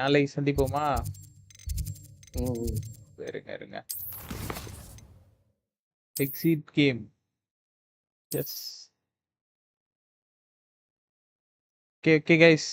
நாளை சந்திப்போமா? இருங்க. Exit game. Yes. Okay guys.